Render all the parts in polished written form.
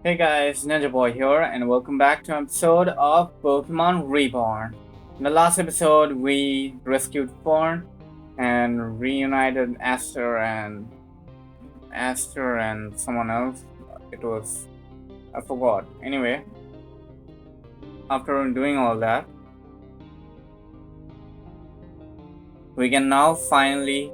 Hey guys, Ninja Boy here, and welcome back to an episode of Pokemon Reborn. In the last episode, we rescued Thorn and reunited Aster and someone else. It was I forgot. Anyway, after doing all that, we can now finally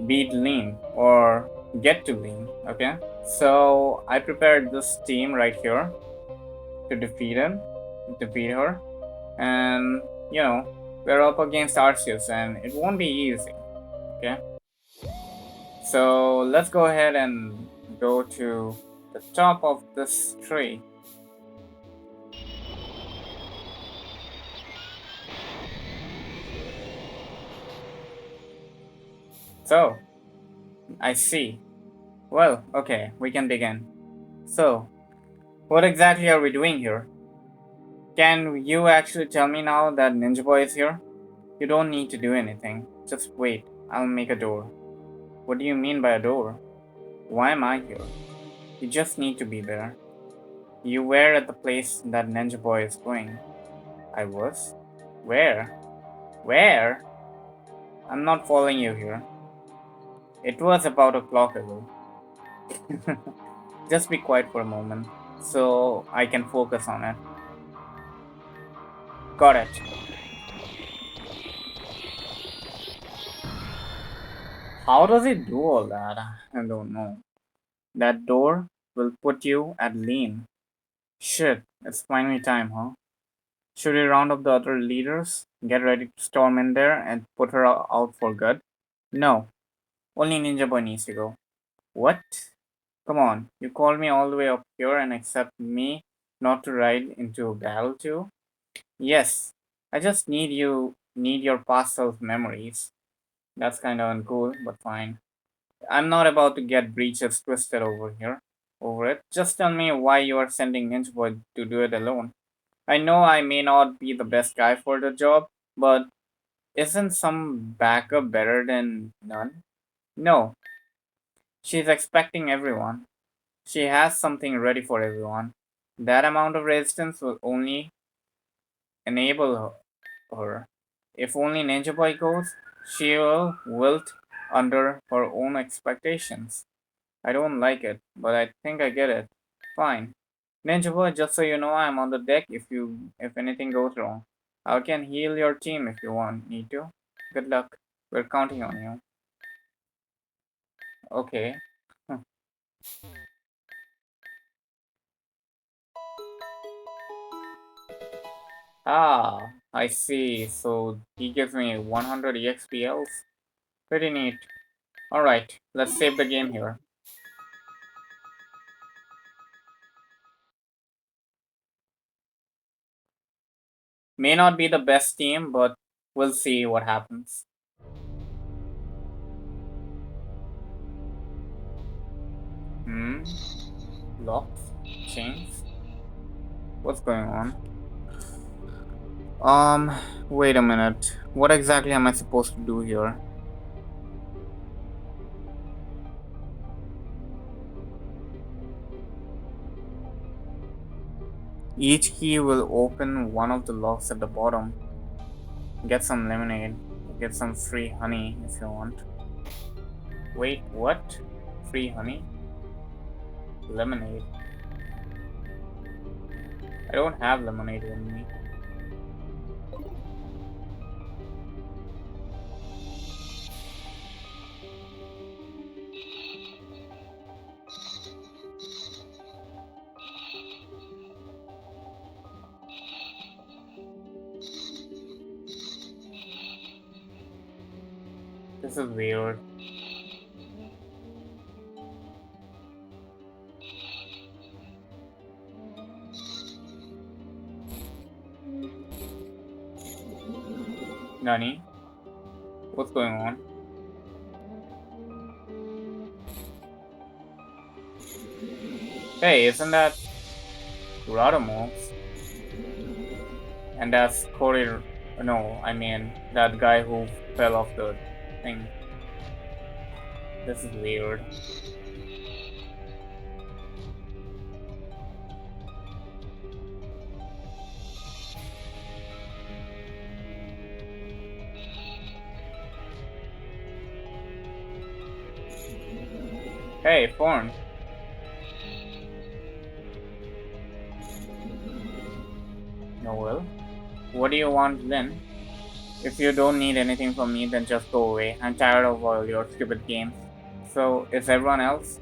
beat Lean or get to Lean. Okay, so I prepared this team right here to defeat her, and we're up against Arceus, and it won't be easy. Okay, so let's go ahead and go to the top of this tree. So I see. Well, okay, we can begin. So, what exactly are we doing here? Can you actually tell me now that Ninja Boy is here? You don't need to do anything. Just wait. I'll make a door. What do you mean by a door? Why am I here? You just need to be there. You were at the place that Ninja Boy is going. I was? Where? Where? I'm not following you here. It was about a clock ago. Just be quiet for a moment so I can focus on it. Got it. How does it do all that? I don't know. That door will put you at lean. Shit, it's finally time, huh? Should we round up the other leaders, get ready to storm in there, and put her out for good? No, only Ninja Boy needs to go. What? Come on, you called me all the way up here and accept me not to ride into a battle too? Yes, I just need your past self memories. That's kinda uncool, but fine. I'm not about to get breeches twisted over it. Just tell me why you are sending Ninja Boy to do it alone. I know I may not be the best guy for the job, but isn't some backup better than none? No, she's expecting everyone. She has something ready for everyone. That amount of resistance will only enable her. If only Ninja Boy goes, she will wilt under her own expectations. I don't like it, but I think I get it. Fine. Ninja Boy, just so you know, I'm on the deck if anything goes wrong. I can heal your team if you want need to. Good luck. We're counting on you. Okay. Huh. Ah, I see. So he gives me 100 EXPLs. Pretty neat. Alright, let's save the game here. May not be the best team, but we'll see what happens. Hmm? Locks? Chains? What's going on? Wait a minute. What exactly am I supposed to do here? Each key will open one of the locks at the bottom. Get some lemonade. Get some free honey if you want. Wait, what? Free honey? Lemonade. I don't have lemonade with me. This is weird. Nani? What's going on? Hey, isn't that Radamox? And that's Cory. No, I mean that guy who fell off the thing. This is weird. Hey, phone. Noel. What do you want, Lynn? If you don't need anything from me, then just go away. I'm tired of all your stupid games. So, is everyone else?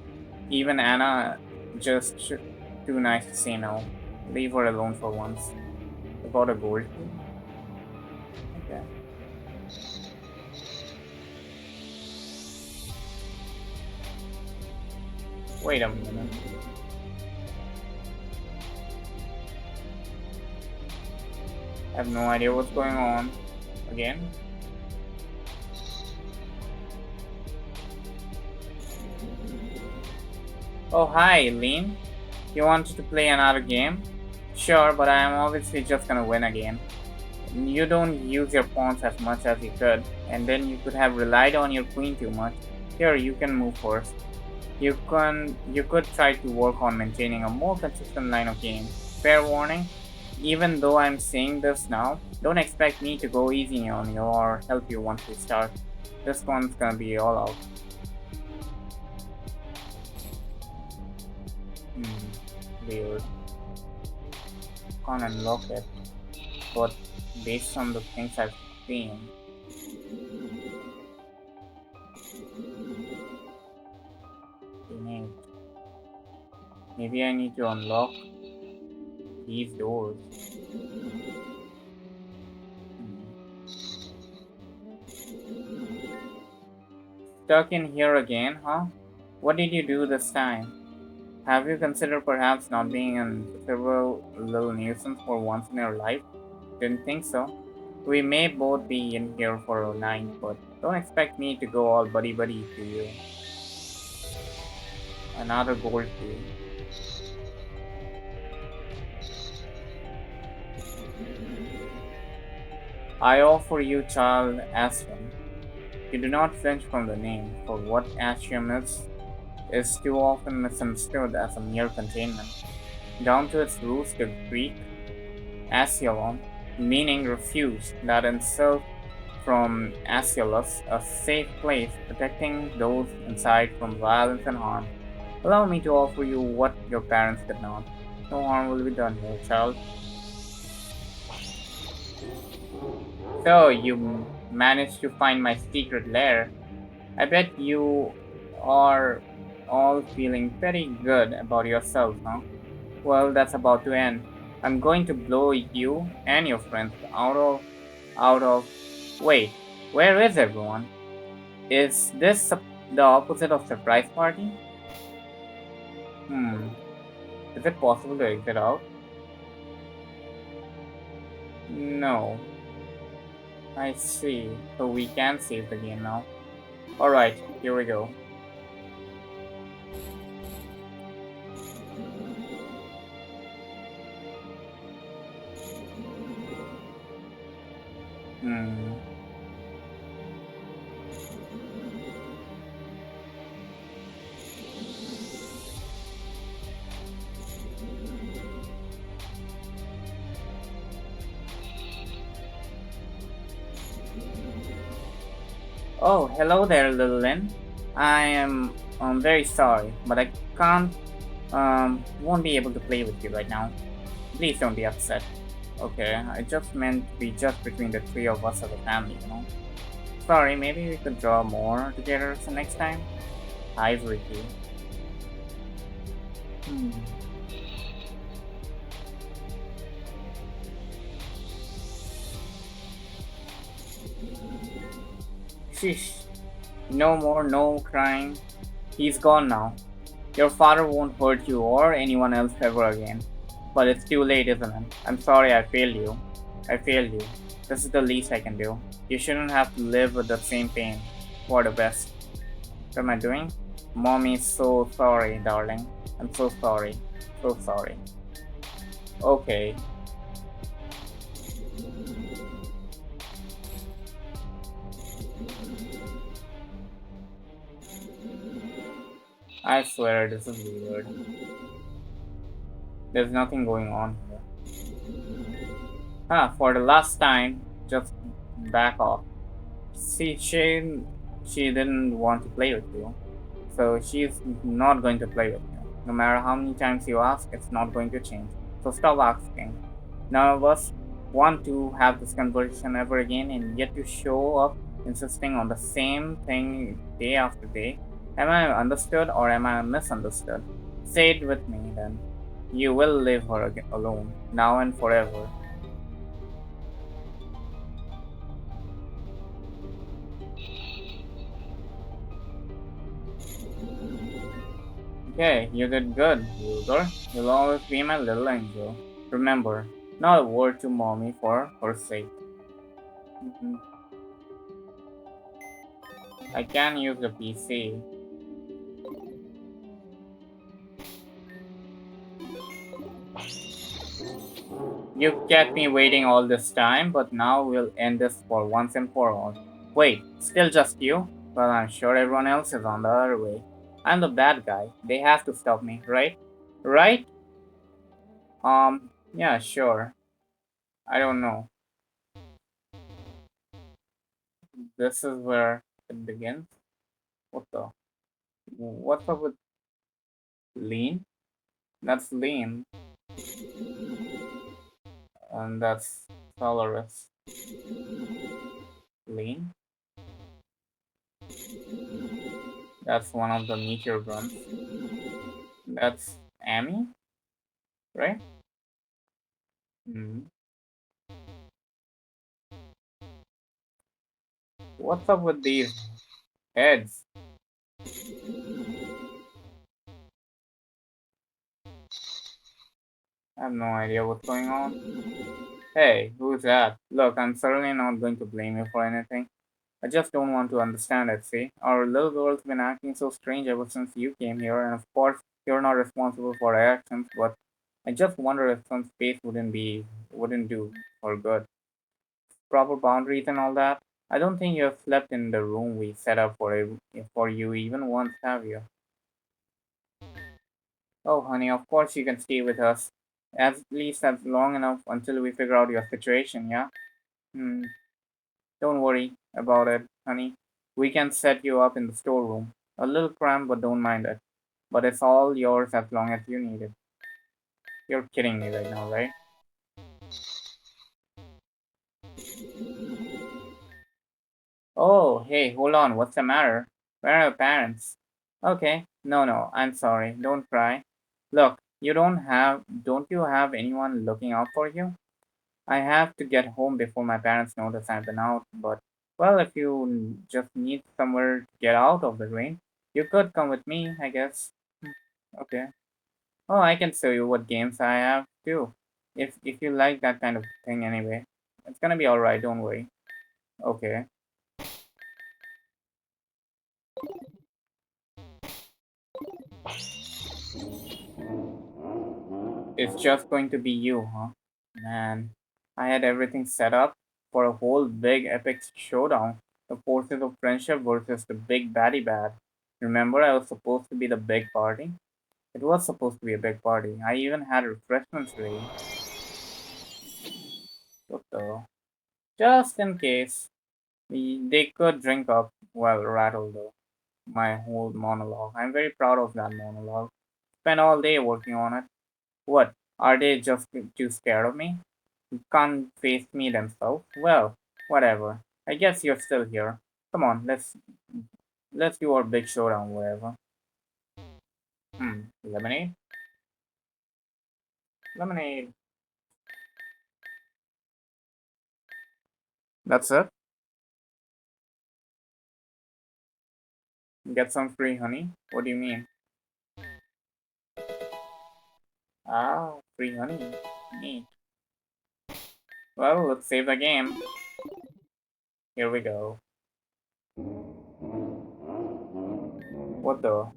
Even Anna just too nice to say no. Leave her alone for once. About a gold key? Okay. Wait a minute. I have no idea what's going on. Again? Oh, hi, Lean. You wanted to play another game? Sure, but I am obviously just gonna win again. You don't use your pawns as much as you could, and then you could have relied on your queen too much. Here, you can move first. You could try to work on maintaining a more consistent line of game. Fair warning, even though I'm saying this now, don't expect me to go easy on you or help you once we start. This one's gonna be all out. Weird. Can't unlock it, but based on the things I've seen, maybe I need to unlock these doors. Stuck in here again, huh? What did you do this time? Have you considered perhaps not being an insufferable little nuisance for once in your life? Didn't think so. We may both be in here for a night, but don't expect me to go all buddy buddy to you. Another gold key. I offer you child Asrium. You do not flinch from the name, for what Asrium is too often misunderstood as a mere containment. Down to its roots, the Greek Asiolon, meaning refuge, that itself from Asiolus, a safe place, protecting those inside from violence and harm. Allow me to offer you what your parents did not. No harm will be done here, child. So, you managed to find my secret lair. I bet you are all feeling pretty good about yourselves, huh? Well, that's about to end. I'm going to blow you and your friends out of. Wait, where is everyone? Is this the opposite of surprise party? Hmm. Is it possible to exit out? No. I see. So we can save the game now. Alright, here we go. Hmm. Oh, hello there, little Lynn. I am very sorry, but I can't won't be able to play with you right now. Please don't be upset. Okay, I just meant to be just between the three of us as a family, you know. Sorry, maybe we could draw more together some next time. Hi, Ricky. Hmm. Sheesh. No more, no crying. He's gone now. Your father won't hurt you or anyone else ever again. But it's too late, isn't it? I'm sorry I failed you. I failed you. This is the least I can do. You shouldn't have to live with the same pain. For the best. What am I doing? Mommy is so sorry, darling. I'm so sorry. So sorry. Okay. I swear this is weird. There's nothing going on here. Ah, for the last time, just back off. See, she didn't want to play with you. So she's not going to play with you. No matter how many times you ask, it's not going to change. So stop asking. None of us want to have this conversation ever again, and yet you show up insisting on the same thing day after day. Am I understood or am I misunderstood? Say it with me then. You will leave her alone, now and forever. Okay, you did good, Ruler. You'll always be my little angel. Remember, not a word to mommy for her sake. Mhm. I can use the PC. You kept me waiting all this time, but now we'll end this for once and for all. Wait, still just you? Well, I'm sure everyone else is on the other way. I'm the bad guy. They have to stop me, right? Right? Yeah, sure. I don't know. This is where it begins. What the? What's up with lean? That's lean, and that's Solaris. Lean? That's one of the meteor grunts. That's Amy, right? Hmm. What's up with these heads? I have no idea what's going on. Hey, who's that? Look, I'm certainly not going to blame you for anything. I just don't want to understand it, see? Our little girl's been acting so strange ever since you came here, and of course, you're not responsible for her actions, but I just wonder if some space wouldn't do for good. Proper boundaries and all that. I don't think you have slept in the room we set up for you even once, have you? Oh, honey, of course you can stay with us. At least as long enough until we figure out your situation, yeah? Hmm. Don't worry about it, honey. We can set you up in the storeroom. A little cramped, but don't mind it. But it's all yours as long as you need it. You're kidding me right now, right? Oh, hey, hold on. What's the matter? Where are your parents? Okay. No, no, I'm sorry. Don't cry. Look, don't you have anyone looking out for you? I have to get home before my parents notice I've been out, but, well, if you just need somewhere to get out of the rain, you could come with me, I guess. Okay. Oh, I can show you what games I have, too. If you like that kind of thing anyway. It's gonna be alright, don't worry. Okay. It's just going to be you, huh? Man, I had everything set up for a whole big epic showdown. The forces of friendship versus the big baddie bad. Remember, I was supposed to be the big party? It was supposed to be a big party. I even had refreshments ready. What the? Just in case. They could drink up, well, rattle though. My whole monologue. I'm very proud of that monologue. Spent all day working on it. What? Are they just too scared of me? Can't face me themselves? Well, whatever. I guess you're still here. Come on, let's do our big showdown, whatever. Lemonade? Lemonade. That's it? Get some free honey? What do you mean? Ah, free honey. Neat. Well, let's save the game. Here we go. What the?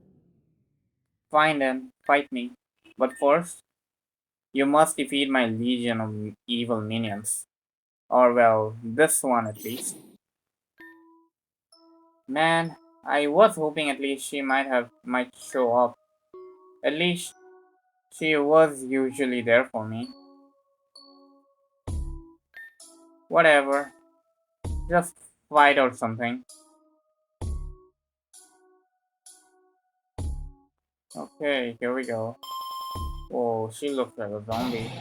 Fine then, fight me. But first, you must defeat my legion of evil minions. Or well, this one at least. Man, I was hoping at least she might show up. At least she was usually there for me. Whatever. Just fight or something. Okay, here we go. Oh, she looks like a zombie.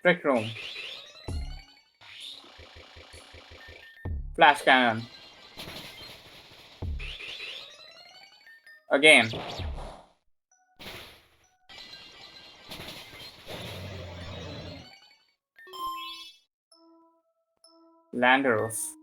Trick room. Flash cannon. Again. Landers.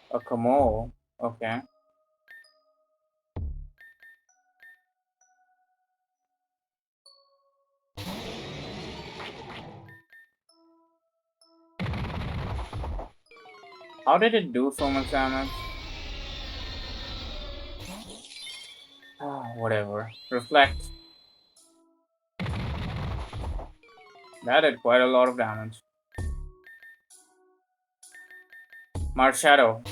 A Kamo. Okay. How did it do so much damage? Ah, whatever. Reflect. That did quite a lot of damage. Marshadow.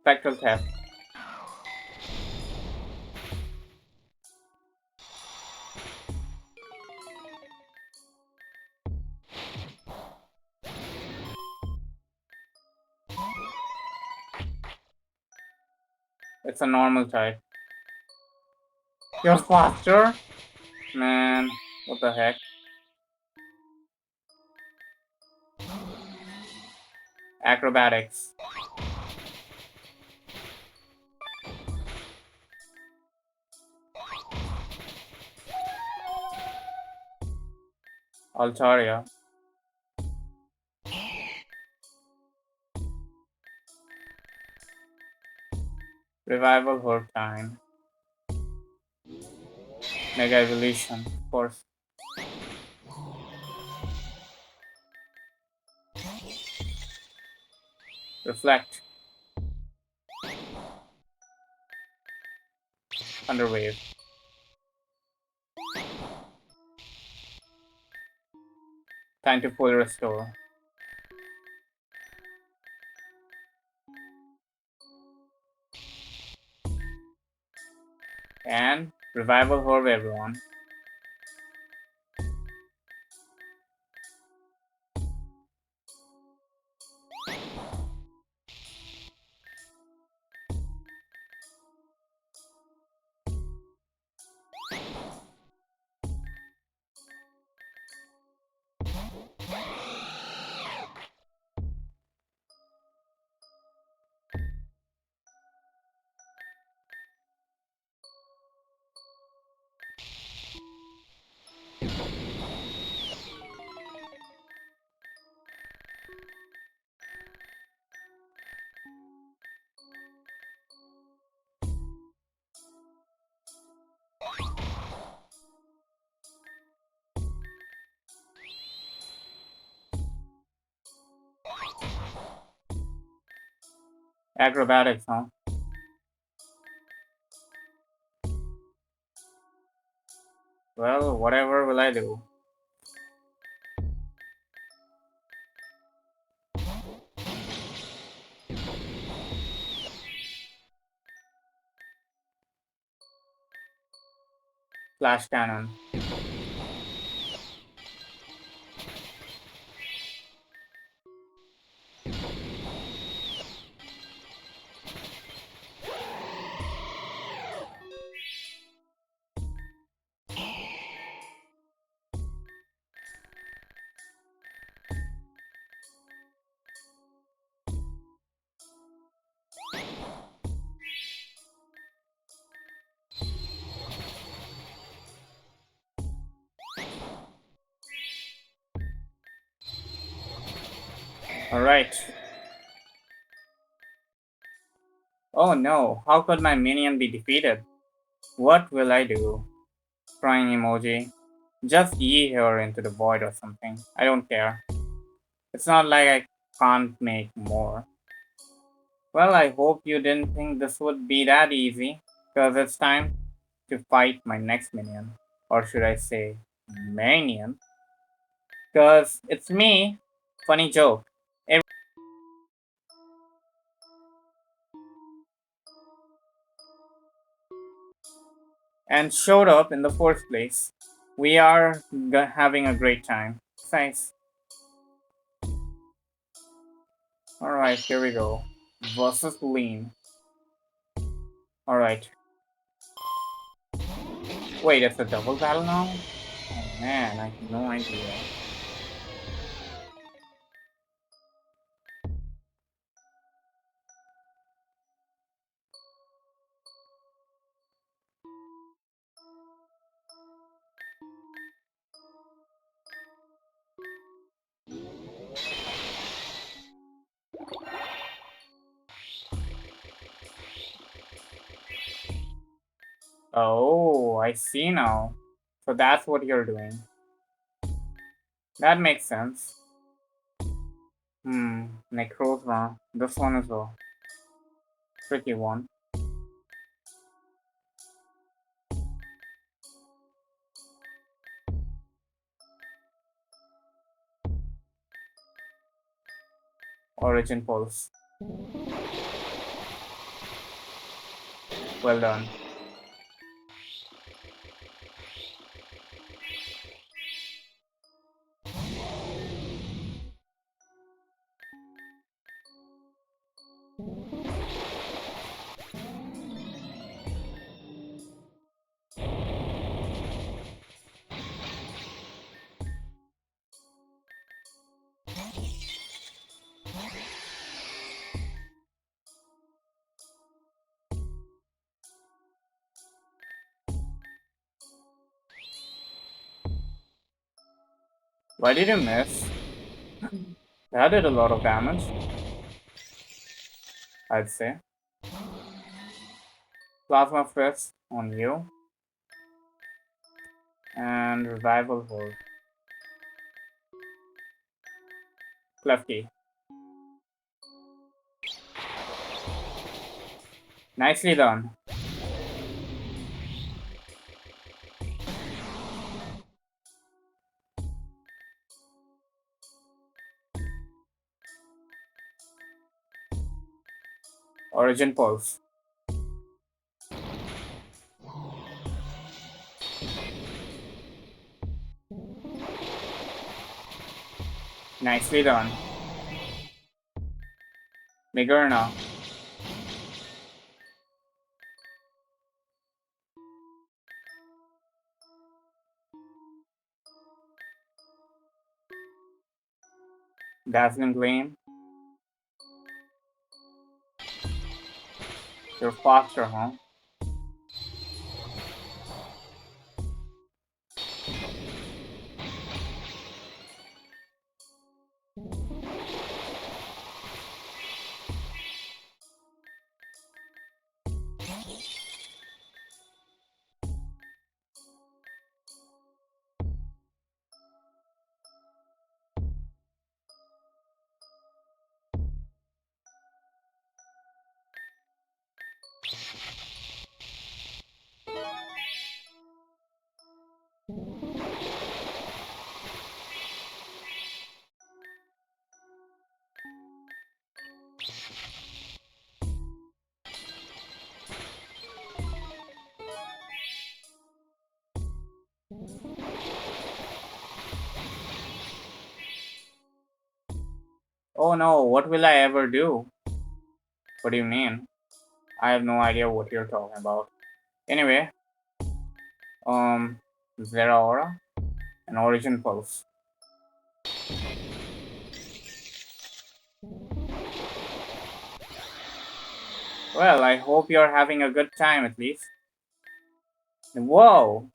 Spectral Theft. It's a normal type. You're faster? Man, what the heck? Acrobatics. Altaria. Revival Horde Time. Mega Evolution, of course. Reflect. Thunderwave. Time to full restore. And Revival Horde everyone. Acrobatics, huh? Well, whatever will I do? Flash cannon. Alright. Oh no, how could my minion be defeated? What will I do? Crying emoji. Just yeet her into the void or something. I don't care. It's not like I can't make more. Well, I hope you didn't think this would be that easy, because it's time to fight my next minion. Or should I say, minion? Because it's me. Funny joke. And showed up in the first place. We are having a great time. Thanks. Alright, here we go. Versus Lean. Alright. Wait, it's a double battle now? Oh man, I have no idea. Oh, I see now. So that's what you're doing. That makes sense. Necrozma. This one is a tricky one. Origin Pulse. Well done. Why did you miss? That did a lot of damage, I'd say. Plasma Fist on you. And Revival Hold. Klefki. Nicely done. Origin Pulse. Nicely done. Migerna. Dazzling Gleam. You're faster, huh? Oh no, what will I ever do? What do you mean? I have no idea what you're talking about. Anyway, Zeraora and Origin Pulse. Well, I hope you're having a good time at least. Whoa!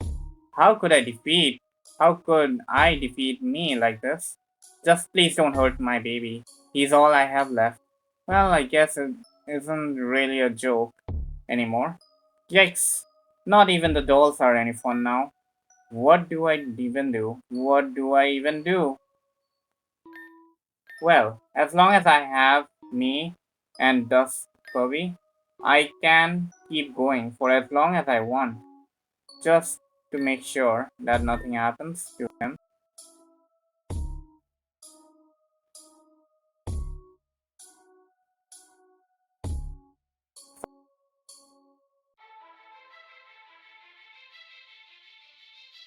How could I defeat? How could I defeat me like this? Just please don't hurt my baby. He's all I have left. Well, I guess it isn't really a joke anymore. Yikes! Not even the dolls are any fun now. What do I even do? What do I even do? Well, as long as I have me and Dust Kirby, I can keep going for as long as I want, just to make sure that nothing happens to him.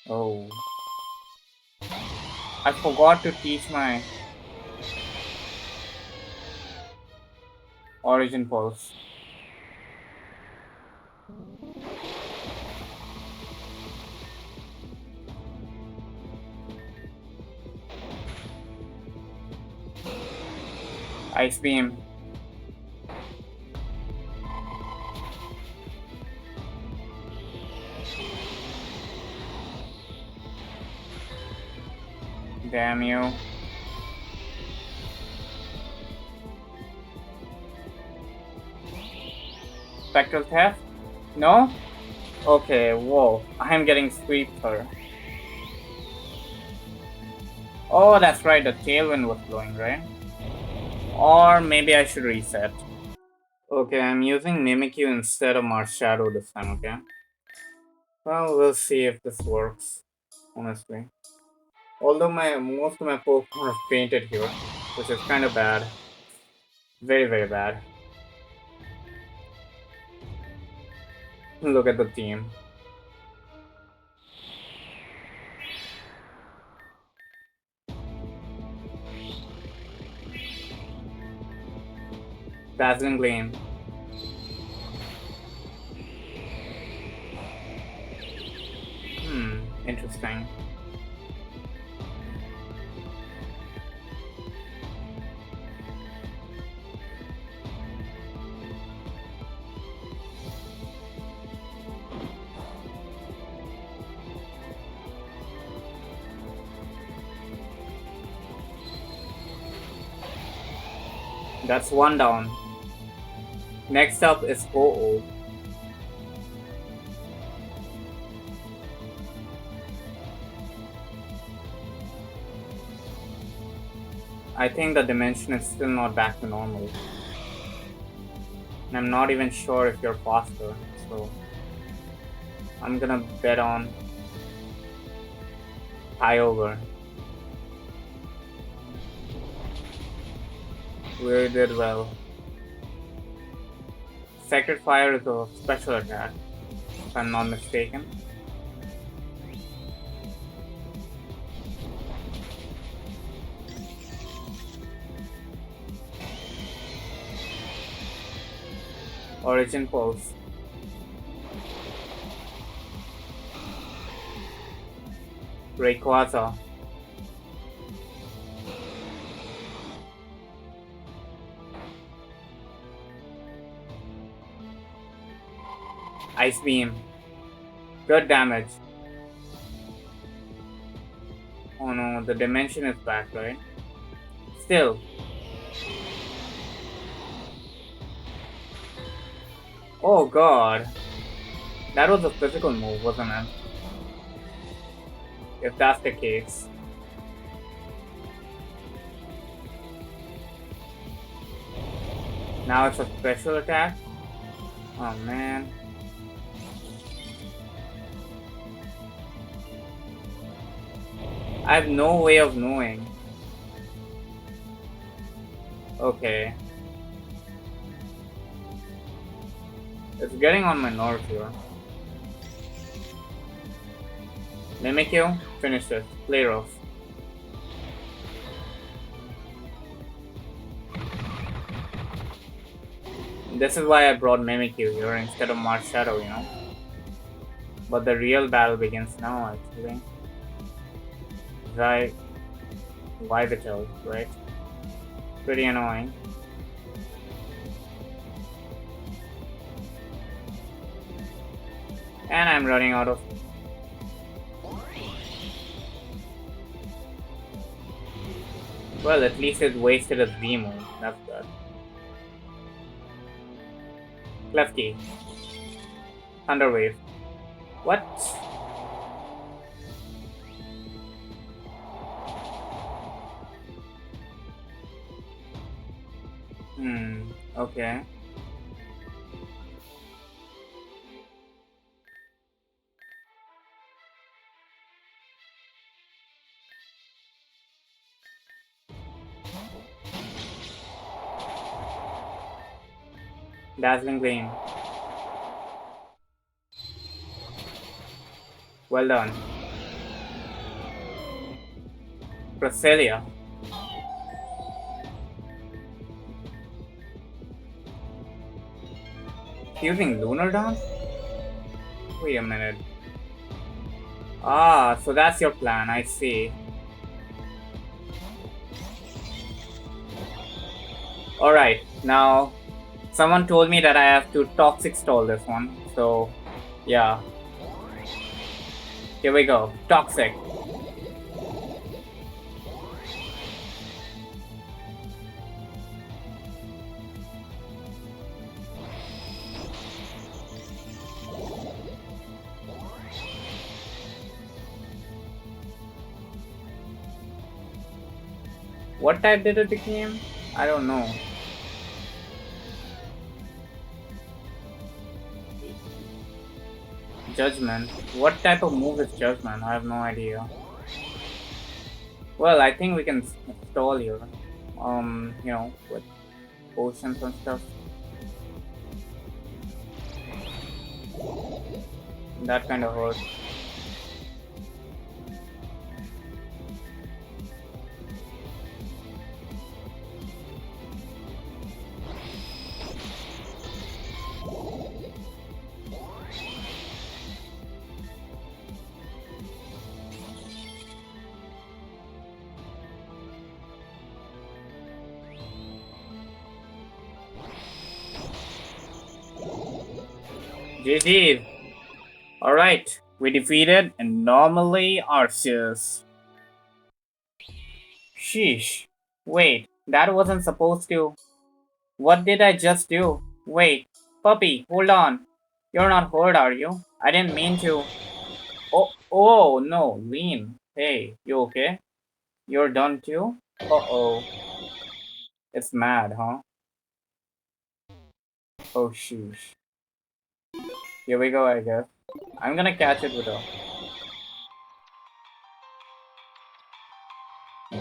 Oh, I forgot to teach my origin pulse. Ice beam. Damn you. Spectral theft? No? Okay, whoa. I am getting sweeper. Oh, that's right, the tailwind was blowing, right? Or maybe I should reset. Okay, I'm using Mimikyu instead of Marshadow this time, okay? Well, we'll see if this works, honestly. Although most of my Pokemon have fainted here, which is kind of bad. Very, very bad. Look at the team. Dazzling Gleam. Interesting. That's one down. Next up is OO. I think the dimension is still not back to normal. And I'm not even sure if you're faster, so I'm gonna bet on Kyogre. We did well. Sacred Fire is a special attack, if I'm not mistaken. Origin Pulse. Rayquaza. Ice Beam. Good damage. Oh no, the dimension is back, right? Still. Oh god. That was a physical move, wasn't it? If that's the case. Now it's a special attack? Oh man. I have no way of knowing. Okay. It's getting on my nerves here. Mimikyu, finish it. Play rough. This is why I brought Mimikyu here instead of Marshadow, you know. But the real battle begins now, actually. Right. Vivital, right? Pretty annoying. And I'm running out of... Well, at least it wasted its V move. That's good. Klefki. Thunder Wave. What? Okay. Dazzling Gleam. Well done. Cresselia. Using Lunar Dance? Wait a minute. Ah, so that's your plan, I see. Alright, now someone told me that I have to toxic stall this one. So, yeah. Here we go. Toxic. What type did it become? I don't know. Judgment. What type of move is Judgment? I have no idea. Well, I think we can stall here. With potions and stuff. That kind of hurt. GG. Alright, we defeated Anomaly Arceus. Sheesh. Wait, that wasn't supposed to. What did I just do? Wait, puppy, hold on. You're not hurt, are you? I didn't mean to. Oh no, Lean. Hey, you okay? You're done too? Uh-oh. It's mad, huh? Oh, sheesh. Here we go, I guess. I'm gonna catch it with a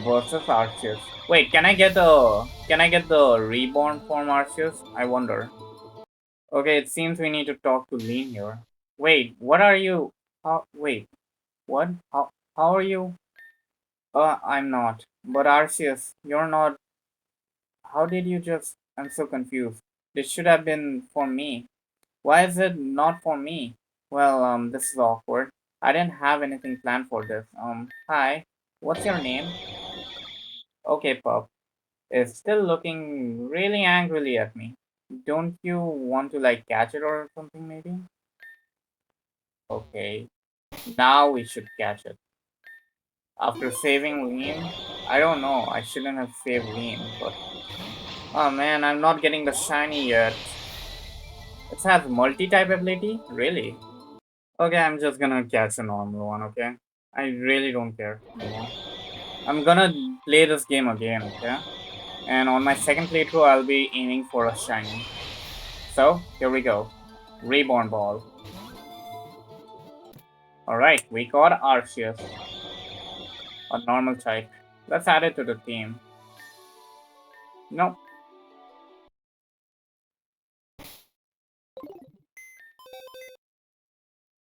versus Arceus. Wait, can I get the reborn form Arceus? I wonder. Okay, it seems we need to talk to Lean here. Wait, what are you? Wait, what? How are you? I'm not. But Arceus, you're not. How did you just? I'm so confused. This should have been for me. Why is it not for me? Well, this is awkward. I didn't have anything planned for this. Hi. What's your name? Okay, pup. Is still looking really angrily at me. Don't you want to like catch it or something maybe? Okay. Now we should catch it. After saving Lean, I don't know. I shouldn't have saved Lean, but oh man, I'm not getting the shiny yet. It has multi-type ability? Really? Okay, I'm just gonna catch a normal one, okay? I really don't care anymore. I'm gonna play this game again, okay? And on my second playthrough, I'll be aiming for a shiny. So, here we go. Reborn Ball. Alright, we got Arceus. A normal type. Let's add it to the team. Nope.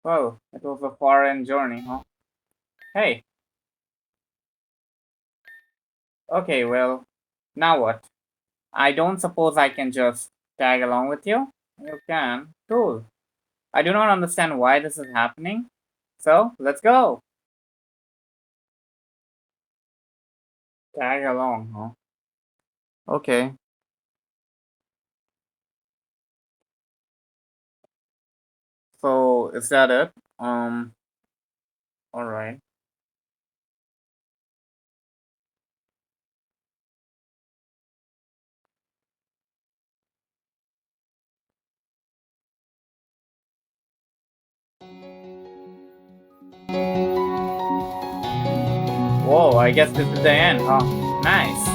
Well, it was a foreign journey, huh? Hey. Okay, well, now what? I don't suppose I can just tag along with you? You can. Cool. I do not understand why this is happening. So, let's go. Tag along, huh? Okay. So, is that it? Alright. Whoa, I guess this is the end, huh? Nice.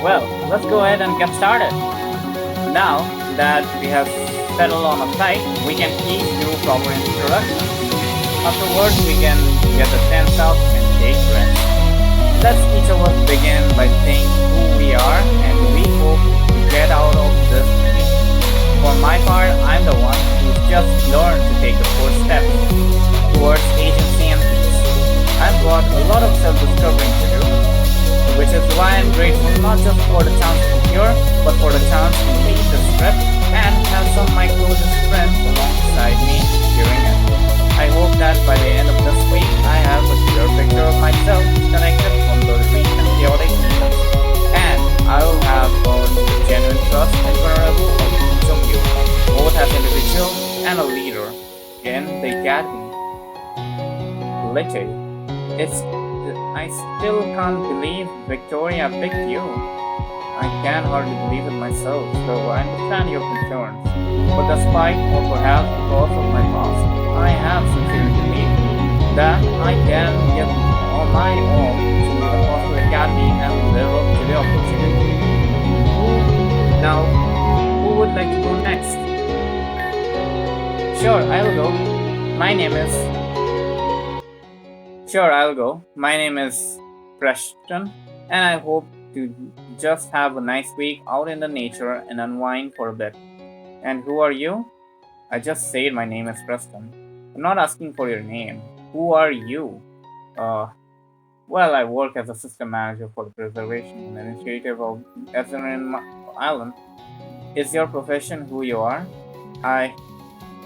Well, let's go ahead and get started. Now that we have settled on a site, we can each do proper introduction. Afterwards, we can get the sense out and take rest. Let's each of us begin by saying who we are and we hope to get out of this meeting. For my part, I'm the one who's just learned to take the first step towards agency and peace. I've got a lot of self-discovering to do, which is why I'm grateful not just for the chance to hear, but for the chance to lead the script and have some of my closest friends alongside me during it. I hope that by the end of this week, I have a clear picture of myself disconnected from the recent chaotic events, and I will have earned the genuine trust and vulnerable of each of you, both as individual and a leader in the academy. Literally, I still can't believe Victoria picked you. I can hardly believe it myself, so I understand your concerns. But despite, or perhaps because of my past, I have sincerely believed that I can get on my own to the Foster Academy and live up to the opportunity. Now, who would like to go next? Sure, I'll go. My name is Sure, I'll go. My name is Preston, and I hope to just have a nice week out in the nature and unwind for a bit. And who are you? I just said my name is Preston. I'm not asking for your name. Who are you? Uh, well, I work as a system manager for the preservation and initiative of Ezrin Island. Is your profession who you are? I.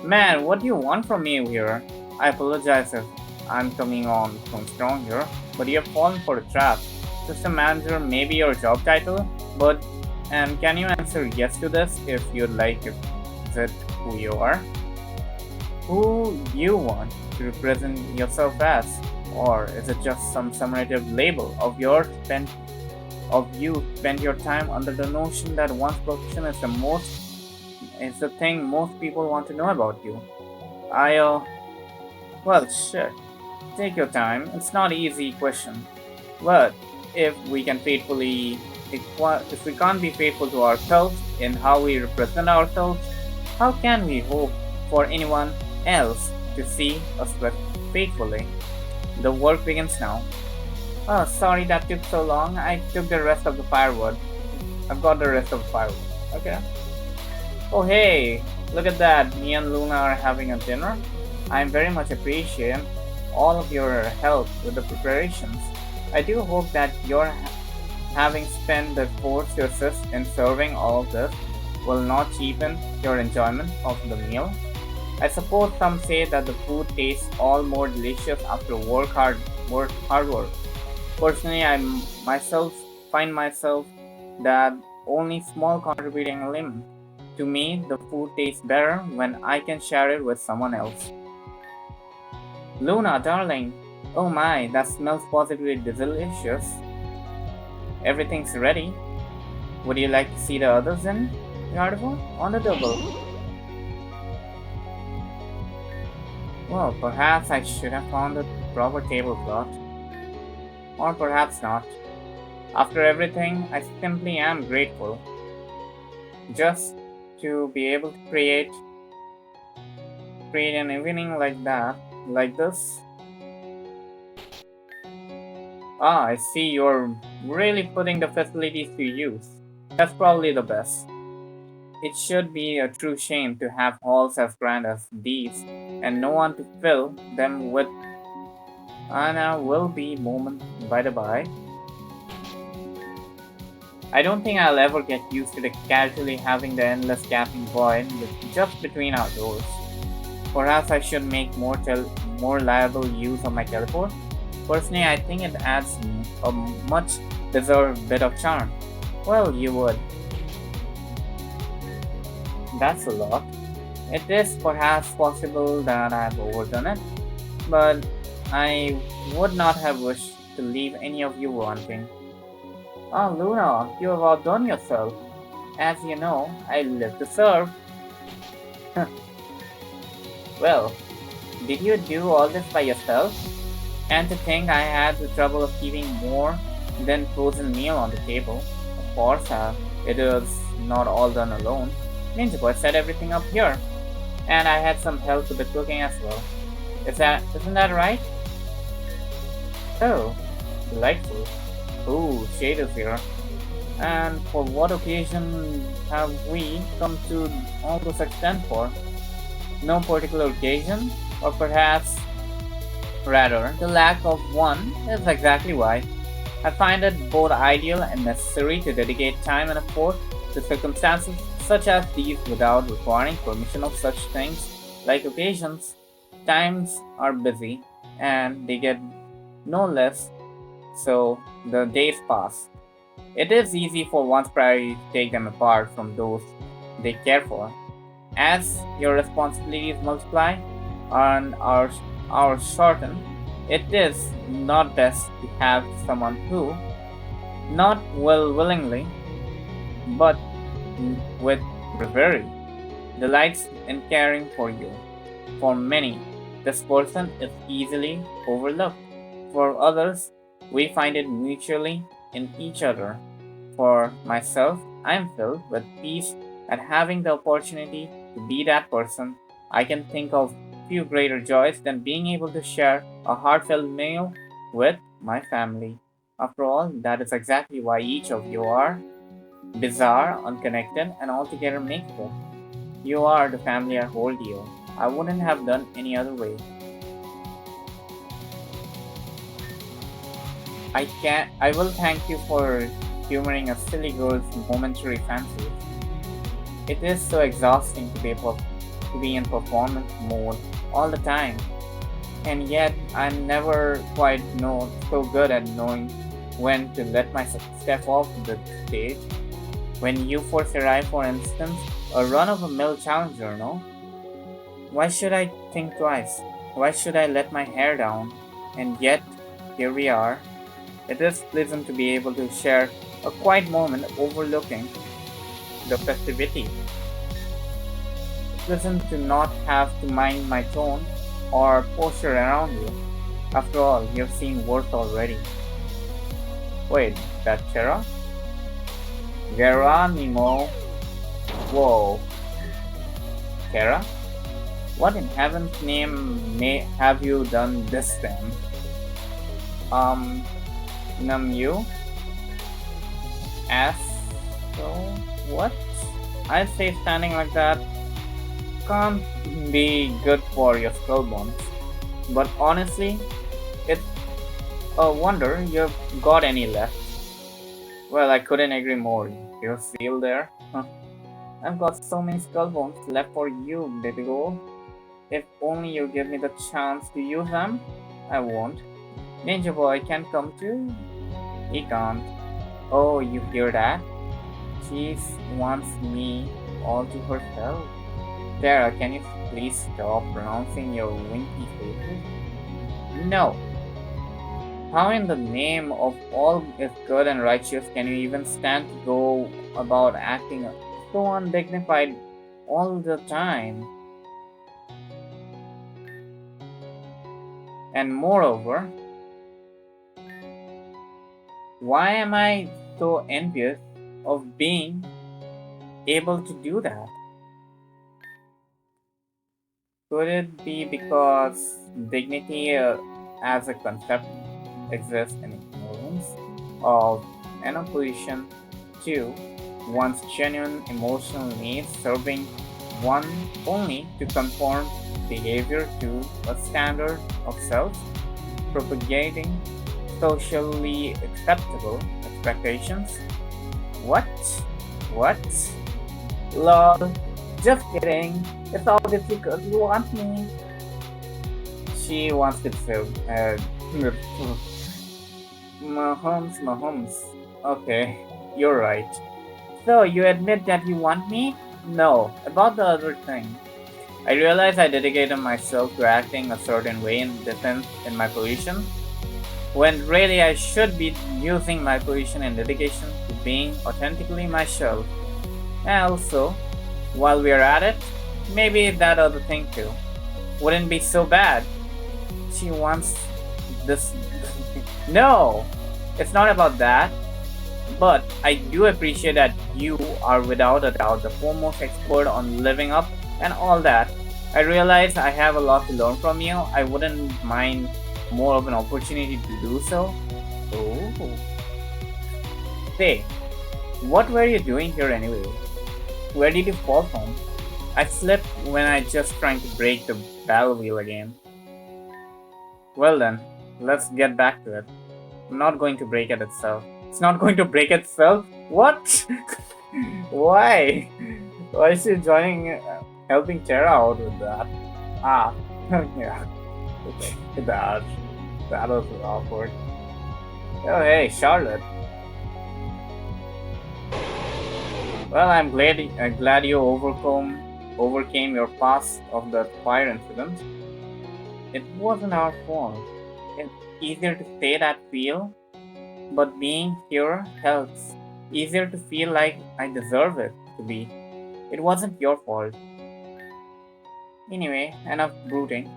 Man, what do you want from me here? I apologize if I'm coming on from strong here, but you have fallen for the trap. System manager may be your job title, but and can you answer yes to this if you'd like? Is it who you are? Who you want to represent yourself as, or is it just some summative label of you spend your time under the notion that one's profession is the thing most people want to know about you? I well, shit. Take your time. It's not an easy question. But if we can faithfully, if we can't be faithful to ourselves in how we represent ourselves, how can we hope for anyone else to see us faithfully? The work begins now. Oh, sorry that took so long. I took the rest of the firewood. I've got the rest of the firewood. Okay. Oh, hey, look at that. Me and Luna are having a dinner. I'm very much appreciate all of your help with the preparations. I do hope that your having spent the force to assist in serving all of this will not cheapen your enjoyment of the meal. I suppose some say that the food tastes all more delicious after hard work. Personally, I myself find myself that only small contributing element. To me, the food tastes better when I can share it with someone else. Luna, darling. Oh my, that smells positively delicious. Everything's ready. Would you like to see the others in? Gardevoir? On the double. Well, perhaps I should have found a proper tablecloth. Or perhaps not. After everything, I simply am grateful. Just to be able to create an evening like that, like this. Ah, I see you're really putting the facilities to use. That's probably the best. It should be a true shame to have halls as grand as these and no one to fill them with. Anna will be moment by the by. I don't think I'll ever get used to the casually having the endless gaping void just between our doors. Perhaps I should make more liable use of my teleport. Personally, I think it adds a much deserved bit of charm. Well, you would. That's a lot. It is perhaps possible that I've overdone it, but I would not have wished to leave any of you wanting. Oh, Luna, you have outdone yourself. As you know, I live to serve. Well, did you do all this by yourself? And to think I had the trouble of keeping more than frozen meal on the table. Of course it was not all done alone. Ninja Boy set everything up here, and I had some help with the cooking as well. Isn't that right? Oh, delightful. Ooh, Shade is here. And for what occasion have we come to all this extent for? No particular occasion, or perhaps rather, the lack of one is exactly why. I find it both ideal and necessary to dedicate time and effort to circumstances such as these without requiring permission of such things like occasions. Times are busy and they get no less, so the days pass. It is easy for one's priorities to take them apart from those they care for. As your responsibilities multiply and are shortened, it is not best to have someone who, not willingly, but with bravery, delights in caring for you. For many, this person is easily overlooked. For others, we find it mutually in each other. For myself, I am filled with peace at having the opportunity to be that person. I can think of few greater joys than being able to share a heartfelt meal with my family. After all, that is exactly why each of you are bizarre, unconnected, and altogether makable. You are the family I hold you. I wouldn't have done any other way. I will thank you for humoring a silly girl's momentary fancies. It is so exhausting to be in performance mode all the time, and yet I'm never quite so good at knowing when to let myself step off the stage. When you first arrive, for instance, a run-of-the-mill challenger, no? Why should I think twice? Why should I let my hair down? And yet, here we are. It is pleasant to be able to share a quiet moment overlooking the festivity. Pleasant to not have to mind my tone or posture around you. After all, you've seen worse already. Wait, that Chera? Geronimo. Whoa. Kara? What in heaven's name may have you done this time? Namyu? So what? I'd say standing like that can't be good for your skull bones. But honestly, it's a wonder you've got any left. Well, I couldn't agree more. You feel there? Huh. I've got so many skull bones left for you, baby girl. If only you give me the chance to use them. I won't. Ninja Boy can come too. He can't. Oh, you hear that? She wants me all to herself. Tara, can you please stop pronouncing your winky faces? No. How in the name of all is good and righteous can you even stand to go about acting so undignified all the time? And moreover, why am I so envious of being able to do that? Could it be because dignity as a concept exists in ignorance of an opposition to one's genuine emotional needs, serving one only to conform behavior to a standard of self, propagating socially acceptable expectations? What? What? Lol. Just kidding. It's obviously because you want me. She wants to serve. Mahomes. Okay, you're right. So, you admit that you want me? No, about the other thing. I realize I dedicated myself to acting a certain way in defense in my position, when really I should be using my position and dedication to being authentically myself. And also, while we're at it, maybe that other thing too wouldn't be so bad. She wants this. No, it's not about that. But I do appreciate that you are without a doubt the foremost expert on living up and all that. I realize I have a lot to learn from you. I wouldn't mind more of an opportunity to do so. Oh. Say, what were you doing here anyway? Where did you fall from? I slipped when I just trying to break the battle wheel again. Well then, let's get back to it. I'm not going to break it itself. It's not going to break itself? What? Why? Why is she joining, helping Tara out with that? Ah, yeah. that. That was awkward. Oh hey, Charlotte. Well, I'm glad you overcame your past of the fire incident. It wasn't our fault. It's easier to say that feel, but being here helps. Easier to feel like I deserve it to be. It wasn't your fault. Anyway, enough brooding.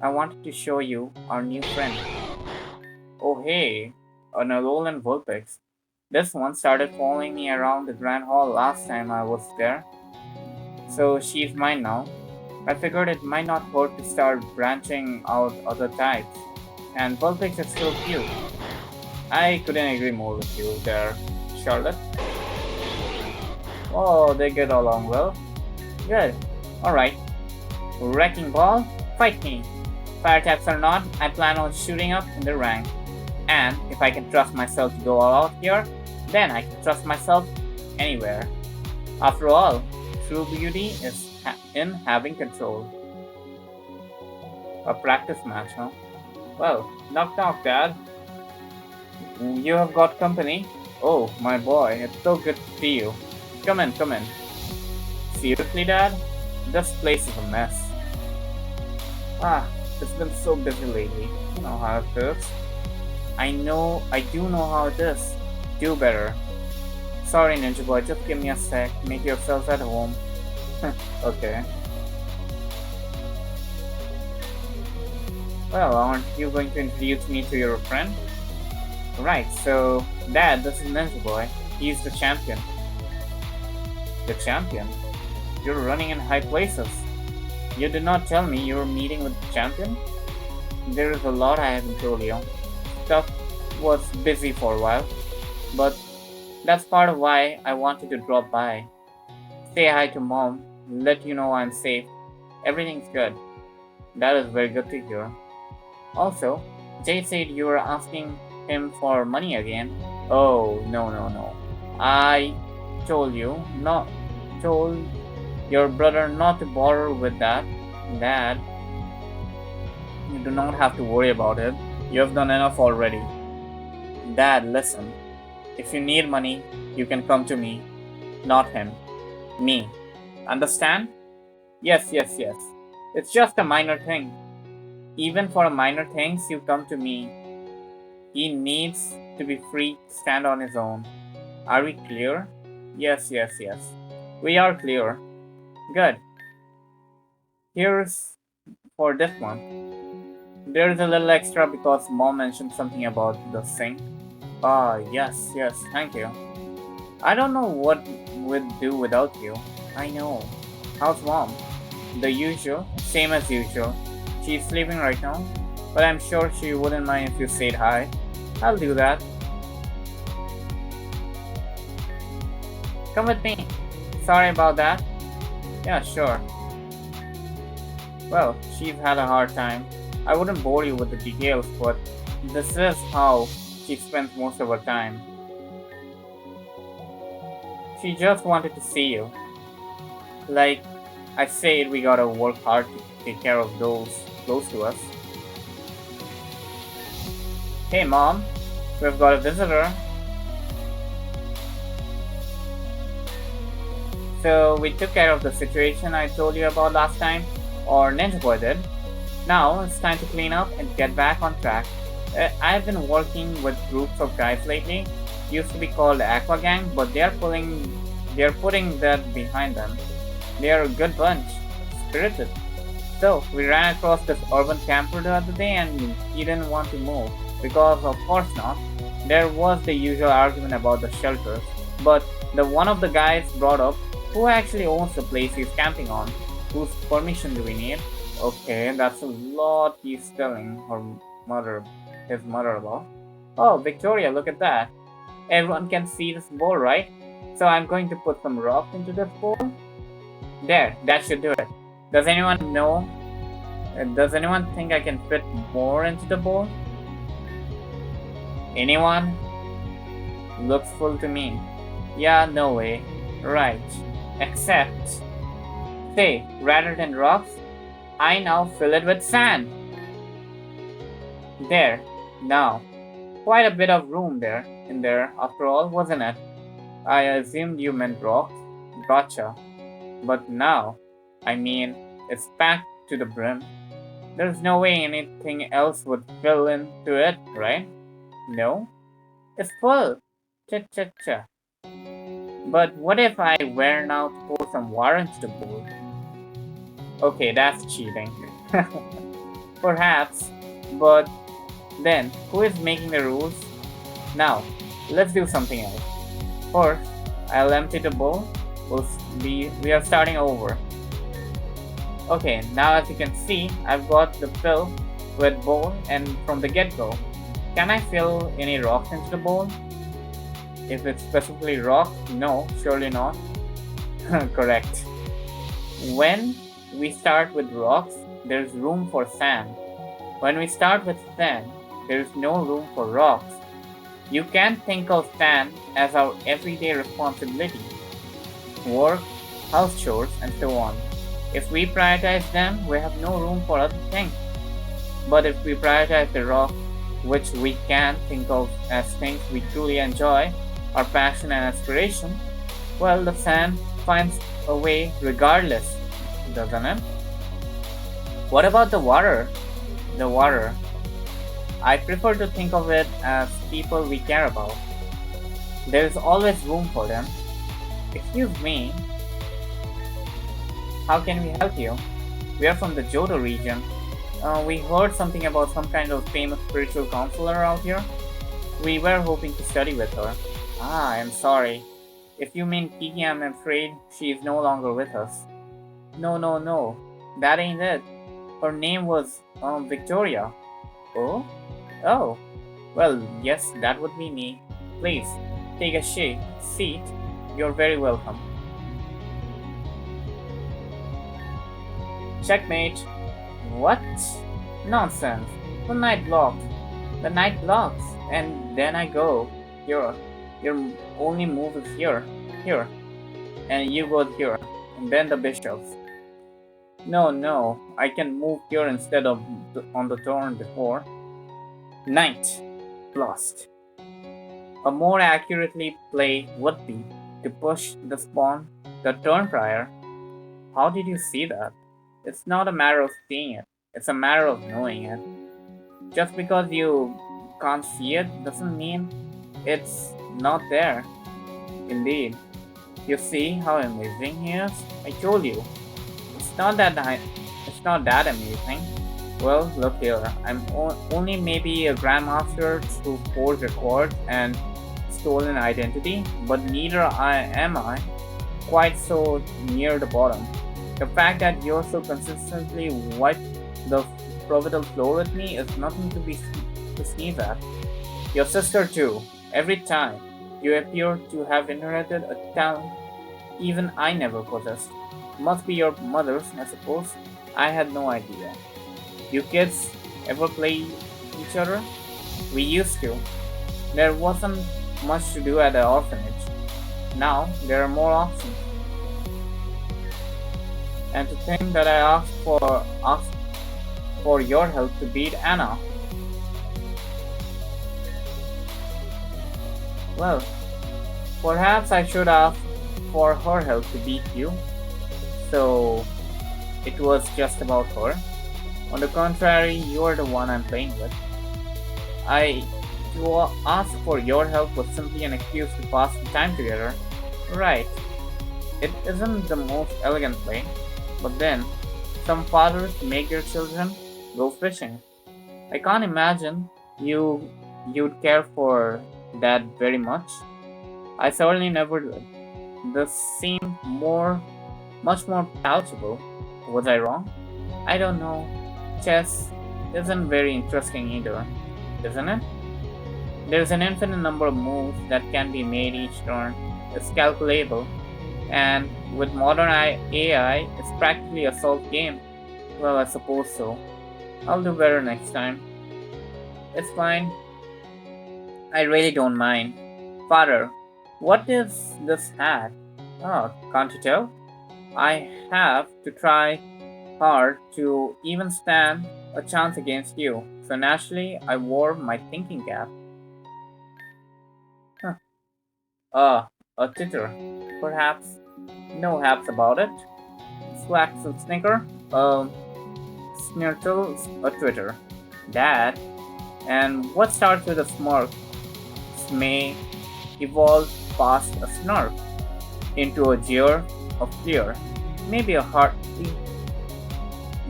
I wanted to show you our new friend. Oh hey, an Alolan Vulpix. This one started following me around the Grand Hall last time I was there. So she's mine now. I figured it might not hurt to start branching out other types. And Vulpix is still cute. I couldn't agree more with you there, Charlotte. Oh, they get along well. Good. Alright. Wrecking Ball, fight me. Fire types or not, I plan on shooting up in the rank. And if I can trust myself to go all out here, then I can trust myself anywhere. After all, true beauty is in having control. A practice match, huh? Well, knock knock, Dad. You have got company. Oh, my boy, it's so good to see you. Come in, come in. Seriously, Dad? This place is a mess. Ah, it's been so busy lately. You know how it is. I do know how it is. Do better. Sorry, Ninja Boy, just give me a sec. Make yourselves at home. Okay. Well, aren't you going to introduce me to your friend? Right, so, Dad, this is Ninja Boy. He's the champion. The champion? You're running in high places. You did not tell me you were meeting with the champion? There is a lot I haven't told you. Stuff was busy for a while, but that's part of why I wanted to drop by. Say hi to Mom, let you know I'm safe. Everything's good. That is very good to hear. Also, Jay said you were asking him for money again. Oh, no, no, no. I told your brother not to bother with that. Dad, you do not have to worry about it. You have done enough already. Dad, listen. If you need money, you can come to me. Not him. Me. Understand? Yes, yes, yes. It's just a minor thing. Even for minor things, you come to me. He needs to be free to stand on his own. Are we clear? Yes, yes, yes. We are clear. Good. Here's for this one. There's a little extra because Mom mentioned something about the sink. Ah, yes, yes, thank you. I don't know what we'd do without you. I know. How's Mom? The usual, same as usual. She's sleeping right now, but I'm sure she wouldn't mind if you said hi. I'll do that. Come with me. Sorry about that. Yeah, sure. Well, she's had a hard time. I wouldn't bore you with the details, but this is how she spends most of her time. She just wanted to see you. Like I said, we gotta work hard to take care of those close to us. Hey Mom, we've got a visitor. So we took care of the situation I told you about last time, or Ninja Boy did. Now it's time to clean up and get back on track. I've been working with groups of guys lately. Used to be called Aqua Gang, but they're putting that behind them. They are a good bunch, spirited. So we ran across this urban camper the other day, and he didn't want to move because, of course not. There was the usual argument about the shelters, but the one of the guys brought up, who actually owns the place he's camping on? Whose permission do we need? Okay, that's a lot he's telling his mother about. Oh, Victoria, look at that. Everyone can see this bowl, right? So I'm going to put some rocks into this bowl. There, that should do it. Does anyone know? Does anyone think I can fit more into the bowl? Anyone? Looks full to me. Yeah, no way. Right. Except, say, rather than rocks, I now fill it with sand. There. Now. Quite a bit of room in there, after all, wasn't it? I assumed you meant rocks. Gotcha. But now, I mean, it's packed to the brim. There's no way anything else would fill into it, right? No? It's full. Cha-cha-cha. But what if I were now to pour some water into the bowl? Okay, that's cheating. Perhaps, but then, who is making the rules? Now, let's do something else. First, I'll empty the bowl. We are starting over. Okay, now as you can see, I've got the fill with bowl and from the get-go. Can I fill any rocks into the bowl? If it's specifically rock, no, surely not. Correct. When we start with rocks, there's room for sand. When we start with sand, there's no room for rocks. You can't think of sand as our everyday responsibility. Work, house chores, and so on. If we prioritize them, we have no room for other things. But if we prioritize the rock, which we can think of as things we truly enjoy, our passion and aspiration, well, the sand finds a way regardless, doesn't it? What about the water? The water. I prefer to think of it as people we care about. There's always room for them. Excuse me, how can we help you? We are from the Johto region. We heard something about some kind of famous spiritual counselor out here. We were hoping to study with her. Ah, I'm sorry. If you mean Kiki, I'm afraid she is no longer with us. No, no, no. That ain't it. Her name was Victoria. Oh? Oh. Well, yes, that would be me. Please, take a seat. You're very welcome. Checkmate. What? Nonsense. The night locked. The night locks. And then I go. Your only move is here. Here. And you go here. And then the bishops. No. I can move here instead of on the turn before. Night. Lost. A more accurately play would be to push the spawn the turn prior. How did you see that? It's not a matter of seeing it, it's a matter of knowing it. Just because you can't see it doesn't mean it's not there. Indeed. You see how amazing he is? I told you. It's not that amazing. Well, look here. I'm only maybe a grandmaster who forged records and stolen identity, but neither am I quite so near the bottom. The fact that you're so consistently wipe the provital floor with me is nothing to sneeze at. Your sister too. Every time you appear to have inherited a talent even I never possessed. Must be your mother's, I suppose. I had no idea. You kids ever play each other? We used to. There wasn't much to do at the orphanage. Now there are more options. And to think that I asked for your help to beat Anna. Well, perhaps I should ask for her help to beat you. So it was just about her. On the contrary, you are the one I'm playing with. To ask for your help was simply an excuse to pass the time together. Right. It isn't the most elegant way, but then, some fathers make their children go fishing. I can't imagine you'd care for that very much? I certainly never did. This seemed much more palatable. Was I wrong? I don't know. Chess isn't very interesting either, isn't it? There's an infinite number of moves that can be made each turn. It's calculable, and with modern AI, it's practically a solved game. Well, I suppose so. I'll do better next time. It's fine. I really don't mind. Father, what is this hat? Oh, can't you tell? I have to try hard to even stand a chance against you. So naturally, I wore my thinking cap. Huh. Ah, a titter. Perhaps. No haps about it. Slacks a snicker. Snirtles a twitter. That. And what starts with a smirk may evolve past a snark into a jeer of fear. Maybe a hearty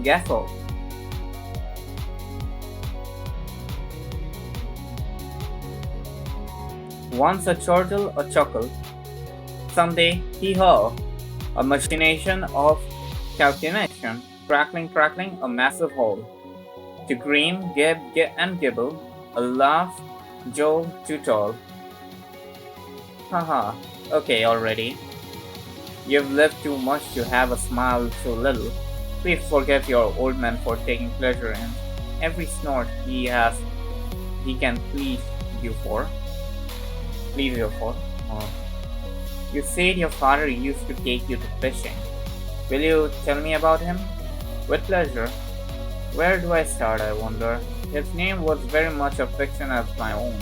gaffe. Once a chortle, a chuckle. Someday, hee-haw, a machination of calculation. Crackling, crackling, a massive hole. To grin, and gibble, a laugh, Joe too tall. Haha, okay already. You've lived too much to have a smile so little. Please forgive your old man for taking pleasure in every snort he can please you for. Please you for. Oh. You said your father used to take you to fishing. Will you tell me about him? With pleasure. Where do I start, I wonder? His name was very much a fiction as my own,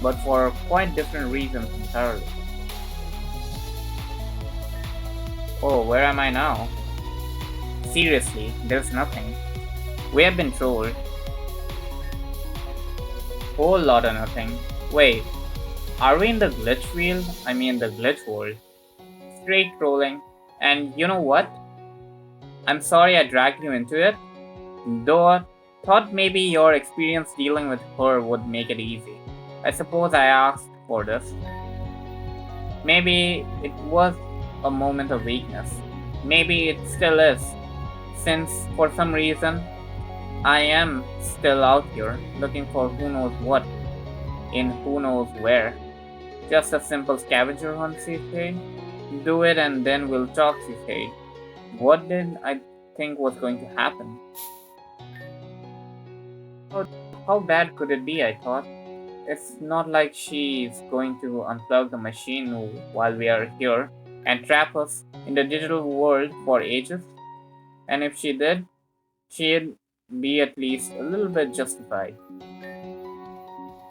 but for quite different reasons entirely. Oh, where am I now? Seriously, there's nothing. We have been trolled. Whole lot of nothing. Wait, are we in the glitch field? I mean the glitch world. Straight trolling. And you know what? I'm sorry I dragged you into it. Though I thought maybe your experience dealing with her would make it easy. I suppose I asked for this. Maybe it was a moment of weakness. Maybe it still is, since for some reason I am still out here looking for who knows what in who knows where. Just a simple scavenger hunt, she said. Do it and then we'll talk, she said. What did I think was going to happen? How bad could it be, I thought. It's not like she's going to unplug the machine while we are here and trap us in the digital world for ages. And if she did, she'd be at least a little bit justified.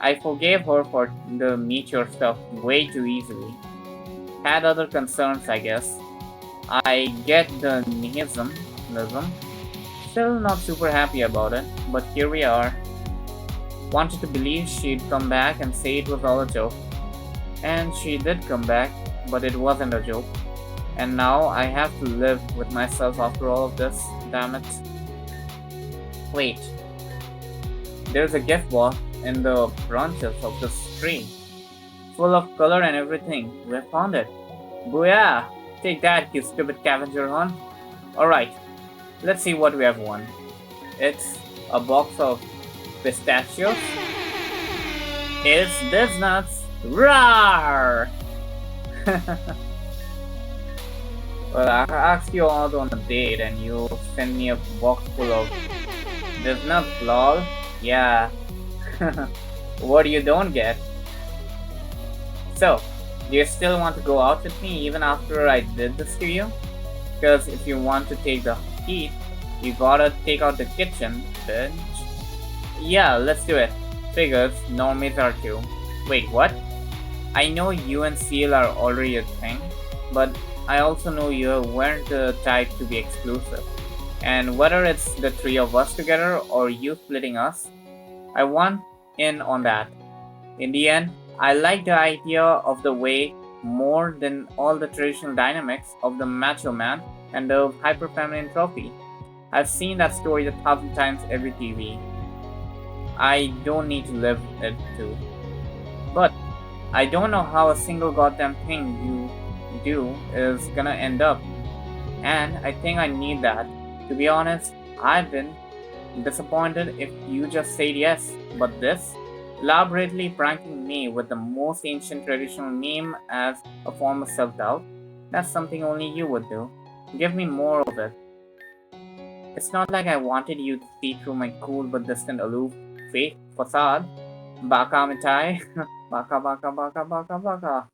I forgave her for the meteor stuff way too easily. Had other concerns, I guess. I get the nihilism. Still not super happy about it, but here we are. Wanted to believe she'd come back and say it was all a joke. And she did come back, but it wasn't a joke. And now I have to live with myself after all of this, damn it. Wait. There's a gift box in the branches of this tree. Full of color and everything. We have found it. Booyah! Take that, you stupid scavenger hunt. Alright, let's see what we have won. It's a box of pistachios. It's this nuts. Roar! Well, I asked you out on a date and you send me a box full of this nuts, lol. Yeah. What you don't get. So, do you still want to go out with me even after I did this to you? Because if you want to take the heat, you gotta take out the kitchen, bitch. Yeah, let's do it. Figures, normies are too. Wait, what? I know you and Seal are already a thing, but I also know you weren't the type to be exclusive. And whether it's the three of us together or you splitting us, I want in on that. In the end, I like the idea of the way more than all the traditional dynamics of the macho man and the hyper feminine trophy. I've seen that story 1,000 times every TV. I don't need to live it too. But I don't know how a single goddamn thing you do is gonna end up, and I think I need that. To be honest, I've been disappointed if you just said yes, but this, elaborately pranking me with the most ancient traditional meme as a form of self doubt, that's something only you would do. Give me more of it. It's not like I wanted you to see through my cool but distant aloof fake facade. Baka mitai. Baka baka baka baka baka.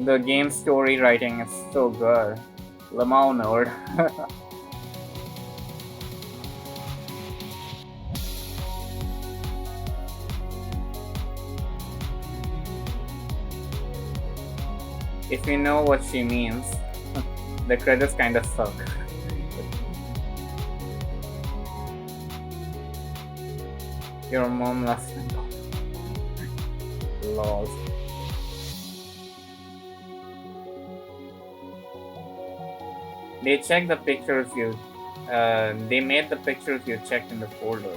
The game story writing is so good. Lamau nerd. If you know what she means, the credits kinda suck. Your mom last lol. They checked the pictures you. They made the pictures you checked in the folder.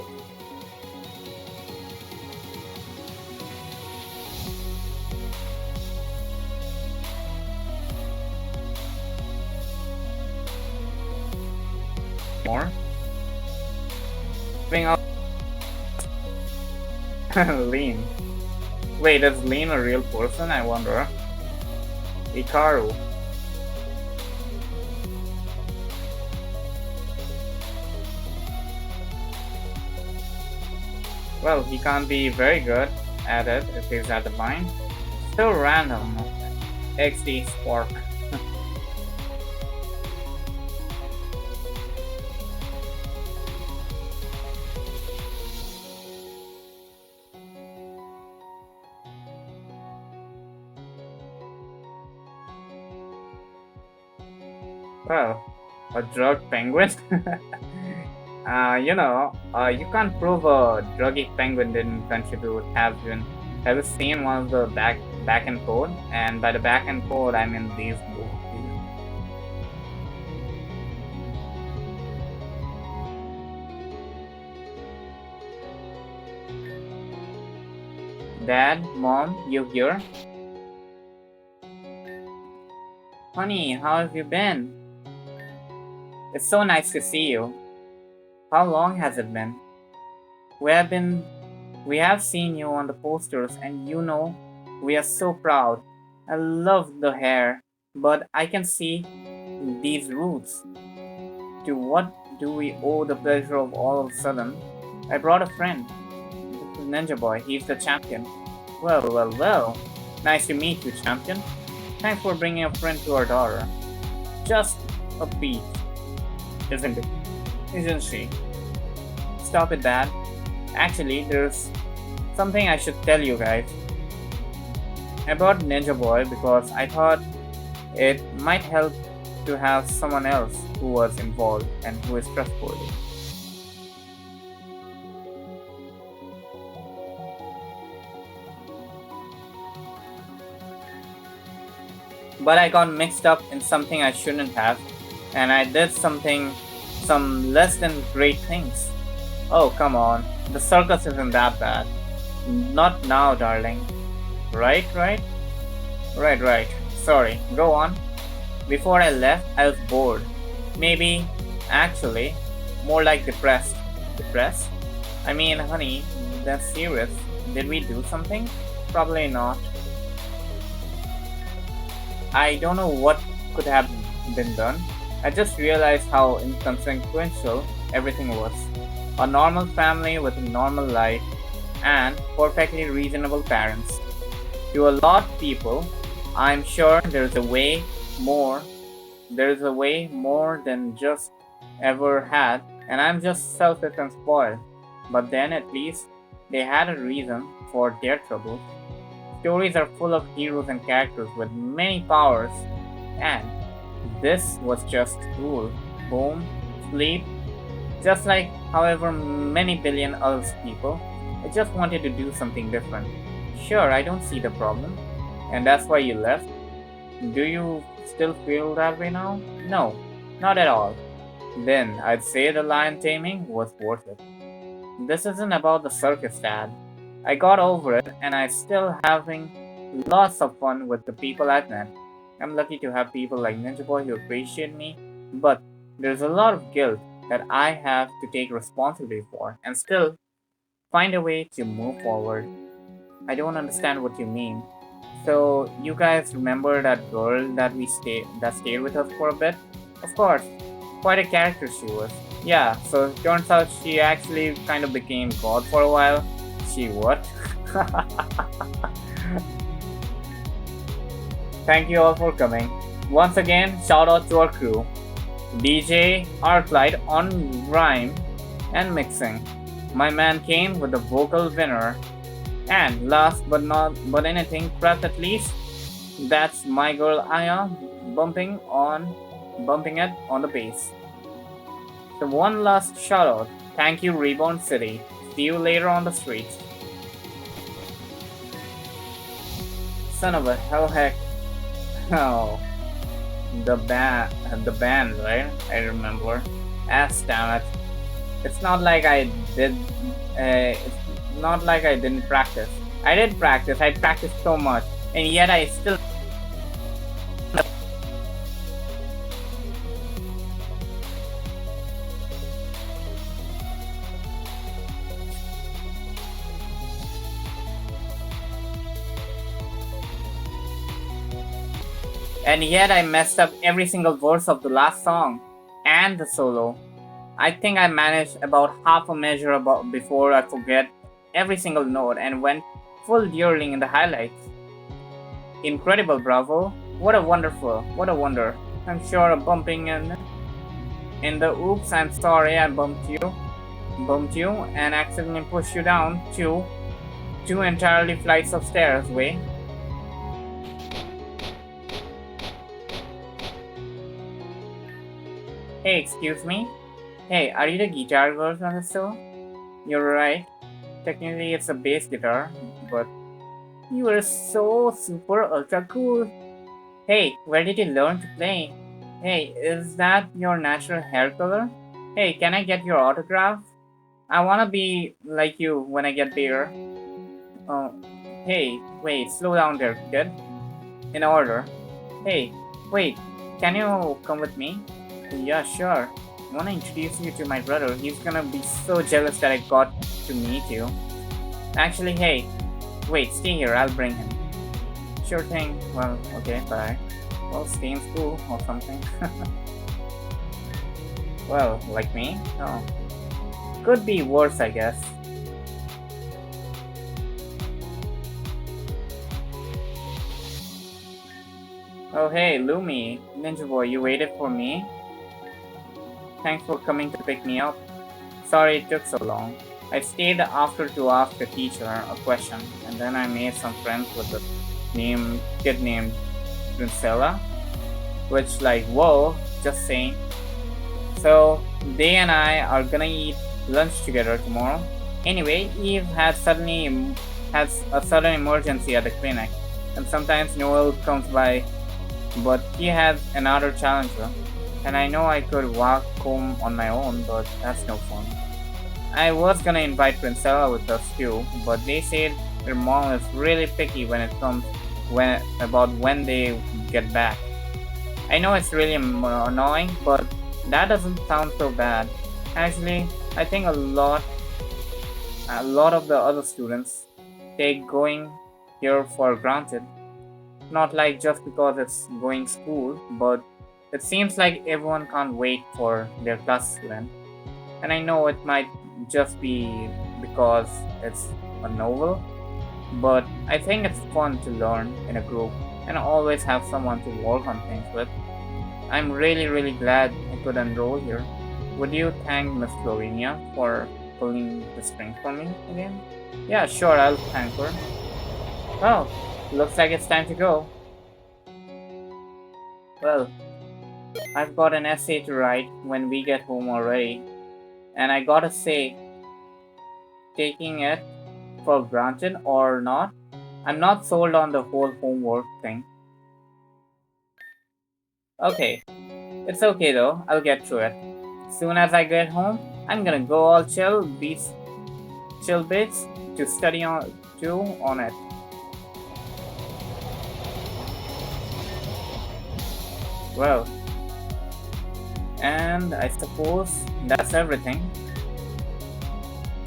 More. Bring out Lean. Wait, is Lean a real person? I wonder. Ikaru. Well, he can't be very good at it if he's at the mine. Still random. XD Spark. Well, a drug penguin? You can't prove a druggy penguin didn't contribute. Have you seen one of the back end code? And by the back end code, I mean these movies. Dad, Mom, you here? Honey, how have you been? It's so nice to see you. How long has it been? We have been we have seen you on the posters and we are so proud. I love the hair, but I can see these roots. To what do we owe the pleasure of all of a sudden? I brought a friend. This is Ninja Boy, he's the champion. Well, well, well. Nice to meet you, champion. Thanks for bringing a friend to our daughter. Just a peach, isn't it? Isn't she? Stop it, Dad. Actually, there's something I should tell you guys. I brought Ninja Boy because I thought it might help to have someone else who was involved and who is trustworthy. But I got mixed up in something I shouldn't have, and I did some less than great things. Oh, come on. The circus isn't that bad. Not now, darling. Right, right? Right. Sorry, go on. Before I left, I was bored. Maybe, actually, more like depressed. Depressed? I mean, honey, that's serious. Did we do something? Probably not. I don't know what could have been done. I just realized how inconsequential everything was. A normal family with a normal life and perfectly reasonable parents. To a lot of people, I'm sure there is a way more than just ever had, and I'm just selfish and spoiled. But then at least they had a reason for their troubles. Stories are full of heroes and characters with many powers, and this was just school, home, sleep, just like however many billion other people. I just wanted to do something different. Sure, I don't see the problem. And that's why you left? Do you still feel that way now? No, not at all. then I'd say the lion taming was worth it. This isn't about the circus, Dad. I got over it and I'm still having lots of fun with the people I've met. I'm lucky to have people like Ninja Boy who appreciate me, but there's a lot of guilt that I have to take responsibility for and still find a way to move forward. I don't understand what you mean. So you guys remember that girl that stayed with us for a bit? Of course, quite a character she was. Yeah, so it turns out she actually kind of became God for a while. She what? Thank you all for coming. Once again, shout out to our crew. DJ Arclight on rhyme and mixing. My man Kane with the vocal winner. And last but anything prep at least, that's my girl Aya bumping it on the bass. So one last shout out. Thank you Reborn City. See you later on the streets. Son of a hell heck. Oh, the band, right? I remember. Ass damn it. It's not like I did. It's not like I didn't practice. I did practice. I practiced so much, and yet I still. And yet I messed up every single verse of the last song and the solo. I think I managed about half a measure before I forget every single note and went full yearling in the highlights. Incredible, bravo! What a wonder! I'm sure a bumping in the oops. I'm sorry, I bumped you, and accidentally pushed you down two entirely flights of stairs way. Hey, excuse me. Hey, are you the guitar version of the show? You're right. Technically, it's a bass guitar, but you are so super ultra cool. Hey, where did you learn to play? Hey, is that your natural hair color? Hey, can I get your autograph? I wanna be like you when I get bigger. Oh, hey, wait, slow down there, kid. In order. Hey, wait, can you come with me? Yeah, sure. I wanna introduce you to my brother. He's gonna be so jealous that I got to meet you. Actually, hey, wait, stay here, I'll bring him. Sure thing. Well, okay, bye. Well, stay in school or something. Well, like me? Oh. Could be worse, I guess. Oh, hey, Lumi. Ninja Boy, you waited for me? Thanks for coming to pick me up. Sorry it took so long. I stayed after to ask the teacher a question, and then I made some friends with a kid named Princella, which like whoa, just saying. So they and I are gonna eat lunch together tomorrow. Anyway, Eve has a sudden emergency at the clinic, and sometimes Noel comes by, but he has another challenger. And I know I could walk home on my own, but that's no fun. I was gonna invite Princella with us too, but they said their mom is really picky when it comes when they get back. I know it's really annoying, but that doesn't sound so bad. Actually, I think a lot of the other students take going here for granted. Not like just because it's going school, but it seems like everyone can't wait for their classes to end. And I know it might just be because it's a novel, but I think it's fun to learn in a group and always have someone to work on things with. I'm really glad I could enroll here. Would you thank Miss Slovenia for pulling the string for me again? Yeah, sure, I'll thank her. Well, looks like it's time to go. Well, I've got an essay to write when we get home already, and I gotta say, taking it for granted or not, I'm not sold on the whole homework thing. Okay, it's okay though, I'll get through it. Soon as I get home, I'm gonna go all chill bits to study on it. Well, and I suppose that's everything.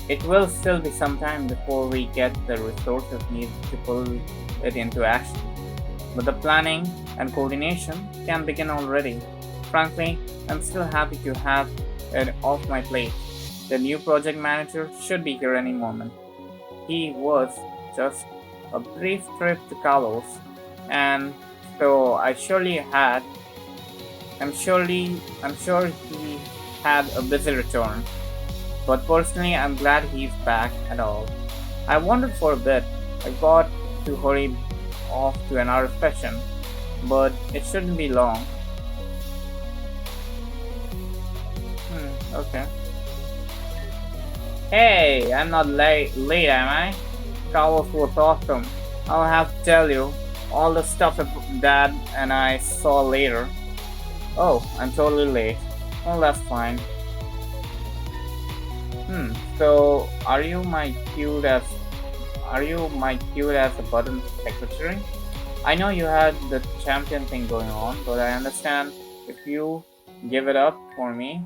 It will still be some time before we get the resources needed to pull it into action. But the planning and coordination can begin already. Frankly, I'm still happy to have it off my plate. The new project manager should be here any moment. He was just a brief trip to Kalos, and so I'm sure he had a busy return. But personally, I'm glad he's back at all. I wondered for a bit. I got to hurry off to another session, but it shouldn't be long. Okay. Hey, I'm not late, am I? Kalos was awesome. I'll have to tell you all the stuff Dad and I saw later. Oh, I'm totally late. Well, that's fine. So are you my cute as a button secretary? I know you had the champion thing going on, but I understand if you give it up for me.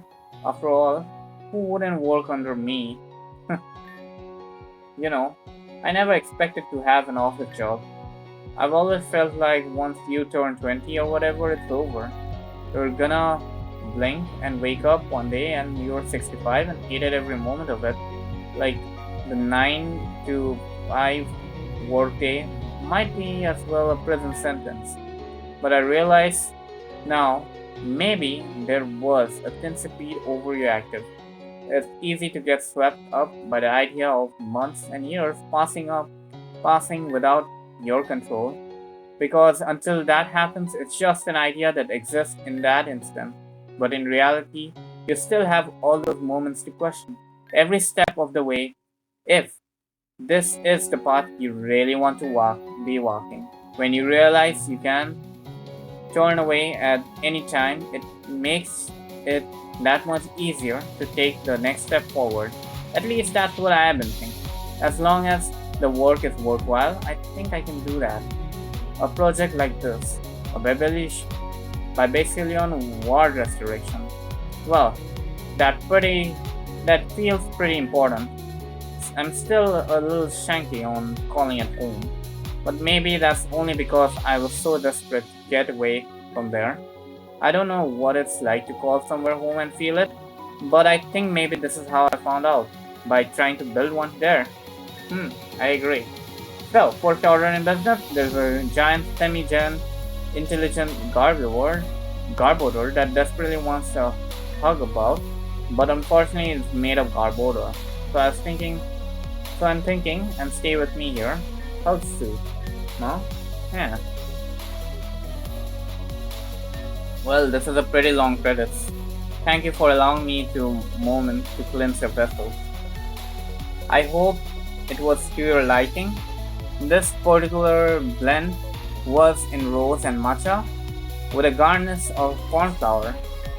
After all, who wouldn't work under me? You know, I never expected to have an office job. I've always felt like once you turn 20 or whatever, it's over. You're gonna blink and wake up one day and you're 65 and hated every moment of it. Like the 9 to 5 workday might be as well a prison sentence. But I realize now maybe there was a centipede overreactive. It's easy to get swept up by the idea of months and years passing without your control. Because until that happens, it's just an idea that exists in that instant. But in reality, you still have all those moments to question every step of the way if this is the path you really want to be walking. When you realize you can turn away at any time, it makes it that much easier to take the next step forward. At least that's what I have been thinking. As long as the work is worthwhile, I think I can do that. A project like this, a Babylonian Ward restoration. Well, that feels pretty important. I'm still a little shanky on calling it home, but maybe that's only because I was so desperate to get away from there. I don't know what it's like to call somewhere home and feel it, but I think maybe this is how I found out by trying to build one there. I agree. So, first order in business, there's a giant semi-gen intelligent Garbodor that desperately wants a hug about, but unfortunately it's made of Garbodor. So I'm thinking, and stay with me here, hug suit. No? Yeah. Well, this is a pretty long credits. Thank you for allowing me to moment to cleanse your vessels. I hope it was to your liking. This particular blend was in rose and matcha with a garnish of cornflower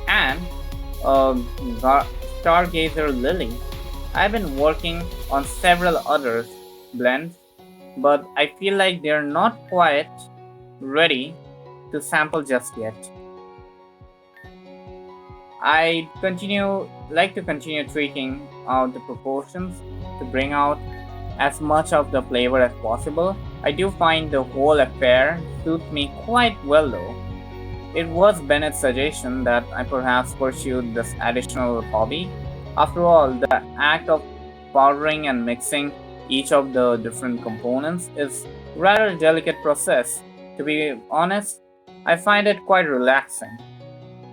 and a stargazer lily. I've been working on several other blends, but I feel like they're not quite ready to sample just yet. Like to continue tweaking out the proportions to bring out as much of the flavor as possible. I do find the whole affair suits me quite well though. It was Bennett's suggestion that I perhaps pursue this additional hobby. After all, the act of powdering and mixing each of the different components is rather delicate process. To be honest, I find it quite relaxing.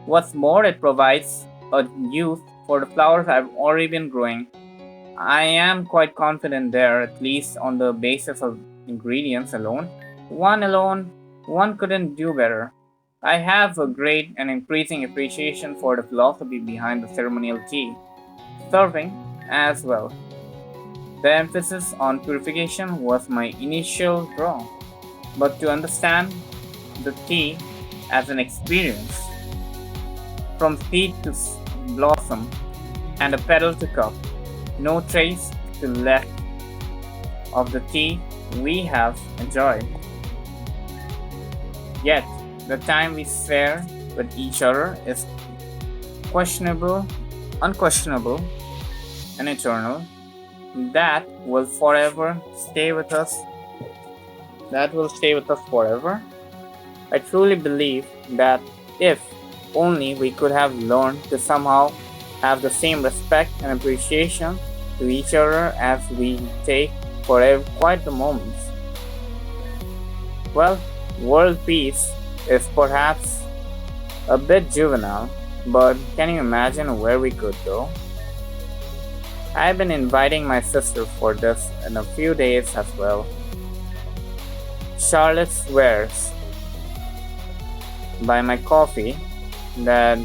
What's more, it provides a use for the flowers I've already been growing. I am quite confident there, at least on the basis of ingredients alone. One couldn't do better. I have a great and increasing appreciation for the philosophy behind the ceremonial tea, serving as well. The emphasis on purification was my initial draw, but to understand the tea as an experience, from seed to blossom awesome. And a pedal to cup. No trace to left of the tea we have enjoyed. Yet, the time we share with each other is questionable, unquestionable, and eternal. That will forever stay with us. That will stay with us forever. I truly believe that if only we could have learned to somehow have the same respect and appreciation to each other as we take for quite the moments. Well, world peace is perhaps a bit juvenile, but can you imagine where we could go? I've been inviting my sister for this in a few days as well. Charlotte swears by my coffee that,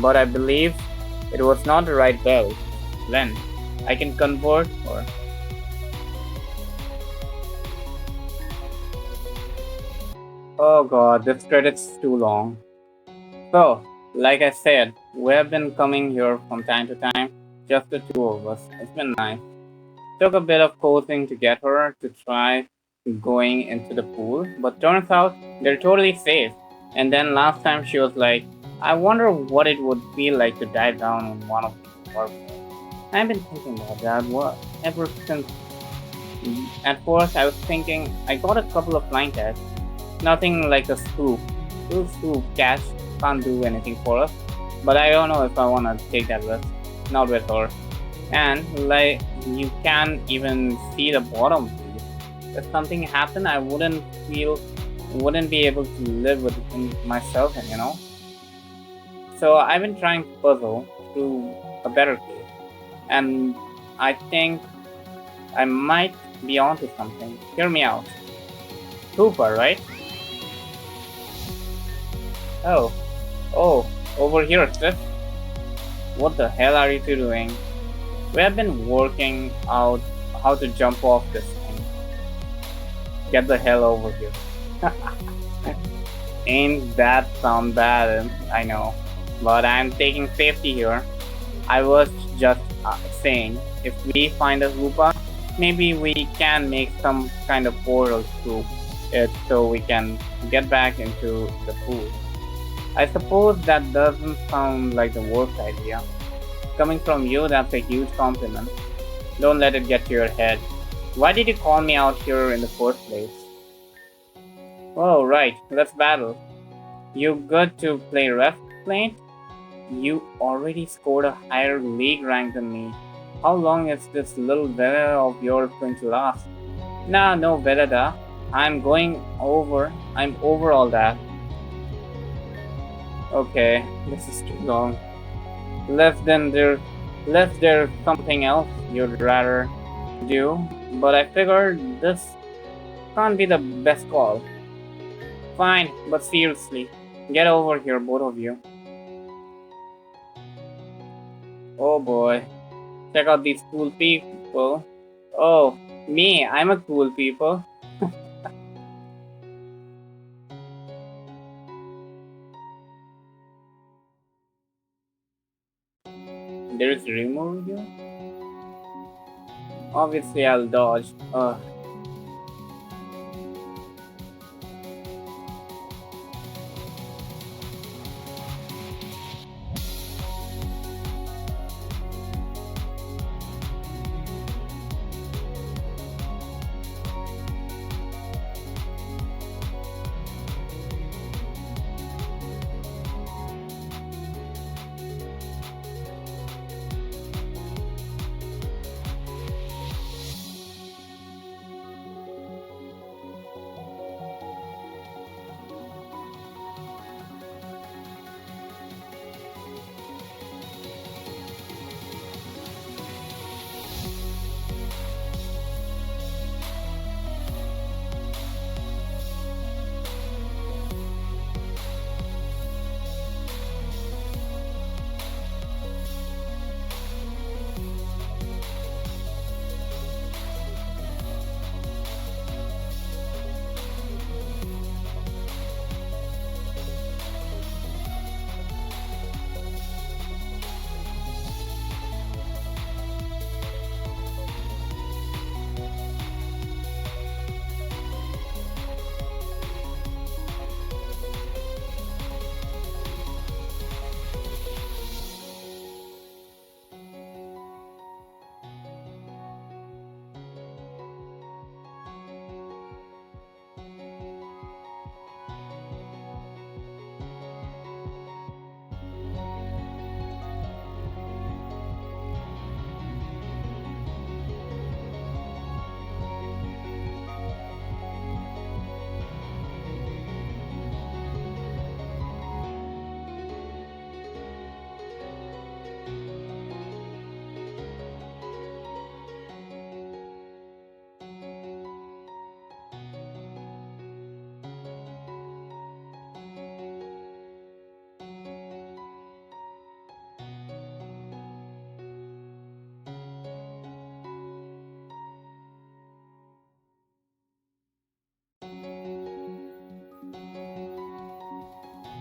but I believe it was not the right bell. Then I can convert her. Oh god, this credit's too long. So, like I said, we have been coming here from time to time, just the two of us. It's been nice. Took a bit of coaching to get her to try going into the pool, but turns out they're totally safe. And then last time she was like, I wonder what it would feel like to dive down on one of these waterfalls. I've been thinking about that ever since. At first, I was thinking I got a couple of flying tests, nothing like a scoop. Little scoop catch can't do anything for us, but I don't know if I want to take that risk. Not with her. And like you can't even see the bottom. If something happened, I wouldn't be able to live with myself, and So I've been trying to puzzle through a better case, and I think I might be onto something. Hear me out. Hooper, right? Oh, over here, sis. What the hell are you two doing? We have been working out how to jump off this thing. Get the hell over here. Ain't that sound bad? I know. But I'm taking safety here. I was just saying, if we find a Hoopa, maybe we can make some kind of portal through it so we can get back into the pool. I suppose that doesn't sound like the worst idea. Coming from you, that's a huge compliment. Don't let it get to your head. Why did you call me out here in the first place? Oh, right, let's battle. You good to play ref, Plaint? You already scored a higher league rank than me. How long is this little Veda of yours going to last? Nah, no Veda. I'm over all that. Okay, this is too long. Less there's something else you'd rather do, but I figured this can't be the best call. Fine, but seriously, get over here, both of you. Oh boy, check out these cool people. Oh, me, I'm a cool people. There's Remove here? Obviously, I'll dodge.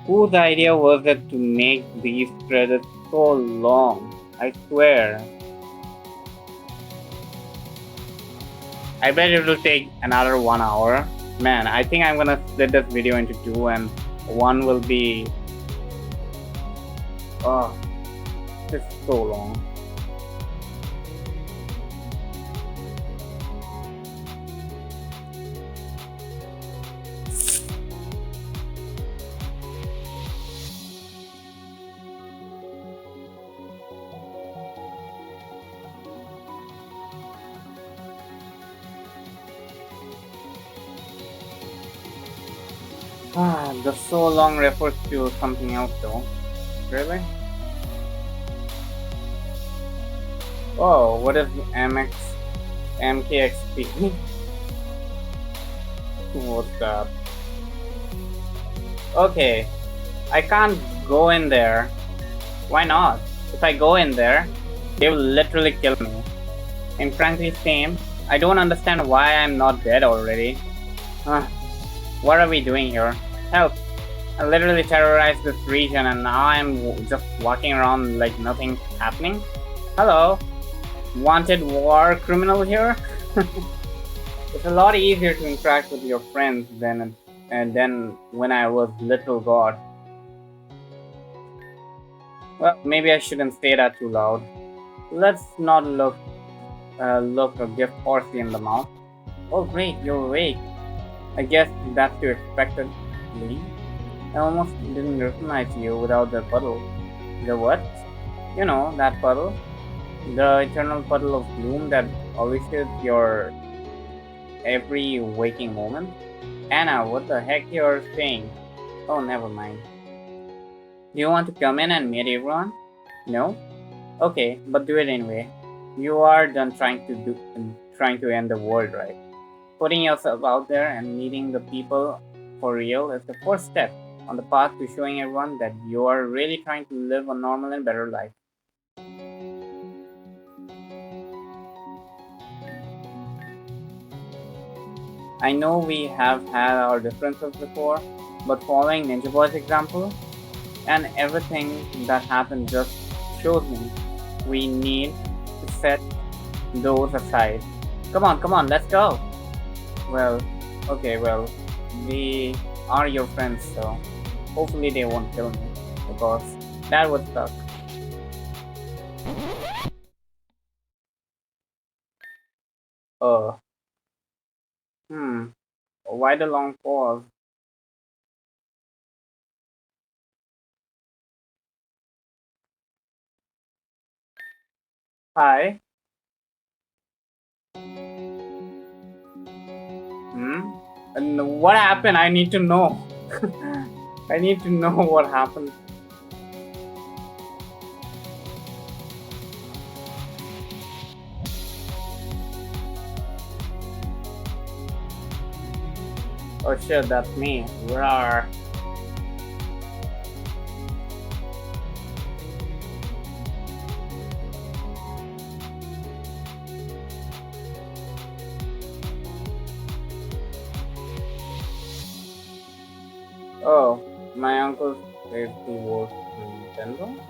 Whose idea was it to make these credits so long? I swear. I bet it will take another 1 hour. Man, I think I'm gonna split this video into two, and one will be. Oh, it's so long. The so long refers to something else though. Really? Oh, what is MKXP? What's that? Okay, I can't go in there. Why not? If I go in there, they will literally kill me. And frankly, same. I don't understand why I'm not dead already. What are we doing here? Help! I literally terrorized this region and now I'm just walking around like nothing's happening. Hello? Wanted war criminal here? It's a lot easier to interact with your friends than when I was little god. Well, maybe I shouldn't say that too loud. Let's not look a gift horsey in the mouth. Oh great, you're awake. I guess that's to expected. I almost didn't recognize you without the puddle. The what? You know, that puddle. The eternal puddle of gloom that elucidates your every waking moment. Anna, what the heck you're saying? Oh, never mind. Do you want to come in and meet everyone? No? Okay, but do it anyway. You are done trying to end the world, right? Putting yourself out there and meeting the people for real is the first step on the path to showing everyone that you are really trying to live a normal and better life. I know we have had our differences before, but following Ninja Boy's example and everything that happened just shows me we need to set those aside. Come on, let's go. Well, okay, well, we are your friends, so hopefully they won't kill me because that would suck. Uh, hmm, why the long pause? Hi, hmm, and what happened? I need to know. I need to know what happened. Oh shit, that's me. Where are? Oh, my uncle says he works in Nintendo.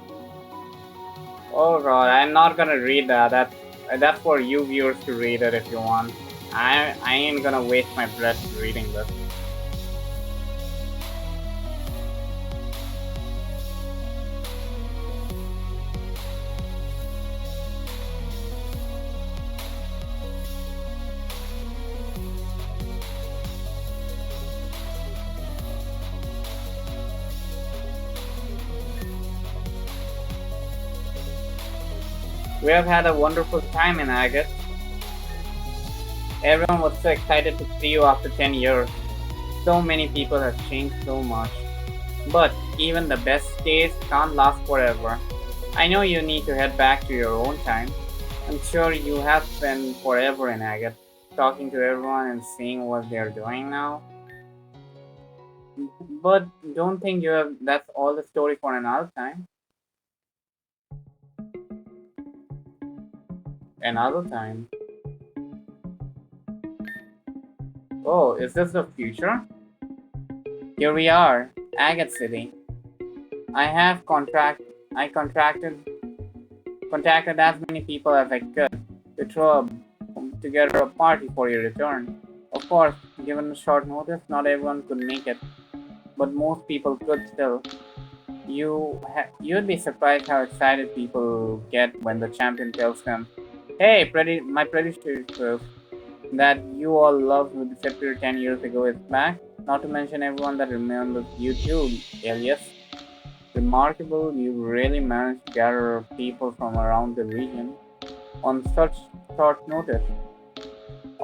Oh god, I'm not gonna read that. That's for you viewers to read it if you want. I ain't gonna waste my breath reading this. We have had a wonderful time in Agate. Everyone was so excited to see you after 10 years. So many people have changed so much. But even the best days can't last forever. I know you need to head back to your own time. I'm sure you have spent forever in Agate, talking to everyone and seeing what they're doing now. But don't think you have that's all the story for another time. Another time. Oh, is this the future? Here we are, Agate City. I have contract. I contacted as many people as I could to throw together a party for your return. Of course, given short notice, not everyone could make it, but most people could still. You'd be surprised how excited people get when the champion tells them, "Hey, my predecessor that you all loved who disappeared 10 years ago is back." Not to mention everyone that remembers you too, Elias. Remarkable, you really managed to gather people from around the region on such short notice.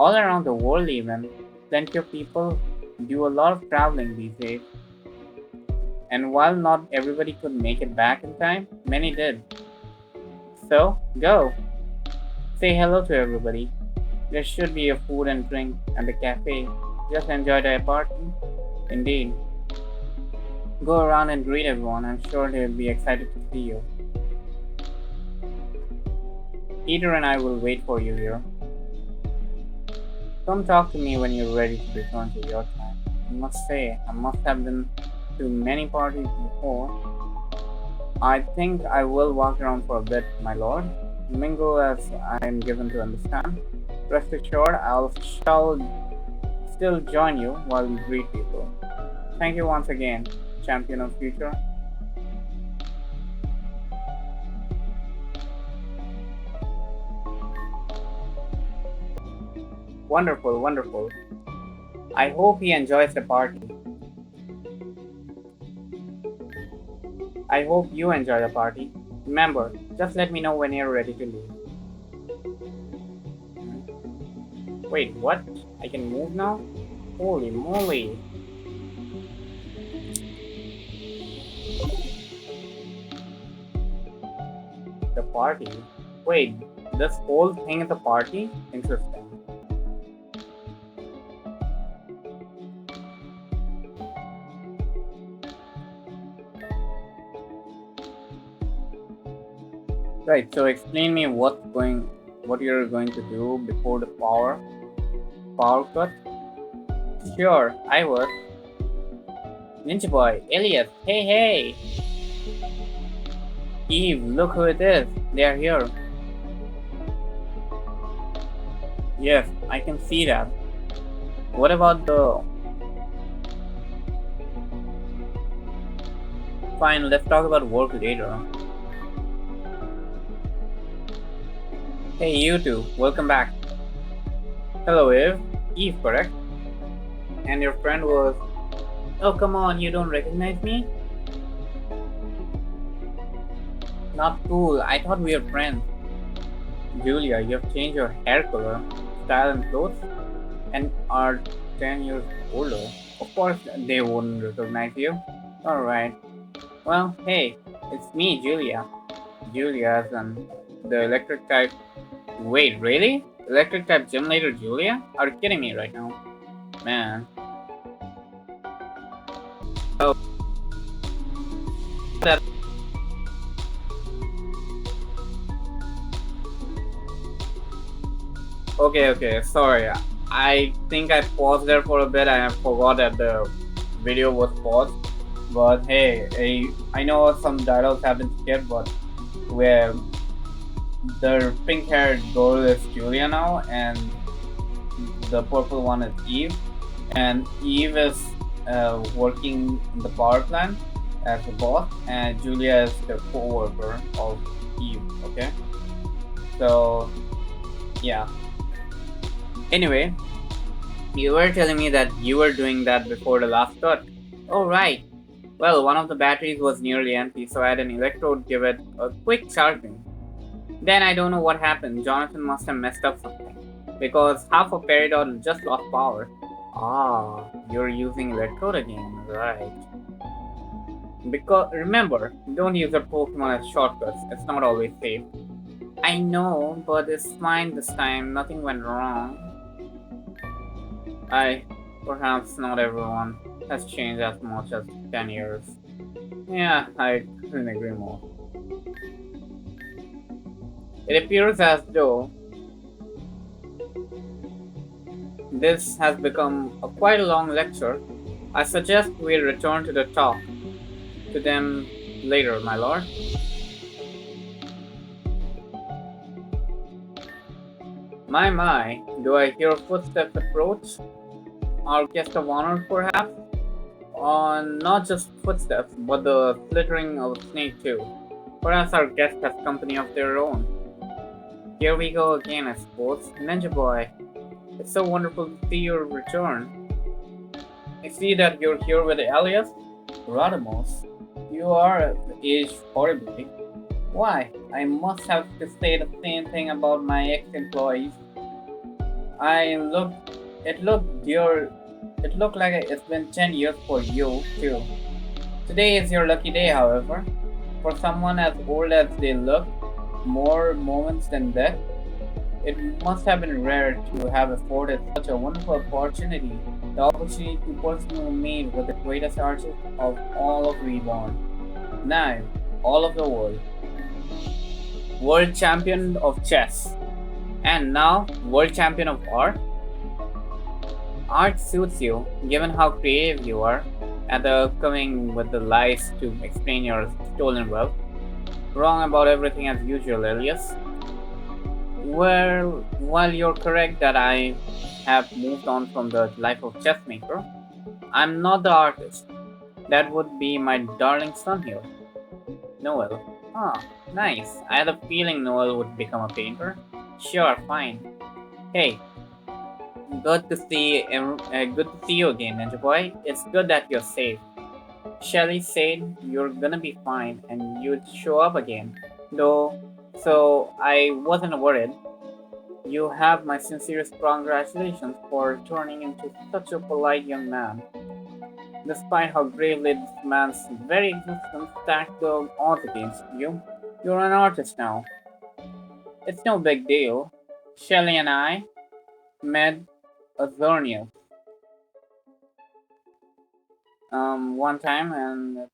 All around the world, even. Plenty of people do a lot of traveling these days. And while not everybody could make it back in time, many did. So, go! Say hello to everybody. There should be a food and drink at the cafe. Just enjoy the party. Indeed. Go around and greet everyone. I'm sure they'll be excited to see you. Peter and I will wait for you here. Come talk to me when you're ready to return to your time. I must say, I must have been to many parties before. I think I will walk around for a bit, my lord. Mingle as I am given to understand. Rest assured, shall still join you while you greet people. Thank you once again, champion of future. Wonderful, wonderful. I hope he enjoys the party. I hope you enjoy the party. Remember, just let me know when you're ready to leave. Wait, what? I can move now? Holy moly. The party? Wait, this whole thing is a party? Interesting. Right, so explain me what you're going to do before the power cut. Sure, I was. Ninja Boy, Elias, hey! Eve, look who it is. They are here. Yes, I can see that. What about the... Fine, let's talk about work later. Hey, you two, welcome back. Hello, Eve. Eve, correct? And your friend was... Oh, come on, you don't recognize me? Not cool, I thought we were friends. Julia, you have changed your hair color, style and clothes, and are 10 years older. Of course, they wouldn't recognize you. Alright. Well, hey, it's me, Julia. Julia's and the electric type... Wait, really? Electric type gym leader Julia? Are you kidding me right now? Man. Oh. That. Okay, sorry. I think I paused there for a bit. I forgot that the video was paused. But hey, I know some dialogues have been skipped, but where the pink-haired girl is Julia now, and the purple one is Eve. And Eve is working in the power plant as the boss, and Julia is the co-worker of Eve. Okay, so yeah. Anyway, you were telling me that you were doing that before the last cut. Oh right. Well, one of the batteries was nearly empty, so I had an electrode give it a quick charging. Then I don't know what happened. Jonathan must have messed up something. Because half of Peridot just lost power. Ah, you're using electrode again, right. Because remember, don't use your Pokemon as shortcuts. It's not always safe. I know, but it's fine this time. Nothing went wrong. Perhaps not everyone has changed as much as 10 years. Yeah, I couldn't agree more. It appears as though this has become quite a long lecture. I suggest we return to the talk to them Later, my lord. My, do I hear footsteps approach? Our guest of honor, perhaps? Not just footsteps, but the flittering of a snake, too. Perhaps our guest has company of their own. Here we go again, I suppose. Ninja boy, it's so wonderful to see your return. I see that you're here with Elias. Radamus, you are aged horribly. Why? I must have to say the same thing about my ex-employees. I looked. It looked dear. It looked like it's been 10 years for you too. Today is your lucky day, however. For someone as old as they look, more moments than that. It must have been rare to have afforded such a wonderful opportunity. The opportunity to personally meet with the greatest artist of all of Reborn. Now, all of the world. World champion of chess. And now, world champion of art? Art suits you, given how creative you are, and the coming with the lies to explain your stolen wealth. Wrong about everything as usual, Elias. Well, while you're correct that I have moved on from the life of chessmaker, I'm not the artist. That would be my darling son here, Noel. Ah, nice. I had a feeling Noel would become a painter. Sure, fine. Hey, good to see you again, Ninja Boy. It's good that you're safe. Shelly said you're gonna be fine and you'd show up again. Though, so I wasn't worried. You have my sincerest congratulations for turning into such a polite young man. Despite how gravely this man's very existence stacked the odds against you, you're an artist now. It's no big deal. Shelley and I met Azornius one time, and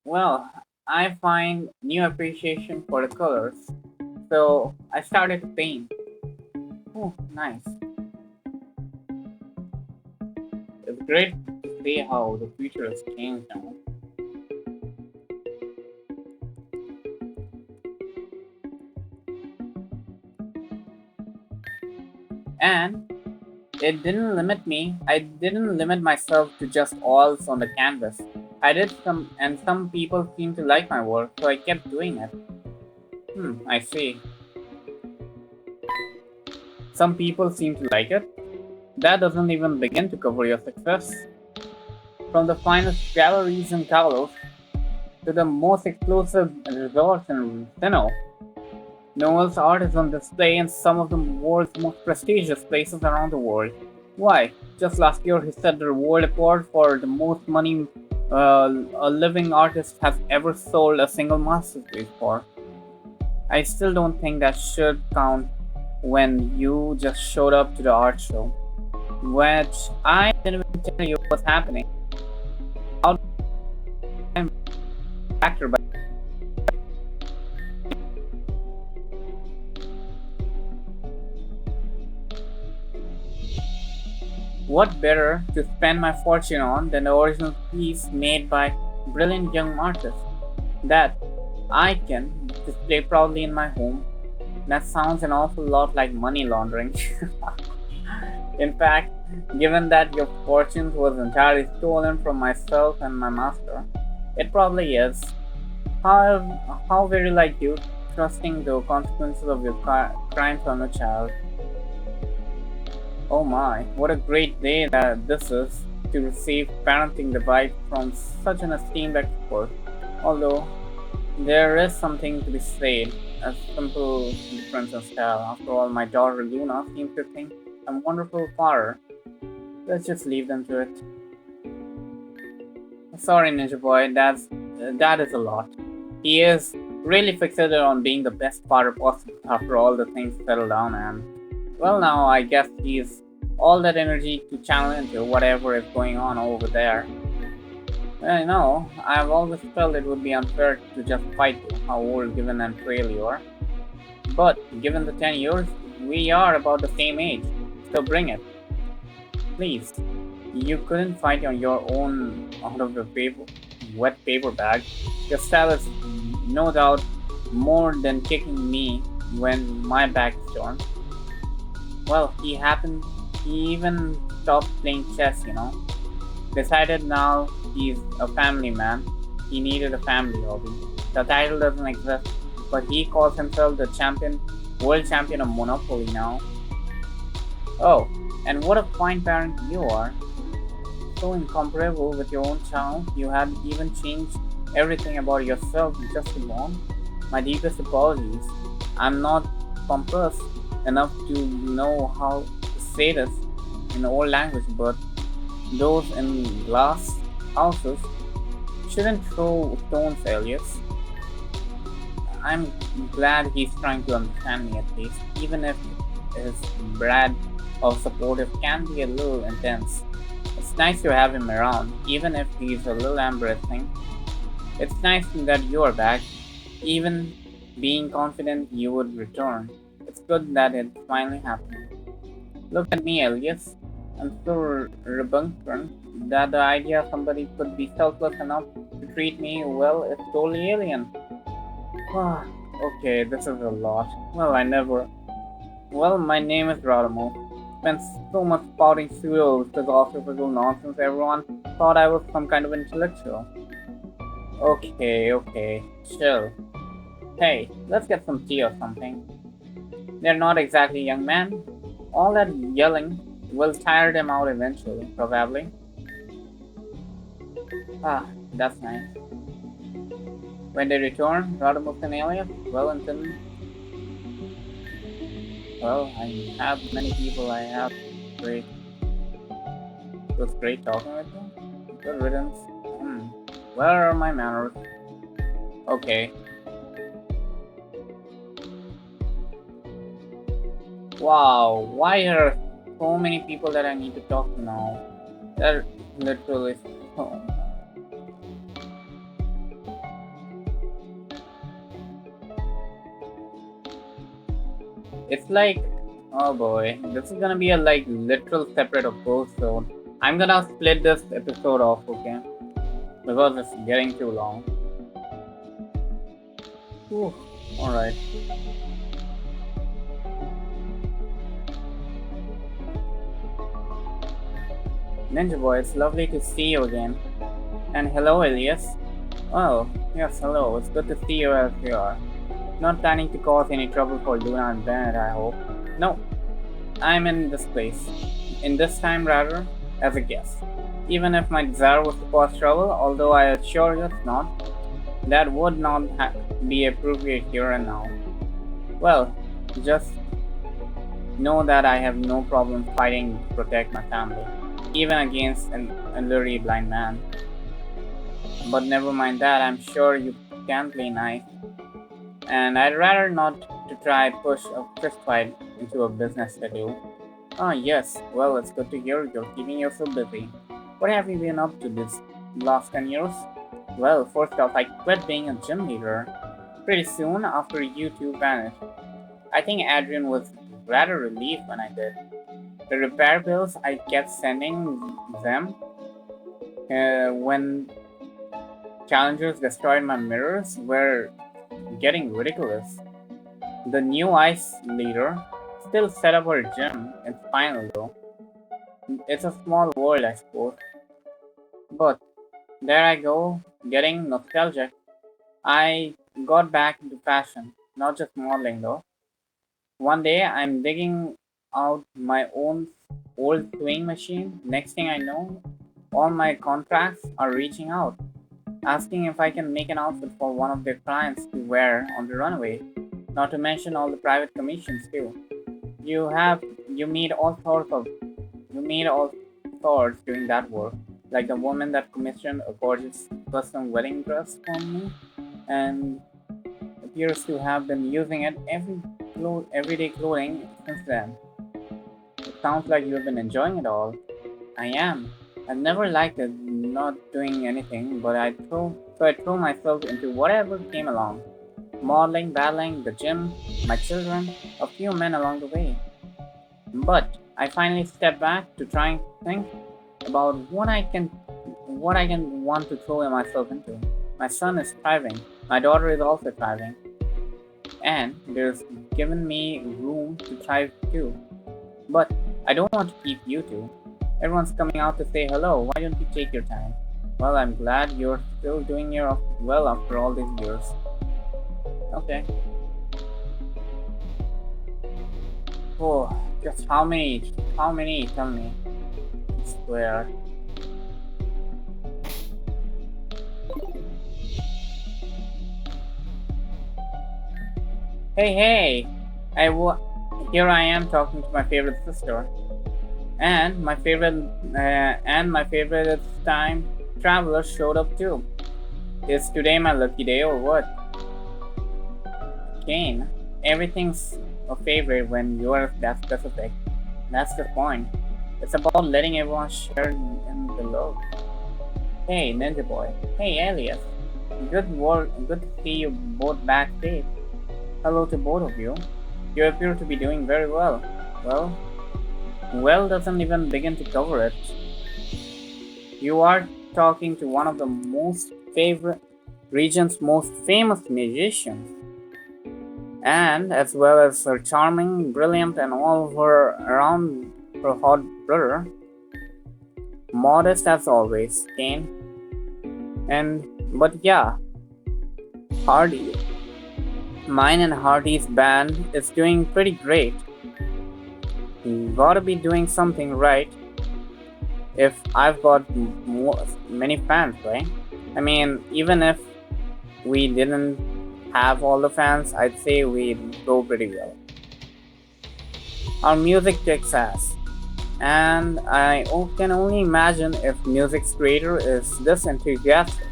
well, I find new appreciation for the colors, so I started to paint. Oh, nice. It's great to see how the future has changed now. And it didn't limit me. I didn't limit myself to just oils on the canvas. I did some, and some people seemed to like my work, so I kept doing it. I see. Some people seem to like it. That doesn't even begin to cover your success. From the finest galleries in Talos to the most exclusive resorts in Sinnoh, Noel's art is on display in some of the world's most prestigious places around the world. Why? Just last year he set the world record for the most money a living artist has ever sold a single masterpiece for. I still don't think that should count when you just showed up to the art show, which I didn't even tell you was happening. How I'm actor, but what better to spend my fortune on than the original piece made by brilliant young artists that I can display proudly in my home? That sounds an awful lot like money laundering. In fact, given that your fortune was entirely stolen from myself and my master, it probably is. How very like you, trusting the consequences of your crimes on a child. Oh my, what a great day that this is to receive parenting advice from such an esteemed expert. Although, there is something to be said, a simple difference in style. After all, my daughter Luna seems to think I'm a wonderful father. Let's just leave them to it. Sorry, Ninja Boy, that is a lot. He is really fixated on being the best father possible after all the things settle down, and well, now I guess he's all that energy to channel into whatever is going on over there. I know, I've always felt it would be unfair to just fight you, how old, given, and frail you are. But given the 10 years, we are about the same age, so bring it. Please. You couldn't fight on your own out of the wet paper bag. Your style is no doubt more than kicking me when my back is torn. Well, he even stopped playing chess, Decided now he's a family man. He needed a family hobby. The title doesn't exist, but he calls himself the world champion of Monopoly now. Oh, and what a fine parent you are. So incomparable with your own child, you had even changed everything about yourself just to bond. My deepest apologies. I'm not pompous enough to know how to say this in old language, but those in glass houses shouldn't throw stones, Elias. I'm glad he's trying to understand me at least, even if his brand of supportive can be a little intense. It's nice to have him around, even if he's a little embarrassing. It's nice that you're back, even being confident you would return. It's good that it finally happened. Look at me, Elias. I'm so rebunked that the idea somebody could be selfless enough to treat me well is totally alien. Okay, this is a lot. Well, I never. Well, my name is Radamo. Spent so much spouting pseudo philosophical nonsense, everyone thought I was some kind of intellectual. Okay, chill. Hey, let's get some tea or something. They're not exactly young men. All that yelling will tire them out eventually, probably. That's nice. When they return, Radamus and Elias, Wellington. Well, I have many people I have. Great. It was great talking with you. Good riddance. Where are my manners? Okay. Wow, why are so many people that I need to talk to now? They're literally so. It's like, oh boy, this is gonna be a literal separate episode. I'm gonna split this episode off, okay? Because it's getting too long. Alright. Ninja Boy, it's lovely to see you again. And hello, Elias. Oh, yes, hello. It's good to see you as you are. Not planning to cause any trouble for Luna and Bennett, I hope. No, I'm in this place. In this time, rather, as a guest. Even if my desire was to cause trouble, although I assure you it's not, that would not be appropriate here and now. Well, just know that I have no problem fighting to protect my family, even against an elderly blind man. But never mind that, I'm sure you can play nice. And I'd rather not to try push a fist fight into a business schedule. Oh yes, well it's good to hear you're keeping yourself busy. What have you been up to this last 10 years? Well, first off, I quit being a gym leader pretty soon after you two vanished. I think Adrian was rather relieved when I did. The repair bills I kept sending them when challengers destroyed my mirrors were getting ridiculous. The new ice leader still set up her gym. It's final though. It's a small world, I suppose. But there I go, getting nostalgic. I got back into fashion, not just modeling though. One day I'm digging out my own old sewing machine. Next thing I know, all my contracts are reaching out, asking if I can make an outfit for one of their clients to wear on the runway. Not to mention all the private commissions too. You meet all sorts of you meet all sorts doing that work. Like the woman that commissioned a gorgeous custom wedding dress for me and appears to have been using it everyday clothing since then. It sounds like you've been enjoying it all. I am. I've never liked it not doing anything, but I throw myself into whatever came along. Modeling, battling, the gym, my children, a few men along the way. But I finally stepped back to try and think about what I can want to throw myself into. My son is thriving. My daughter is also thriving. And there's given me room to thrive too. But I don't want to keep you two. Everyone's coming out to say hello. Why don't you take your time? Well, I'm glad you're still doing your well after all these years. Okay. Oh, just how many? How many? Tell me. I swear. Hey, hey! Here I am talking to my favorite sister, and my favorite time traveler showed up too. Is today my lucky day or what? Kane, everything's a favorite when you're that specific. That's the point. It's about letting everyone share in the love. Hey, Ninja Boy. Hey, Elias. Good work. Good to see you both back safe. Hello to both of you. You appear to be doing very well. Well doesn't even begin to cover it. You are talking to one of the region's most famous musicians, and as well as her charming, brilliant, and all her around her hot brother. Modest as always, Kane. But yeah, Hardy. Mine and Hardy's band is doing pretty great. Gotta be doing something right if I've got many fans, right? I mean, even if we didn't have all the fans, I'd say we'd go pretty well. Our music kicks ass, and I can only imagine if music's creator is this enthusiastic.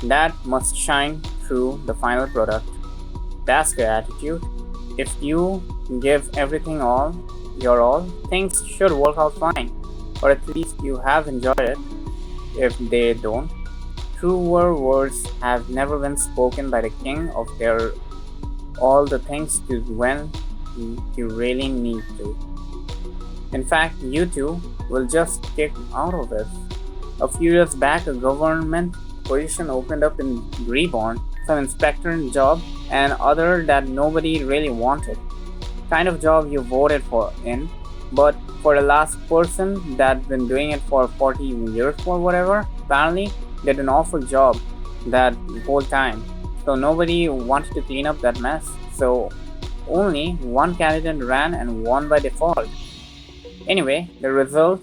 That must shine through the final product. That's the attitude. If you give everything your all, things should work out fine. Or at least you have enjoyed it. If they don't, truer words have never been spoken by the king of all the things to when you really need to. In fact, you two will just kick out of it. A few years back, a government position opened up in Reborn, some inspector job and other that nobody really wanted. Kind of job you voted for in, but for the last person that's been doing it for 40 years or whatever, apparently did an awful job that whole time. So nobody wanted to clean up that mess. So only one candidate ran and won by default. Anyway, the result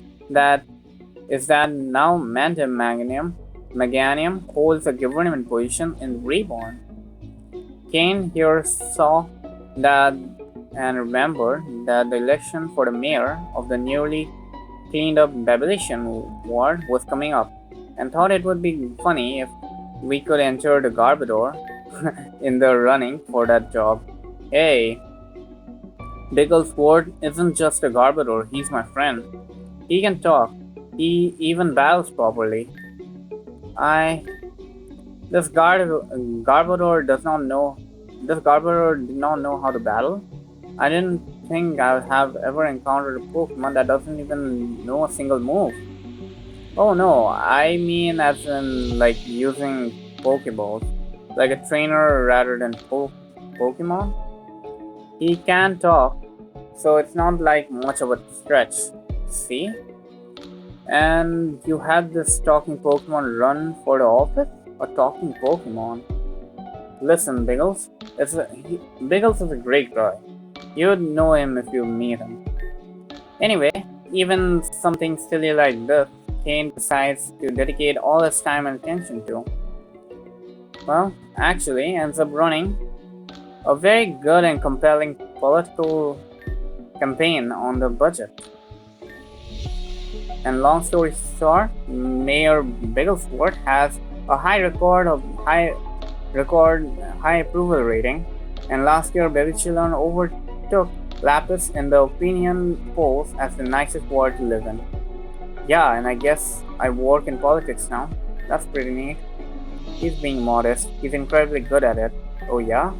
is that now Meganium holds a government position in Reborn. Kane here saw that and remembered that the election for the mayor of the newly cleaned up Babylician ward was coming up, and thought it would be funny if we could enter the Garbador in the running for that job. Hey, Bigglesworth isn't just a Garbador, he's my friend. He can talk. He even battles properly. This Garbador does not know. This Garbador did not know how to battle. I didn't think I have ever encountered a Pokemon that doesn't even know a single move. Oh no, I mean as in like using Pokeballs, like a trainer rather than Pokemon. He can talk, so it's not like much of a stretch. See? And you had this talking Pokemon run for the office? A talking Pokemon? Listen, Biggles. Biggles is a great guy. You'd know him if you meet him. Anyway, even something silly like this, Kane decides to dedicate all his time and attention to. Well, actually ends up running a very good and compelling political campaign on the budget. And long story short, Mayor Bigglesworth has a high approval rating, and last year Babylician overtook Lapis in the opinion polls as the nicest ward to live in. Yeah, and I guess I work in politics now. That's pretty neat. He's being modest. He's incredibly good at it. Oh yeah?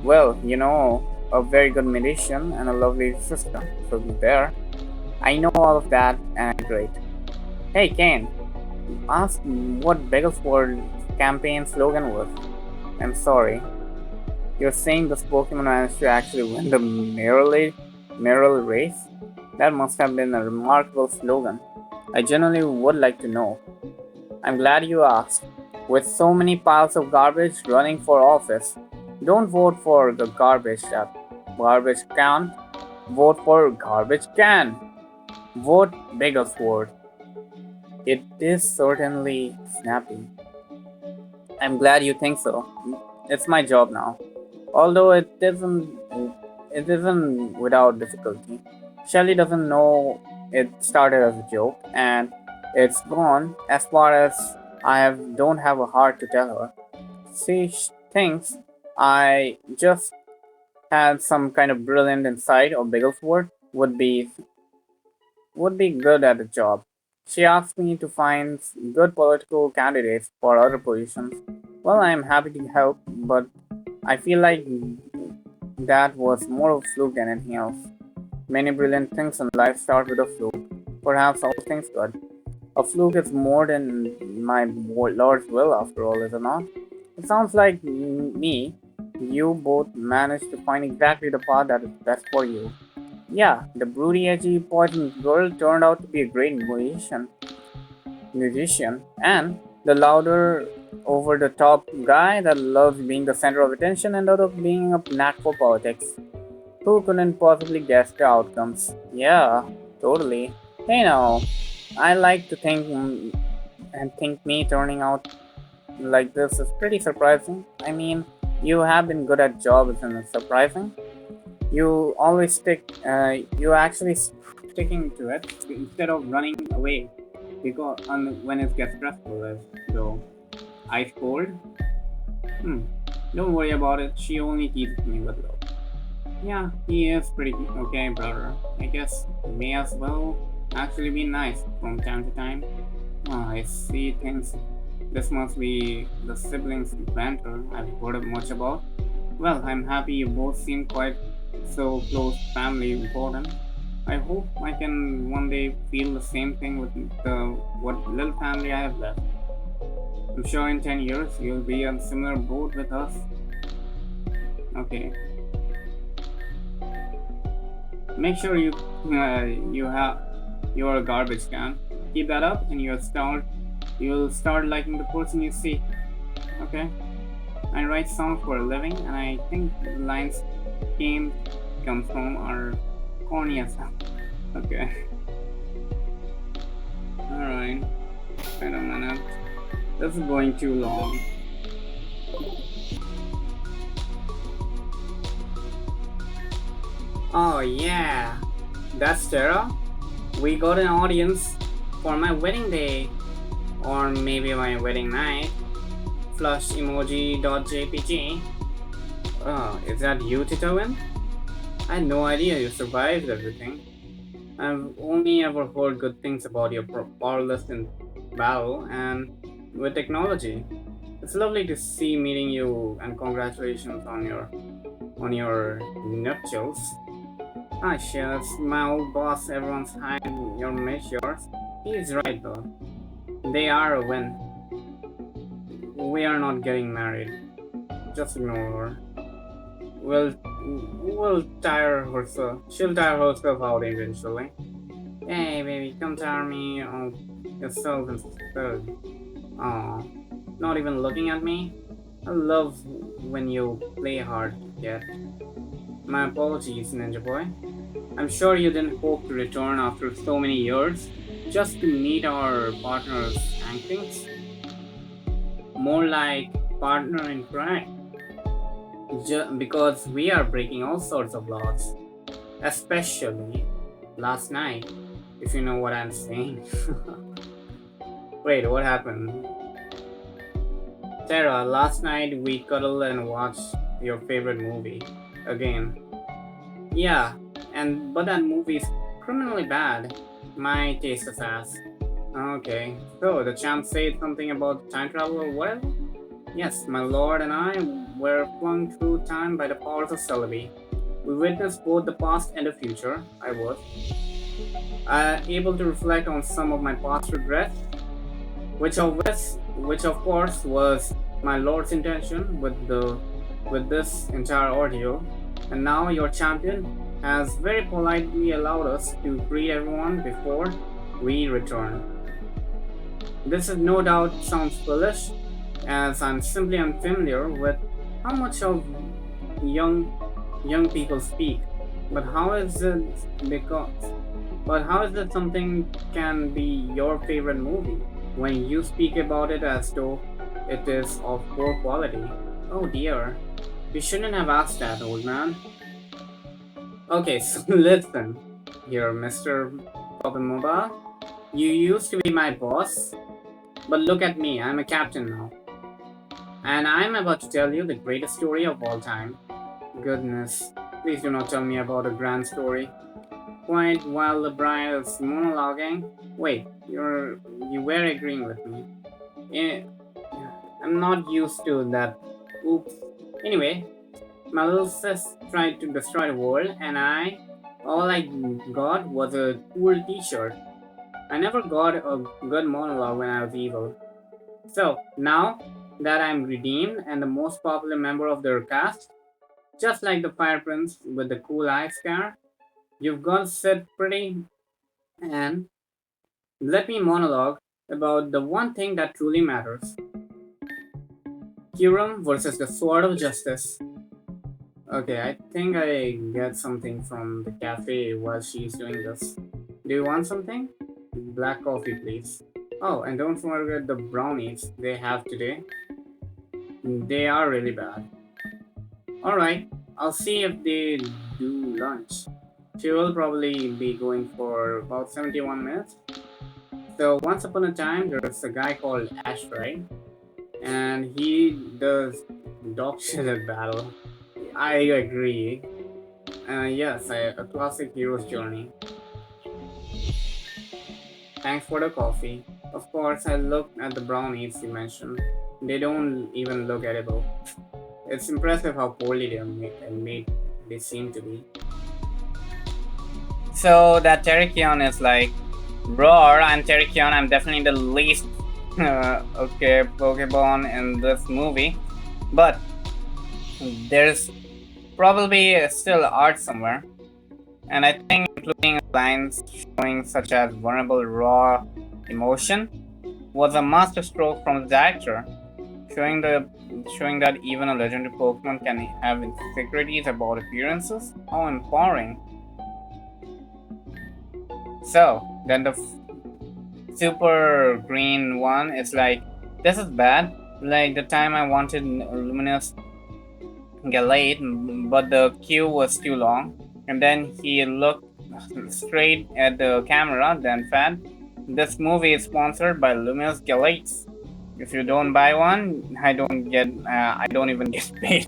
Well, you know, a very good medicine and a lovely sister. So there. I know all of that and great. Hey Kane, asked what Beggelsford's campaign slogan was. I'm sorry. You're saying this Pokemon managed to actually win the mayoral race? That must have been a remarkable slogan. I genuinely would like to know. I'm glad you asked. With so many piles of garbage running for office, don't vote for the garbage can. Vote for garbage can. Vote Bigglesworth. It is certainly snappy. I'm glad you think so. It's my job now. Although it isn't without difficulty. Shelly doesn't know it started as a joke, and it's gone as far as don't have a heart to tell her. She thinks I just had some kind of brilliant insight or Bigglesworth would be good at the job. She asked me to find good political candidates for other positions. Well, I am happy to help, but I feel like that was more of a fluke than anything else. Many brilliant things in life start with a fluke. Perhaps all things good. A fluke is more than my Lord's will, after all, is it not? It sounds like me. You both managed to find exactly the path that is best for you. Yeah, the broody, edgy, poison girl turned out to be a great musician, and the louder, over-the-top guy that loves being the center of attention ended up being a knack for politics. Who couldn't possibly guess the outcomes? Yeah, totally. Hey now, I like to think me turning out like this is pretty surprising. I mean, you have been good at job, isn't it surprising? You always you actually sticking to it instead of running away because when it gets stressful, though. Ice cold? Hmm. Don't worry about it. She only teases me with love. Yeah, he is pretty okay, brother. I guess may as well actually be nice from time to time. Oh, I see things. This must be the siblings' banter I've heard much about. Well, I'm happy you both seem quite so close, family important. I hope I can one day feel the same thing with the what little family I have left. I'm sure in 10 years you'll be on similar boat with us. Okay. Make sure you're a garbage can. Keep that up, and you'll start liking the person you see. Okay. I write songs for a living, and I think the lines came comes from are corny as hell. Okay. Alright. Wait a minute. This is going too long. Oh yeah. That's Tara. We got an audience for my wedding day. Or maybe my wedding night. Flush emoji.jpg. Oh, is that you, Titowin? I had no idea you survived everything. I've only ever heard good things about your powerless in battle and with technology. It's lovely to see meeting you and congratulations on your nuptials. Ah, shucks, my old boss, everyone's hiding your yours. He's right though. They are a win. We are not getting married. Just ignore her. We'll we'll tire herself. She'll tire herself out eventually. Hey baby, come tire me on yourself instead. Aw, not even looking at me? I love when you play hard to get. My apologies, Ninja Boy. I'm sure you didn't hope to return after so many years just to meet our partner's antics. More like partner in crime. Because we are breaking all sorts of laws. Especially last night, if you know what I'm saying. Wait, what happened? Tara, last night we cuddled and watched your favorite movie. Again. Yeah, but that movie is criminally bad. My taste is ass. Okay, so the champ said something about time travel or whatever? Yes, my lord and I were flung through time by the powers of Celebi. We witnessed both the past and the future. I was able to reflect on some of my past regrets. which of course was my lord's intention with this entire ordeal. And now your champion has very politely allowed us to greet everyone before we return. This is no doubt sounds foolish, as I'm simply unfamiliar with how much of young young people speak. But how is it because but how is it something can be your favorite movie when you speak about it as though it is of poor quality? Oh dear. You shouldn't have asked that, old man. Okay, so listen here, Mr. Pokémon. You used to be my boss, but look at me, I'm a captain now. And I'm about to tell you the greatest story of all time. Goodness, please do not tell me about a grand story. Quite while the bride is monologuing. Wait, you were agreeing with me. Eh, I'm not used to that. Oops. Anyway, my little sis tried to destroy the world, and all I got was a cool T-shirt. I never got a good monologue when I was evil. So now that I'm redeemed and the most popular member of their cast, just like the Fire Prince with the cool eye scar, you've got to sit pretty and let me monologue about the one thing that truly matters. Kiram versus the Sword of Justice. Okay, I think I get something from the cafe while she's doing this. Do you want something? Black coffee, please. Oh, and don't forget the brownies they have today. They are really bad. Alright, I'll see if they do lunch. She will probably be going for about 71 minutes. So, once upon a time, there was a guy called Ash, right? And he does dog shit at battle. I agree. Yes, a classic hero's journey. Thanks for the coffee. Of course, I looked at the brownies you mentioned. They don't even look edible. It's impressive how poorly made they seem to be. So that Terrakion is like, roar, I'm Terrakion, I'm definitely the least okay Pokemon in this movie. But there's probably still art somewhere. And I think including lines showing such as vulnerable raw emotion was a masterstroke from the director, showing showing that even a legendary Pokemon can have insecurities about appearances. How empowering. So then the super green one is like, this is bad. Like the time I wanted Luminous Galate, but the queue was too long. And then he looked straight at the camera, then fed. This movie is sponsored by Luminous Galates. If you don't buy one, I don't even get paid.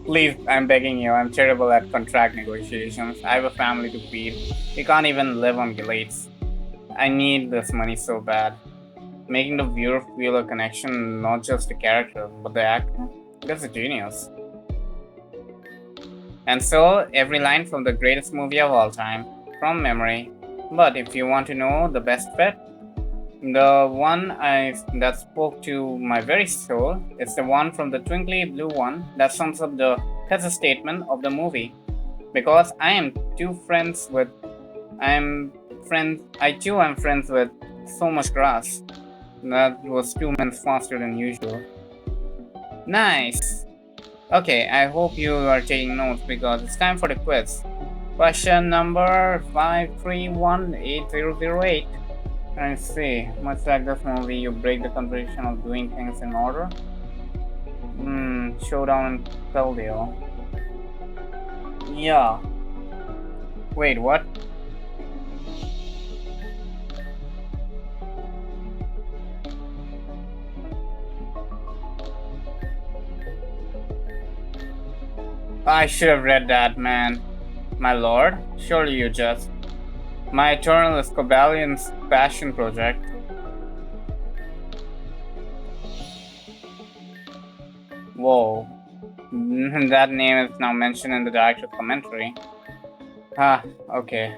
Please, I'm begging you, I'm terrible at contract negotiations. I have a family to feed. We can't even live on Galates. I need this money so bad. Making the viewer feel a connection, not just the character, but the actor. That's a genius. And so, every line from the greatest movie of all time, from memory. But if you want to know the best bet, the one that spoke to my very soul is the one from the twinkly blue one that sums up the thesis statement of the movie. Because I too am friends with so much grass. That was 2 minutes faster than usual. Nice! Okay, I hope you are taking notes because it's time for the quiz. Question number 5318008. Let's see. Much like this movie, you break the convention of doing things in order. Showdown in Keldeo. Yeah. Wait, what? I should have read that, man. My lord? Surely you just. My eternal Escobalian's passion project. Whoa. That name is now mentioned in the director's commentary. Ah, okay.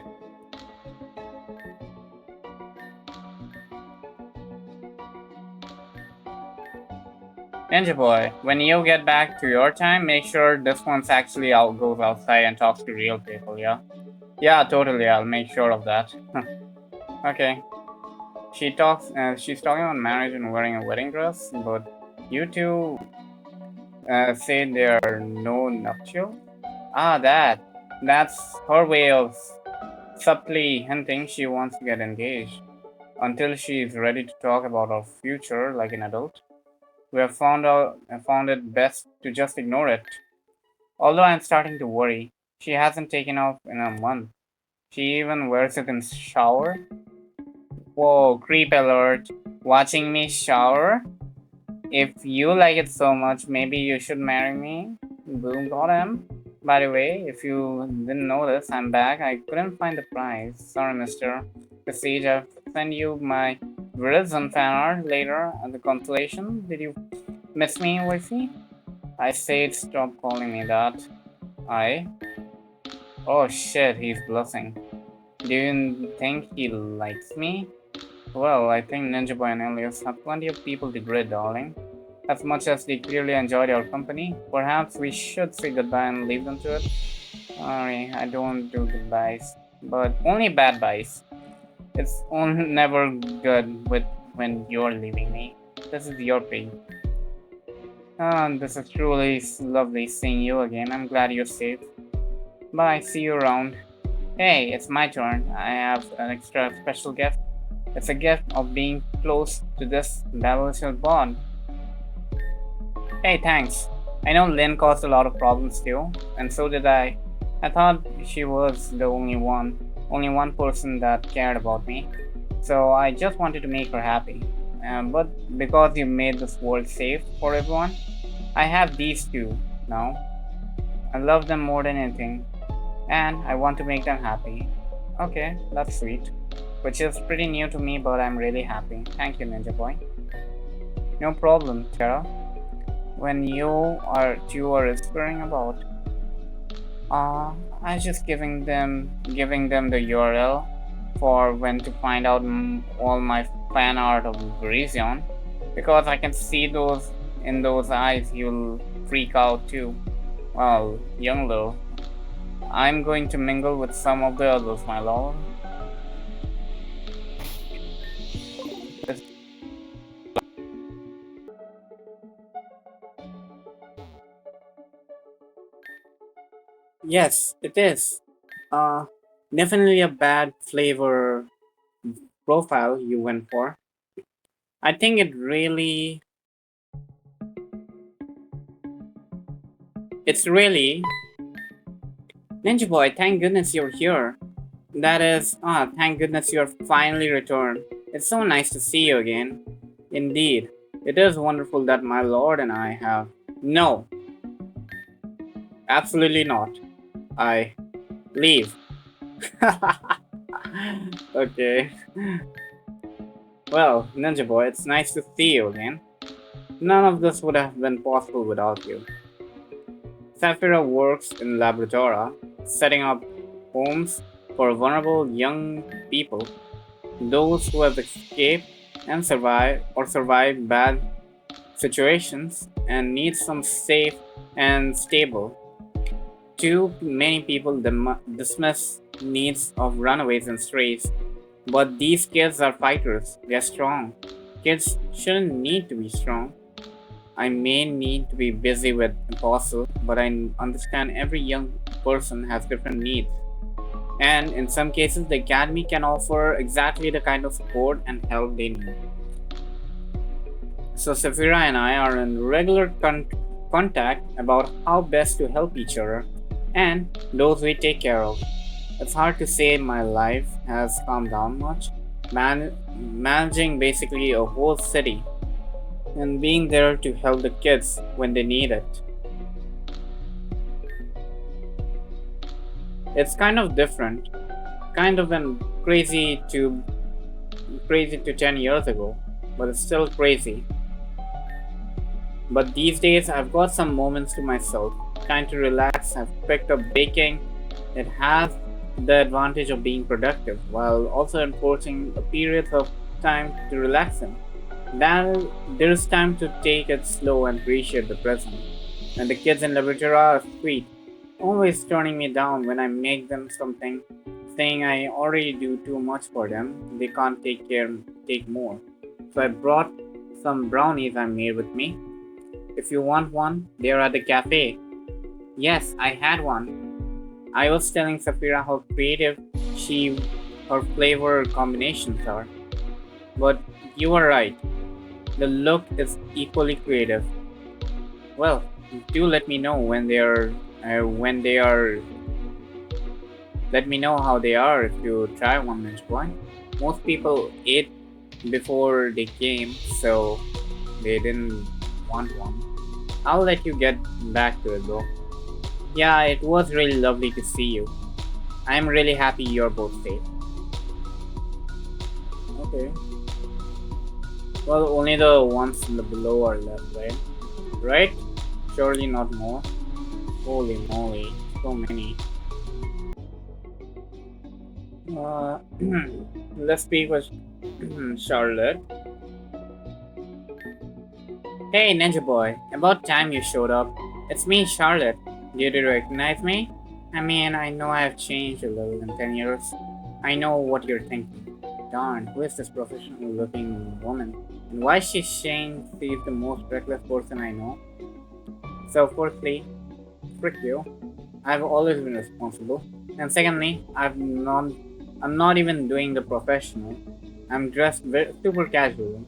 Ninja boy, when you get back to your time, make sure this one's actually goes outside and talks to real people, yeah? Yeah, totally, I'll make sure of that. Okay. She's talking about marriage and wearing a wedding dress, but you two say there are no nuptials? Ah, that's her way of subtly hinting she wants to get engaged. Until she's ready to talk about our future like an adult, we have found it best to just ignore it. Although I'm starting to worry, she hasn't taken off in a month. She even wears it in shower. Whoa, creep alert! Watching me shower? If you like it so much, maybe you should marry me. Boom got him. By the way, if you didn't notice, I'm back. I couldn't find the prize. Sorry, mister. Prestige, I'll send you my Verizon fan art later at the consolation. Did you miss me, wifey? I said stop calling me that. I? Oh shit, he's blushing. Do you think he likes me? Well, I think Ninja Boy and Elias have plenty of people to grid, darling. As much as they clearly enjoyed our company, perhaps we should say goodbye and leave them to it. Sorry, I don't do goodbyes, but only bad byes. It's never good with when you're leaving me. This is your pig. This is truly lovely seeing you again. I'm glad you're safe. Bye, see you around. Hey, it's my turn. I have an extra special gift. It's a gift of being close to this delicious bond. Hey, thanks. I know Lynn caused a lot of problems too, and so did I. I thought she was the only one person that cared about me. So I just wanted to make her happy. But because you made this world safe for everyone, I have these two now. I love them more than anything, and I want to make them happy. Okay, that's sweet. Which is pretty new to me, but I'm really happy. Thank you, Ninja Boy. No problem, Tara. When you are whispering about, I just giving them the URL for when to find out all my fan art of Virizion, because I can see those in those eyes. You'll freak out too. Well, young love, I'm going to mingle with some of the others, my lord. Yes, it is. Uh, Definitely a bad flavor profile you went for. I think it's really. Ninja Boy, thank goodness you're here. Thank goodness you're finally returned. It's so nice to see you again. Indeed, it is wonderful that my lord and I have. No, absolutely not. I leave. Okay. Well, Ninja Boy, it's nice to see you again. None of this would have been possible without you. Sapphira works in Laboratora, setting up homes for vulnerable young people, those who have escaped and survived bad situations and need some safe and stable. Too many people dismiss needs of runaways and strays, but these kids are fighters. They're strong. Kids shouldn't need to be strong. I may need to be busy with impossible, but I understand every young person has different needs. And in some cases, the Academy can offer exactly the kind of support and help they need. So Safira and I are in regular contact about how best to help each other and those we take care of. It's hard to say my life has calmed down much. Managing basically a whole city and being there to help the kids when they need it. It's kind of different, kind of an crazy to 10 years ago, but it's still crazy. But these days I've got some moments to myself, trying to relax. I've picked up baking. It has the advantage of being productive while also enforcing a period of time to relax in. Then there's time to take it slow and appreciate the present. And the kids in laboratory are sweet, always turning me down when I make them something, saying I already do too much for them. They can't take more. So I brought some brownies I made with me. If you want one, they're at the cafe. Yes, I had one. I was telling Safira how creative she her flavor combinations are. But you were right. The look is equally creative. Well, do let me know when they are. Let me know how they are if you try one, Ninja Boy. Most people ate before they came, so they didn't want one. I'll let you get back to it though. Yeah, it was really lovely to see you. I'm really happy you're both safe. Okay. Well, only the ones in the below are left, right? Right? Surely not more. Holy moly, so many. Uh, let's speak with Charlotte. Hey, Ninja Boy. About time you showed up. It's me, Charlotte. Did you recognize me? I mean, I know I've changed a little in 10 years. I know what you're thinking. Darn, who is this professional looking woman? And why is she saying she's the most reckless person I know? So, firstly, frick you. I've always been responsible. And secondly, I'm not even doing the professional. I'm dressed super casually.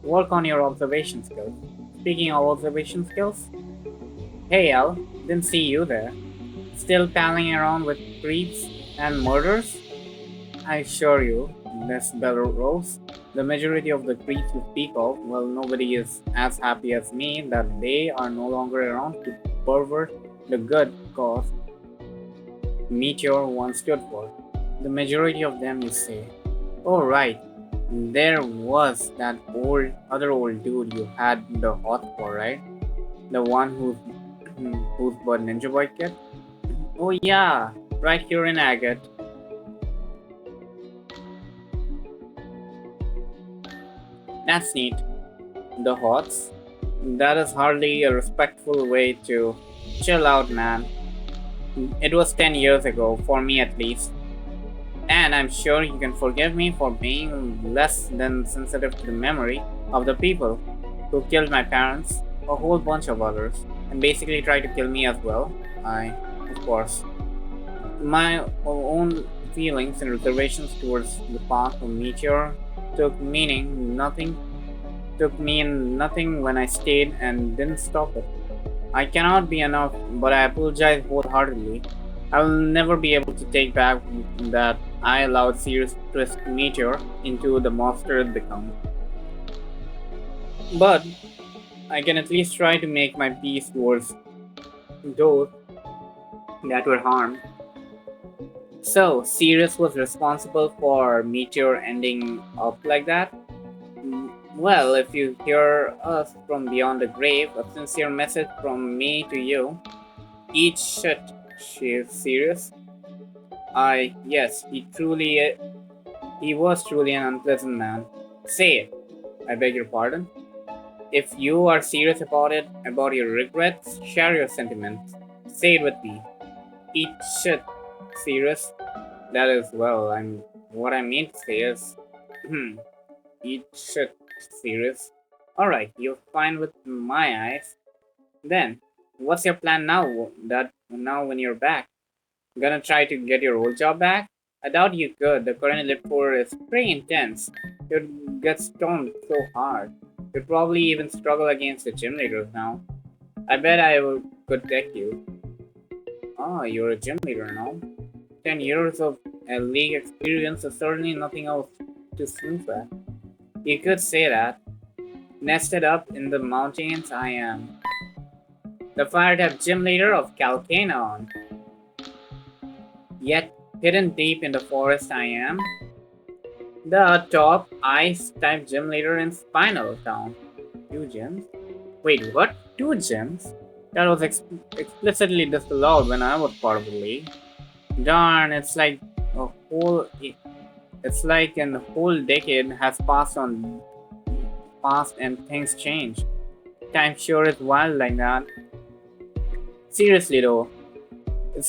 Work on your observation skills. Speaking of observation skills, hey Al, didn't see you there. Still palling around with creeps and murders? I assure you, Miss Belrose, the majority of the creeps you speak of, well, nobody is as happy as me that they are no longer around to pervert the good cause Meteor once stood for. The majority of them, you say. Oh, right. There was that other old dude you had the hot for, right? The one who's but Ninja Boy kid? Oh yeah, right here in Agate. That's neat. The hots? That is hardly a respectful way to chill out, man. It was 10 years ago, for me at least. And I'm sure you can forgive me for being less than sensitive to the memory of the people who killed my parents, a whole bunch of others, and basically tried to kill me as well. Of course, my own feelings and reservations towards the path of Meteor took mean nothing when I stayed and didn't stop it. I cannot be enough, but I apologize wholeheartedly. I will never be able to take back that I allowed Sirius twist Meteor into the monster it became. But I can at least try to make my peace towards those that were harmed. So, Sirius was responsible for Meteor ending up like that? Well, if you hear us from beyond the grave, a sincere message from me to you. Eat shit, she is serious. Yes, he was truly an unpleasant man. Say it, I beg your pardon. If you are serious about it, about your regrets, share your sentiments. Say it with me. Eat shit, serious. That is, well, what I mean to say is, eat shit, serious. Alright, you're fine with my eyes. Then, what's your plan now when you're back? Gonna try to get your old job back? I doubt you could. The current Elite Four is pretty intense. You'd get stormed so hard. You'd probably even struggle against the gym leaders now. I bet could take you. Oh, you're a gym leader now. 10 years of league experience is certainly nothing else to sniff at. You could say that. Nested up in the mountains, I am. The fire type gym leader of Calcanon. Yet, hidden deep in the forest, I am. The top ice type gym leader in Spinal Town. 2 gyms? Wait, what? 2 gyms? That was explicitly disallowed when I was part of the league. Darn, a whole. It's like a whole decade has passed past and things change. Time sure is wild like that. Seriously though, it's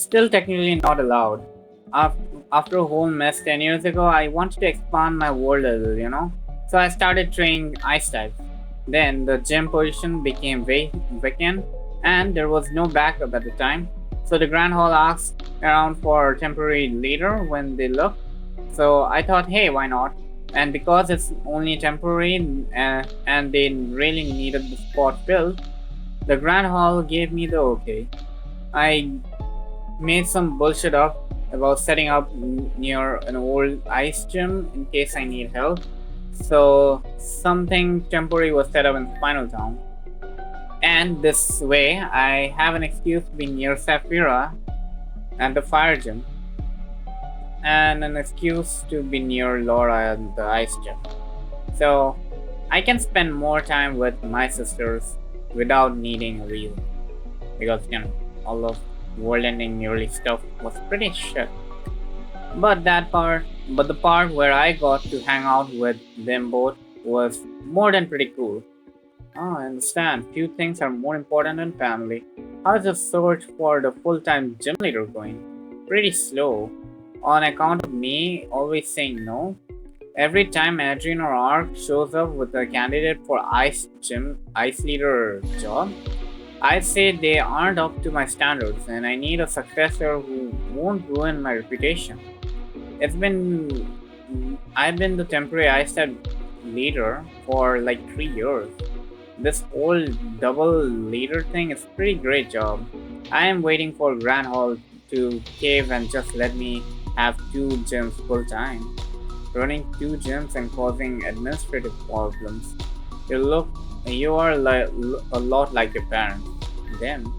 still technically not allowed. After a whole mess 10 years ago, I wanted to expand my world a little, you know? So I started training ice types. Then the gym position became vacant and there was no backup at the time. So the Grand Hall asked around for a temporary leader when they looked. So I thought, hey, why not? And because it's only temporary and they really needed the spot filled, the Grand Hall gave me the okay. I made some bullshit up about setting up near an old ice gym in case I need help. So something temporary was set up in Spinal Town. And this way, I have an excuse to be near Saphira and the fire gym, and an excuse to be near Laura and the ice gym. So I can spend more time with my sisters without needing a reason. Because, all of world ending nearly stuff was pretty shit. But the part where I got to hang out with them both was more than pretty cool. Oh, I understand. Few things are more important than family. How's the search for the full-time gym leader going? Pretty slow. On account of me always saying no. Every time Adrian or Ark shows up with a candidate for ice leader job, I say they aren't up to my standards and I need a successor who won't ruin my reputation. It's been I've been the temporary ice type leader for like 3 years. This whole double leader thing is pretty great job. I am waiting for Grand Hall to cave and just let me have two gyms full time. Running two gyms and causing administrative problems. You look you are like a lot like your parents. Them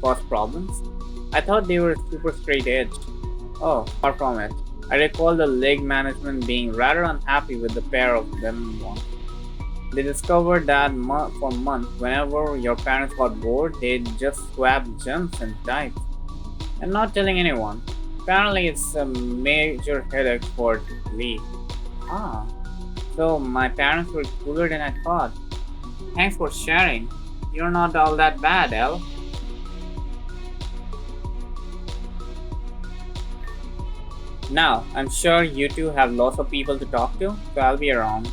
cause problems? I thought they were super straight edged. Oh, far from it. I recall the league management being rather unhappy with the pair of them once. They discovered that for months, whenever your parents got bored, they'd just swap gyms and types. And not telling anyone. Apparently, it's a major headache for Lee. Ah, so my parents were cooler than I thought. Thanks for sharing. You're not all that bad, El. Now, I'm sure you two have lots of people to talk to, so I'll be around.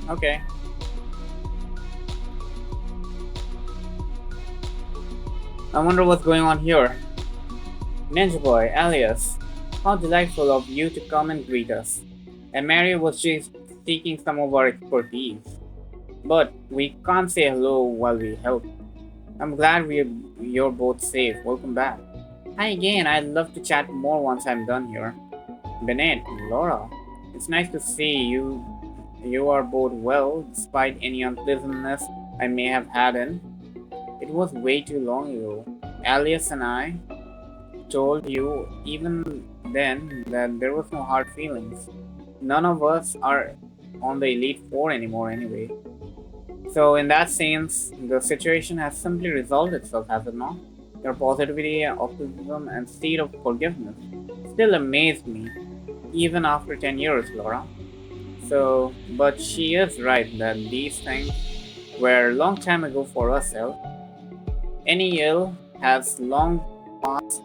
Okay. I wonder what's going on here. Ninja Boy, alias, how delightful of you to come and greet us. And Mary was just seeking some of our expertise. But we can't say hello while we help. I'm glad you're both safe. Welcome back. Hi again, I'd love to chat more once I'm done here. Bennett, Laura, it's nice to see you. You are both well, despite any unpleasantness I may have had in. It was way too long ago. Alias and I told you even then that there was no hard feelings. None of us are on the Elite Four anymore anyway. So in that sense, the situation has simply resolved itself, has it not? Your positivity, optimism, and state of forgiveness still amazed me, even after 10 years, Laura. So, but she is right that these things were a long time ago for us, El. Any ill has long passed.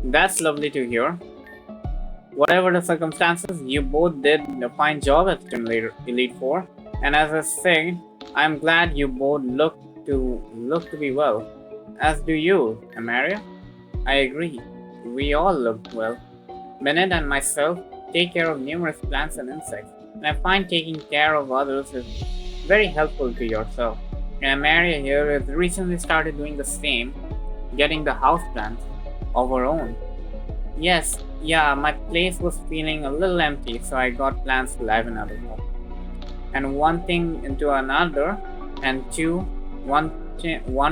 That's lovely to hear. Whatever the circumstances, you both did a fine job at Elite Four, and as I said, I'm glad you both look to be well. As do you, Amaria. I agree. We all look well. Bennett and myself take care of numerous plants and insects, and I find taking care of others is very helpful to yourself. And Amaria here has recently started doing the same, getting the house plants of her own. Yes, yeah, my place was feeling a little empty, so I got plans to liven it up. And one thing into another, and one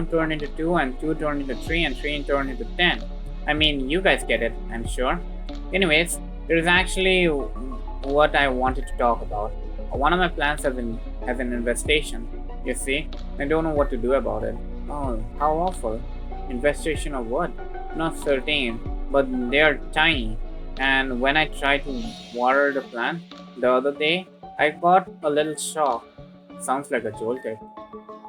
turned into two, and two turned into three, and three turned into 10. I mean, you guys get it, I'm sure. Anyways, there is actually what I wanted to talk about. One of my plans has an infestation, you see. I don't know what to do about it. Oh, how awful. Infestation of what? Not certain, but they are tiny. And when I tried to water the plant the other day, I got a little shock. Sounds like a jolted.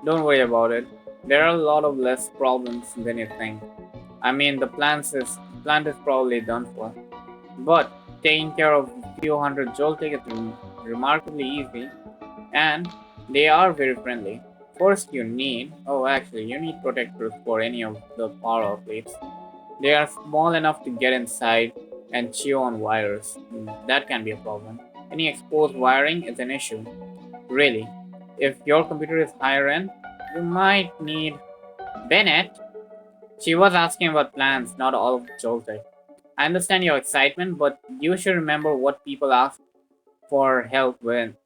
Don't worry about it. There are a lot of less problems than you think. I mean, the plant is probably done for, but taking care of a few hundred Joltik is remarkably easy, and they are very friendly. First, you need protectors for any of the power outlets. They are small enough to get inside and chew on wires. That can be a problem. Any exposed wiring is an issue. Really, if your computer is higher end, you might need Bennett. She was asking about plans, not all of Joltik. I understand your excitement, but you should remember what people ask for help when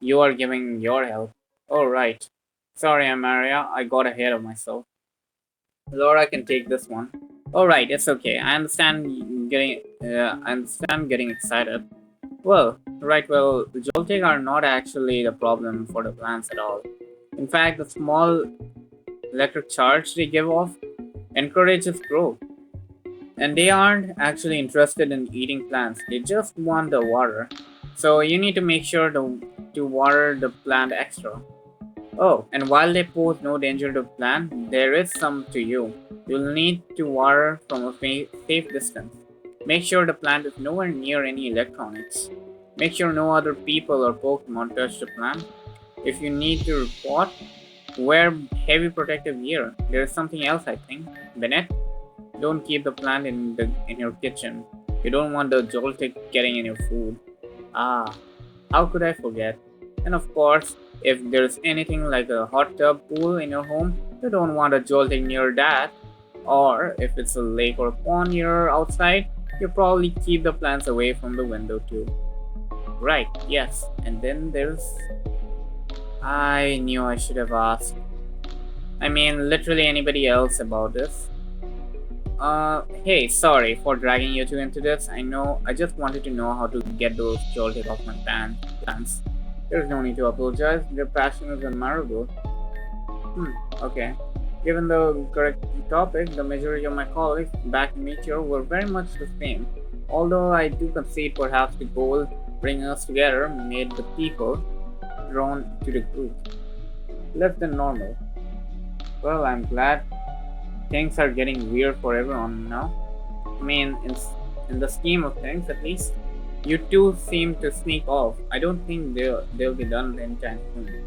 you are giving your help. Oh right. Sorry, Amaria, I got ahead of myself. Laura can take this one. All right, it's okay. I understand getting excited. Well, right. Well, Joltik are not actually the problem for the plants at all. In fact, the small electric charge they give off encourages growth. And they aren't actually interested in eating plants, they just want the water. So you need to make sure to water the plant extra. Oh, and while they pose no danger to the plant, there is some to you. You'll need to water from a safe distance. Make sure the plant is nowhere near any electronics. Make sure no other people or Pokemon touch the plant. If you need to report, wear heavy protective gear. There is something else I think. Bennett, don't keep the plant in your kitchen. You don't want the joltic getting in your food. Ah, how could I forget? And of course, if there's anything like a hot tub pool in your home, you don't want a jolting near that. Or if it's a lake or a pond near outside, you probably keep the plants away from the window too. Right, yes. And then there's. I knew I should have asked. I mean, literally anybody else about this. Hey, sorry for dragging you two into this. I just wanted to know how to get those jolted off my plans. There's no need to apologize. Your passion is admirable. Okay. Given the correct topic, the majority of my colleagues back in Meteor were very much the same. Although I do concede perhaps the goal bringing us together made the people drawn to the group less than normal. Well, I'm glad things are getting weird for everyone now. I mean, in the scheme of things, at least, you two seem to sneak off. I don't think they'll be done anytime soon.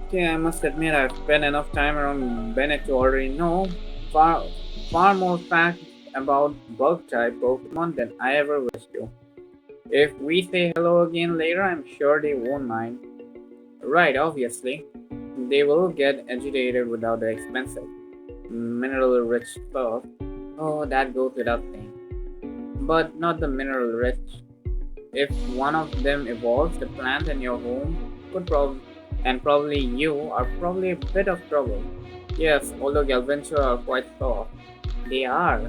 Okay, I must admit I've spent enough time around Bennett to already know far far more facts about bug type Pokemon than I ever wish to. If we say hello again later, I'm sure they won't mind. Right, obviously. They will get agitated without the expensive, mineral rich stuff. Oh, that goes without saying. But not the mineral rich. If one of them evolves, the plant in your home could probably you are probably a bit of trouble. Yes, although Galvantula are quite soft. They are.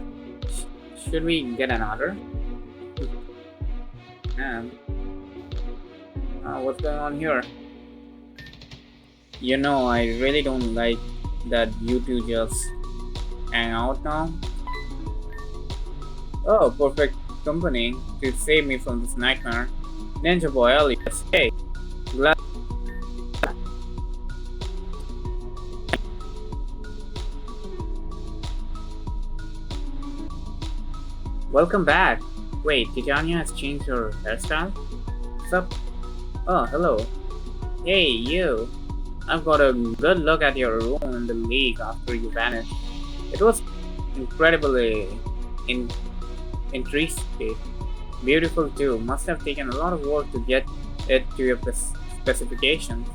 Should we get another? And what's going on here? I really don't like that you two just hang out now. Oh, perfect company to save me from this nightmare. Ninja Boy Elias, hey, glad. Welcome back. Wait, Titania has changed her hairstyle? Sup? Oh, hello. Hey, you. I've got a good look at your room in the league after you vanished. It was incredibly in- intricate. Beautiful too. Must have taken a lot of work to get it to your specifications.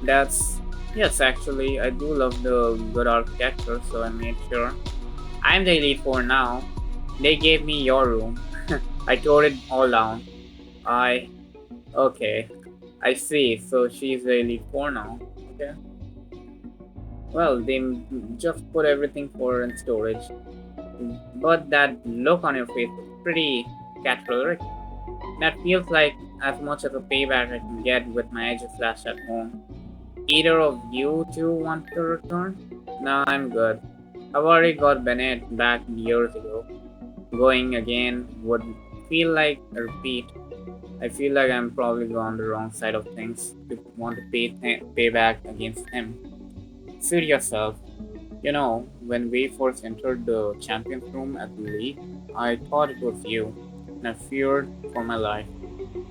That's yes, actually, I do love the good architecture, so I made sure. I'm the elite four now. They gave me your room. I tore it all down. I okay. I see. So she's the elite four now. Okay. Well, they just put everything for her in storage. But that look on your face is pretty catchphrase. That feels like as much as a payback I can get with my edge slash at home. Either of you two want to return? No, I'm good. I've already got Bennett back years ago. Going again would feel like a repeat. I feel like I'm probably on the wrong side of things to want to pay back against him. Suit yourself. You know, when we first entered the champions room at the league, I thought it was you, and I feared for my life.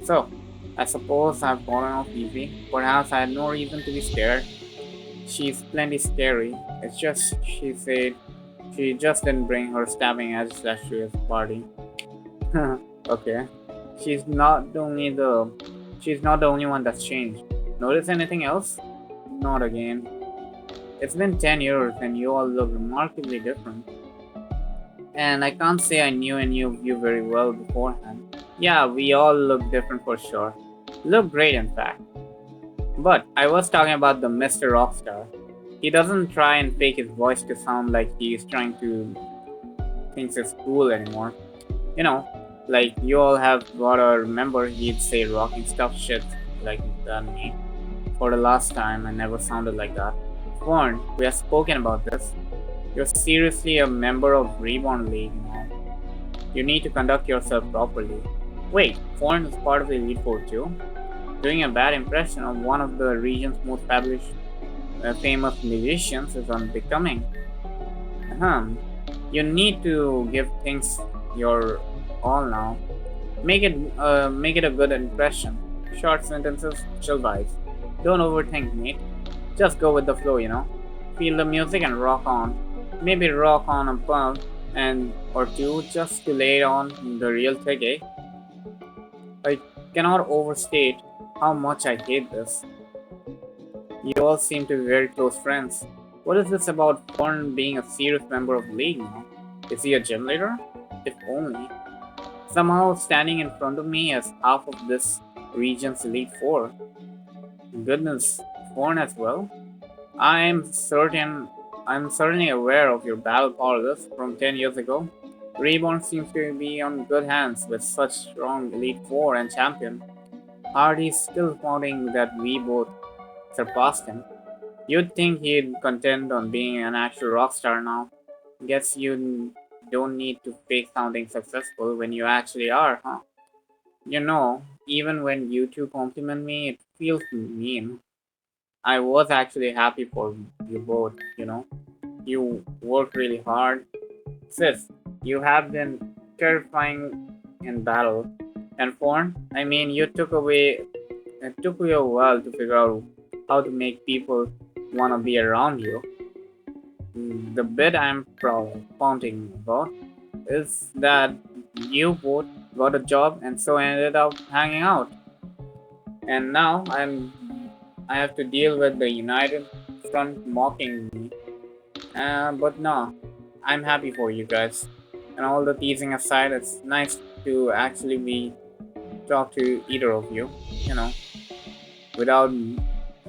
So, I suppose I've fallen off easy. Perhaps I had no reason to be scared. She's plenty scary. It's just she said she just didn't bring her stabbing as last year's party. Okay. She's not the only the she's not the only one that's changed. Notice anything else? Not again. It's been 10 years and you all look remarkably different. And I can't say I knew any of you very well beforehand. Yeah, we all look different for sure. Look great, in fact. But I was talking about the Mr. Rockstar. He doesn't try and fake his voice to sound like he's trying to think it's cool anymore. You know, like you all have gotta remember he'd say rocking stuff shit like that me. For the last time, I never sounded like that. Warren, we have spoken about this. You're seriously a member of Reborn League now. You need to conduct yourself properly. Wait, Foreign is part of the Elite Four too? Doing a bad impression of one of the region's most famous musicians is unbecoming. Ahem. You need to give things your all now. Make it a good impression. Short sentences, chill vibes. Don't overthink, mate. Just go with the flow, you know. Feel the music and rock on. Maybe rock on a pump and or two just to lay on the real thing, eh? I cannot overstate how much I hate this. You all seem to be very close friends. What is this about Thorn being a serious member of the league now? Is he a gym leader? If only. Somehow standing in front of me as half of this region's Elite Four. Goodness, Thorn as well? I'm certainly aware of your battle powers from 10 years ago. Reborn seems to be on good hands with such strong Elite Four and champion. Hardy's still pointing that we both surpassed him. You'd think he'd contend on being an actual rock star now. Guess you don't need to fake sounding successful when you actually are, huh? You know, even when you two compliment me, it feels mean. I was actually happy for you both, you know. You worked really hard. Sis, you have been terrifying in battle. And Fawn, I mean, it took you a while to figure out how to make people want to be around you. The bit I'm pointing about is that you both got a job and so ended up hanging out. And now I have to deal with the United Front mocking me. But no, I'm happy for you guys. And all the teasing aside, it's nice to actually be talk to either of you, you know, without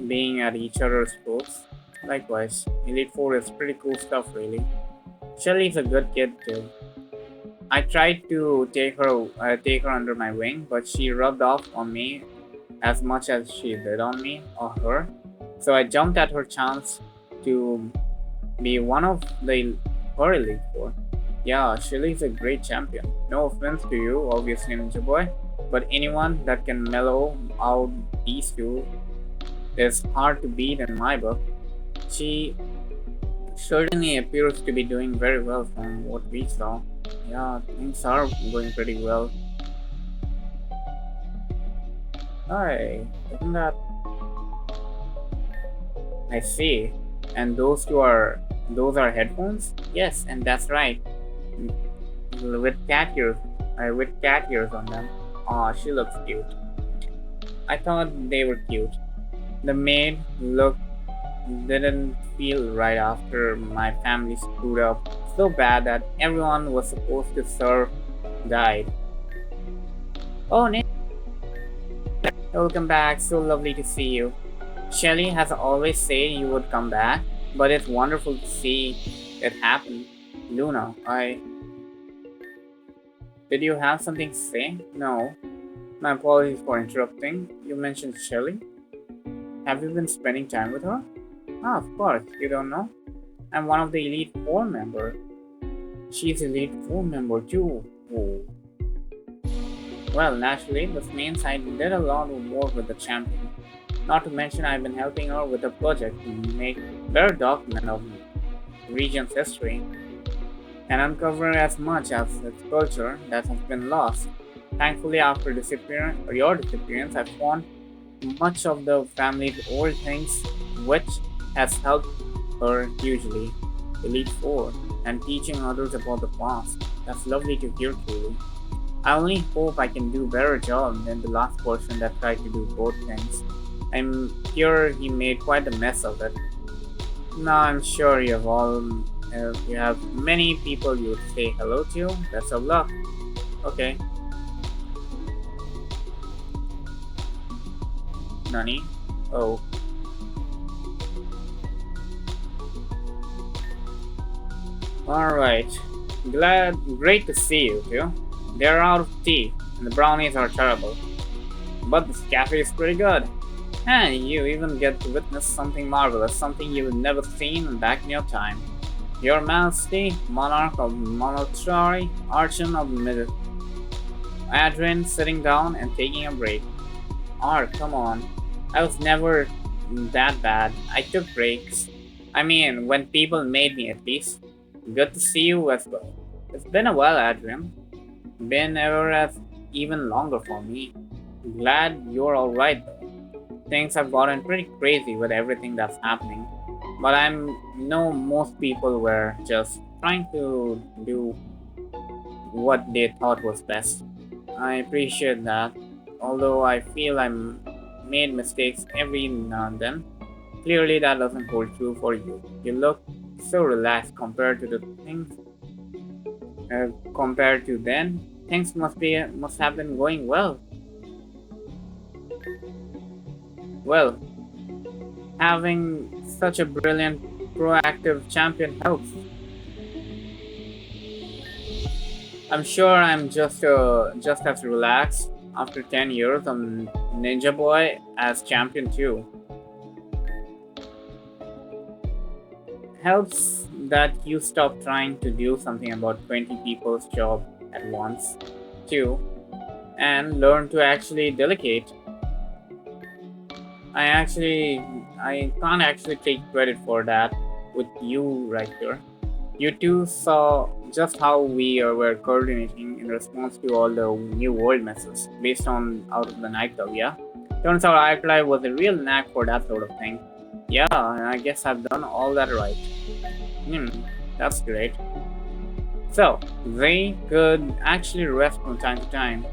being at each other's throats. Likewise, Elite Four is pretty cool stuff, really. Shelly's a good kid too. I tried to take her under my wing, but she rubbed off on me as much as she did on me or her. So I jumped at her chance to be one of the her Elite Four. Yeah, Shelly's a great champion. No offense to you, obviously, Ninja Boy, but anyone that can mellow out these two is hard to beat in my book. She certainly appears to be doing very well from what we saw. Yeah, things are going pretty well. Hi, isn't that? I see. And those are headphones? Yes, and that's right. With cat ears on them. Aw, she looks cute. I thought they were cute. The maid look didn't feel right after my family screwed up so bad that everyone was supposed to serve died. Oh, Nick, welcome back. So lovely to see you. Shelly has always said you would come back, but it's wonderful to see it happen. Luna, did you have something to say? No. My apologies for interrupting. You mentioned Shelly? Have you been spending time with her? Ah, of course, you don't know? I'm one of the Elite Four member. She's Elite Four member too. Oh. Well, naturally, this means I did a lot of work with the champion. Not to mention I've been helping her with a project to make better document of region's history and uncover as much of its culture that has been lost. Thankfully, after your disappearance, I found much of the family's old things, which has helped her hugely. Elite Four and teaching others about the past. That's lovely to hear, truly. I only hope I can do a better job than the last person that tried to do both things. I'm sure he made quite a mess of it. Now I'm sure you have many people you would say hello to. Best of luck. Okay, Nani. Oh, all right. Great to see you too. They're out of tea, and the brownies are terrible. But this cafe is pretty good. And you even get to witness something marvelous, something you've never seen back in your time. Your Majesty, Monarch of Monotrari, Archon of Mid Adrian sitting down and taking a break. Come on. I was never that bad. I took breaks. I mean, when people made me at least. Good to see you as well. It's been a while, Adrian. Been ever as even longer for me. Glad you're alright though. Things have gotten pretty crazy with everything that's happening. But I know most people were just trying to do what they thought was best. I appreciate that, although I feel made mistakes every now and then. Clearly, that doesn't hold true for you. You look so relaxed compared to then. Things must have been going well. Well, having such a brilliant, proactive champion helps. I'm sure I'm just as relaxed after 10 years of Ninja Boy as champion too. Helps that you stop trying to do something about 20 people's job at once too and learn to actually delegate. I can't actually take credit for that with you right here. You two saw just how we were coordinating in response to all the new world messes based on out of the night club, yeah? Turns out iCloud was a real knack for that sort of thing. Yeah, and I guess I've done all that right. Hmm, that's great. So, they could actually rest from time to time.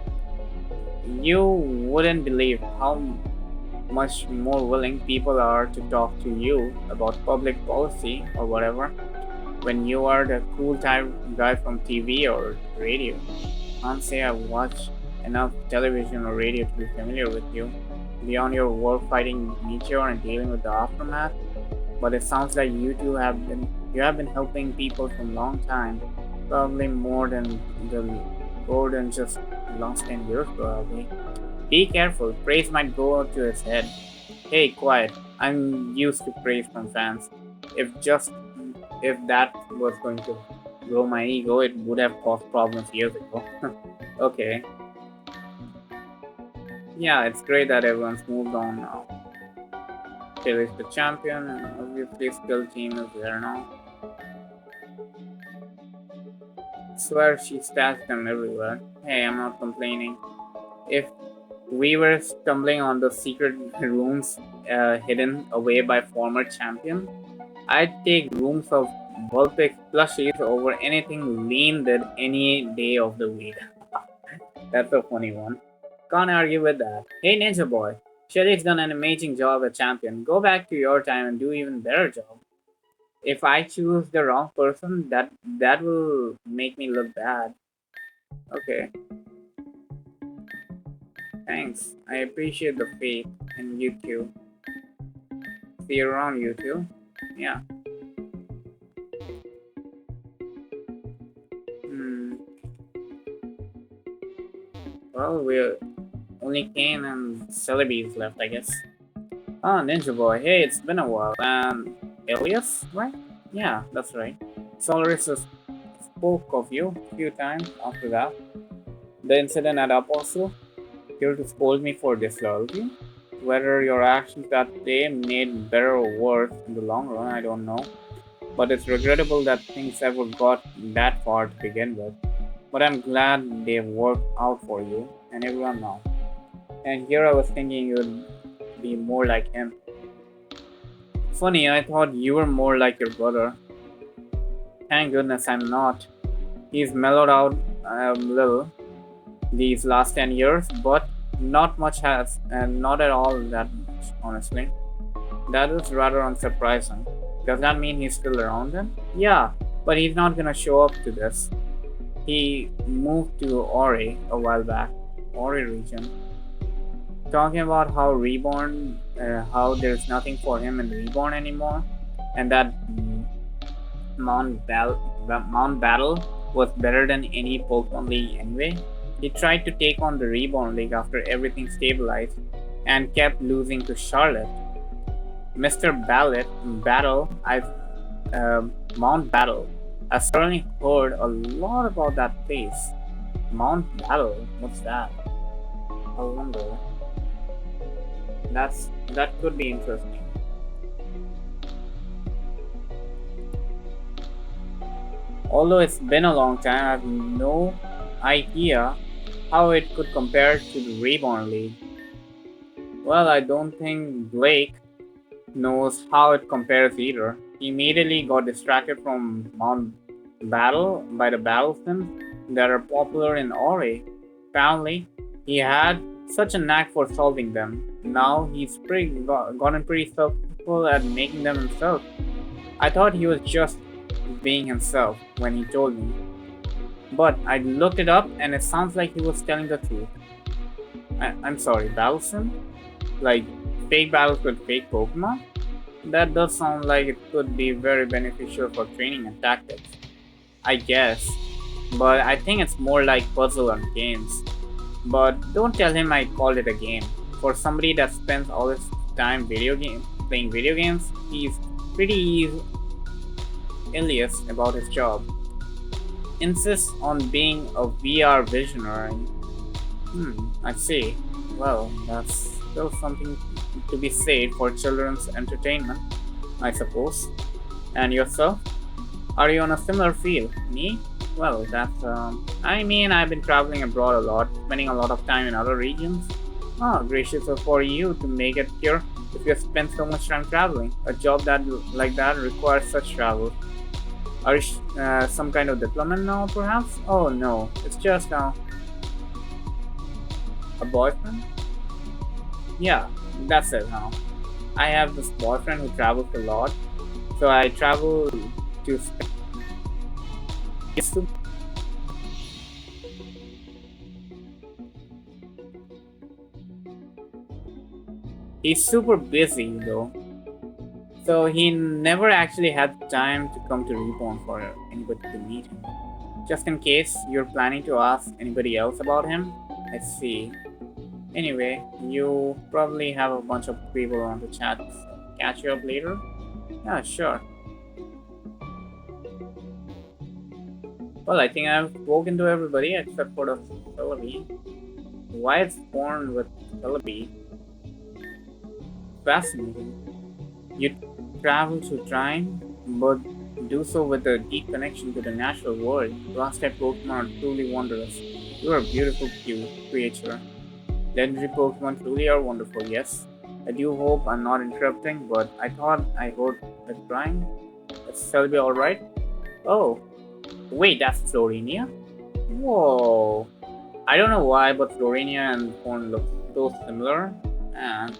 You wouldn't believe how much more willing people are to talk to you about public policy or whatever when you are the cool type guy from TV or radio. Can't say I've watched enough television or radio to be familiar with you, beyond your war fighting meteor and dealing with the aftermath. But it sounds like you have been helping people for a long time, probably more than just last 10 years probably. Be careful, praise might go to his head. Hey, quiet. I'm used to praise from fans. If just if that was going to grow my ego, it would have caused problems years ago. Okay. Yeah, it's great that everyone's moved on now. Taylor is the champion, and obviously skill team is there now. Swear she stashed them everywhere. Hey, I'm not complaining. If we were stumbling on the secret rooms hidden away by former champion, I'd take rooms of Vulpix plushies over anything lean did any day of the week. That's a funny one. Can't argue with that. Hey Ninja Boy, Shelly's done an amazing job as champion. Go back to your time and do even better job. If I choose the wrong person, that will make me look bad. Okay, thanks. I appreciate the faith in you too. See you around, you too. Yeah. Hmm. Well, we only Kane and Celebi is left, I guess. Ah, Ninja Boy. Hey, it's been a while. And Elias, right? Yeah, that's right. Solaris spoke of you a few times after that. The incident at Apostle, here to scold me for disloyalty. Whether your actions that day made better or worse in the long run, I don't know. But it's regrettable that things ever got that far to begin with. But I'm glad they worked out for you and everyone now. And here I was thinking you'd be more like him. Funny, I thought you were more like your brother. Thank goodness I'm not. He's mellowed out a little these last 10 years, but not much has, and not at all that much, honestly. That is rather unsurprising. Does that mean he's still around then? Yeah, but he's not gonna show up to this. He moved to Ori a while back, Ori region, talking about how Reborn, how there's nothing for him in Reborn anymore, and that Mount Battle was better than any Pokemon League anyway. He tried to take on the Reborn League after everything stabilized and kept losing to Charlotte. Mr. Battle, Mount Battle. I've certainly heard a lot about that place. Mount Battle, what's that? I wonder. That could be interesting. Although it's been a long time, I have no idea how it could compare to the Reborn League. Well, I don't think Blake knows how it compares either. He immediately got distracted from Mount Battle by the battle sims that are popular in Ori. Apparently, he had such a knack for solving them. Now he's gotten pretty successful at making them himself. I thought he was just being himself when he told me, but I looked it up and it sounds like he was telling the truth. I'm sorry, battle sim? Like fake battles with fake Pokemon? That does sound like it could be very beneficial for training and tactics. I guess. But I think it's more like puzzle and games. But don't tell him I called it a game. For somebody that spends all his time playing video games, he's pretty Elias about his job. Insists on being a VR visionary. I see. Well, that's still something to be said for children's entertainment, I suppose. And yourself? Are you on a similar field? Me? Well, I mean, I've been traveling abroad a lot, spending a lot of time in other regions. Ah, gracious for you to make it here if you spend so much time traveling. A job that like that requires such travel. Are you some kind of diplomat now, perhaps? Oh no, it's just a boyfriend? Yeah, that's it now. I have this boyfriend who travels a lot, so I travel to space. He's super busy though, so he never actually had time to come to Reborn for anybody to meet him. Just in case you're planning to ask anybody else about him, I see. Anyway, you probably have a bunch of people on the chat. So catch you up later? Yeah, sure. Well, I think I've spoken to everybody except for the Celebi. Why it's born with Celebi? Fascinating. You travel to Trine, but do so with a deep connection to the natural world. Grass type Pokemon are truly wondrous. You are a beautiful, cute creature. Legendary Pokemon truly are wonderful, yes. I do hope I'm not interrupting, but I thought I heard a crying. Is Celebi alright? Oh, wait, that's Florinia? Whoa. I don't know why, but Florinia and Thorn look so similar. And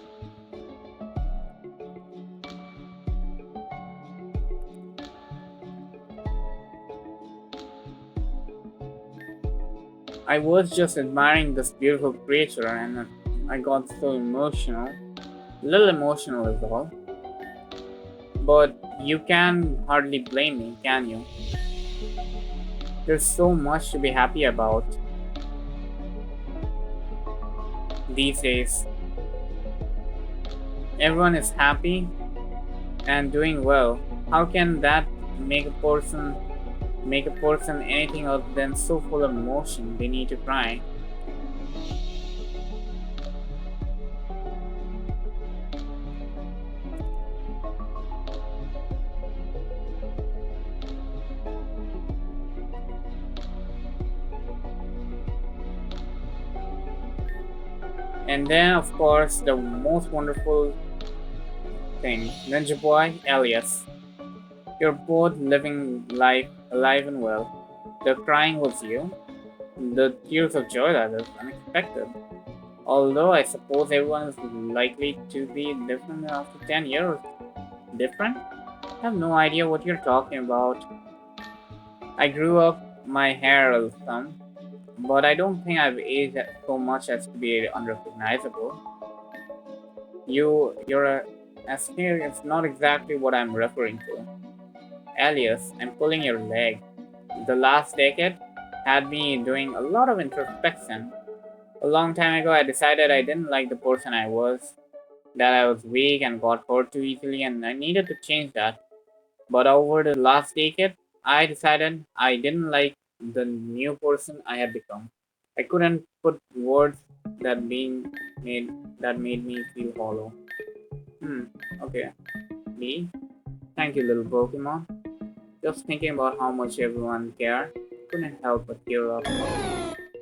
I was just admiring this beautiful creature and I got so emotional. A little emotional is all. But you can hardly blame me, can you? There's so much to be happy about these days. Everyone is happy and doing well. How can that make a person anything other than so full of emotion they need to cry? And then, of course, the most wonderful thing, Ninja Boy, Elias. You're both living life alive and well. The crying was you. The tears of joy that is unexpected. Although I suppose everyone is likely to be different after 10 years. Different? I have no idea what you're talking about. I grew up my hair a some, but I don't think I've aged so much as to be unrecognizable. You're as clear it's not exactly what I'm referring to. Alias, I'm pulling your leg. The last decade had me doing a lot of introspection. A long time ago, I decided I didn't like the person I was, that I was weak and got hurt too easily, and I needed to change that. But over the last decade, I decided I didn't like the new person I had become. I couldn't put words that being made that made me feel hollow. Hmm. Okay. Me? Thank you, little Pokemon. Just thinking about how much everyone cared, couldn't help but tear up.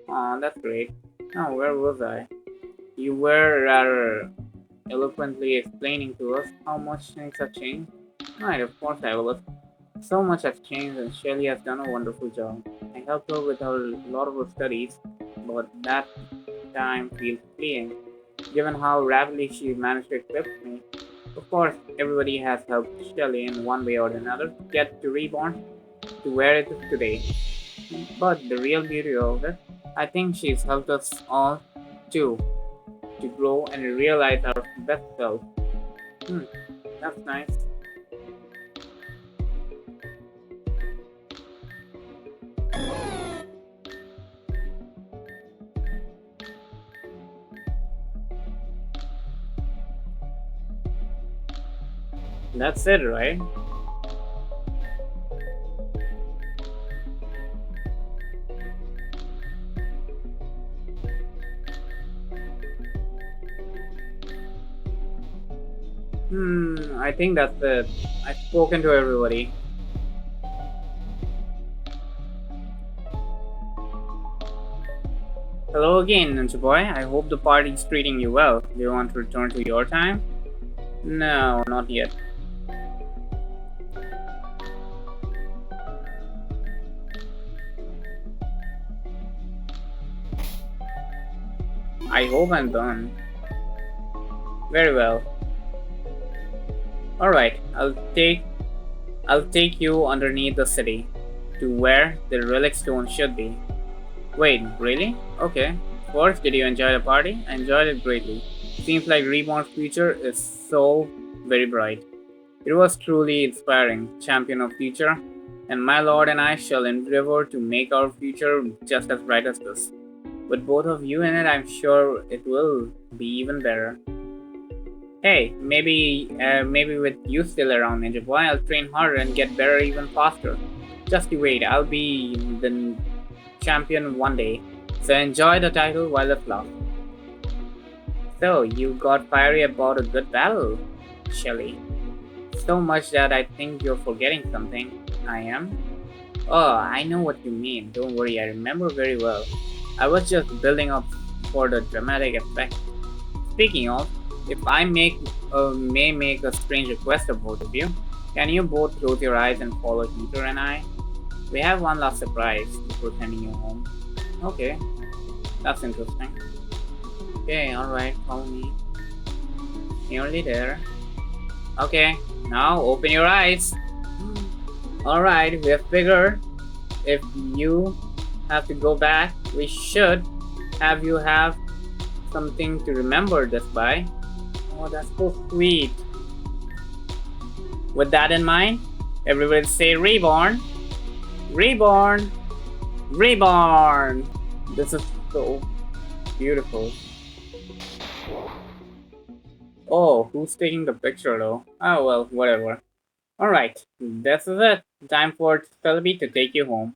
Aw, that's great. Now, where was I? You were rather eloquently explaining to us how much things have changed. Right, of course I will. So much has changed and Shelley has done a wonderful job. I helped her with a lot of her studies, but that time feels fleeting, given how rapidly she managed to eclipse me. Of course, everybody has helped Shelley in one way or another get to Reborn to where it is today. But the real beauty of it, I think she's helped us all too to grow and realize our best self. Hmm, that's nice. That's it, right? I think that's it. I've spoken to everybody. Hello again, Ninja Boy. I hope the party's treating you well. Do you want to return to your time? No, not yet. I hope I'm done. Very well. Alright, I'll take you underneath the city to where the relic stone should be. Wait, really? Okay. First, did you enjoy the party? I enjoyed it greatly. Seems like Reborn's future is so very bright. It was truly inspiring, champion of future, and my lord and I shall endeavor to make our future just as bright as this. With both of you in it, I'm sure it will be even better. Hey, maybe with you still around, Ninja Boy, I'll train harder and get better even faster. Just you wait, I'll be the champion one day. So enjoy the title while it lasts. So you got fiery about a good battle, Shelly. So much that I think you're forgetting something. I am? Oh, I know what you mean. Don't worry, I remember very well. I was just building up for the dramatic effect. Speaking of, if I may make a strange request of both of you, can you both close your eyes and follow Heater and I? We have one last surprise before sending you home. Okay, that's interesting. Okay, alright, follow me. Nearly there. Okay, now open your eyes. Alright, we have figured if you have to go back, we should have you have something to remember this by. Oh, that's so sweet. With that in mind, everybody say Reborn. Reborn. Reborn. This is so beautiful. Oh, who's taking the picture though? Oh well, whatever. Alright, this is it. Time for Philby to take you home.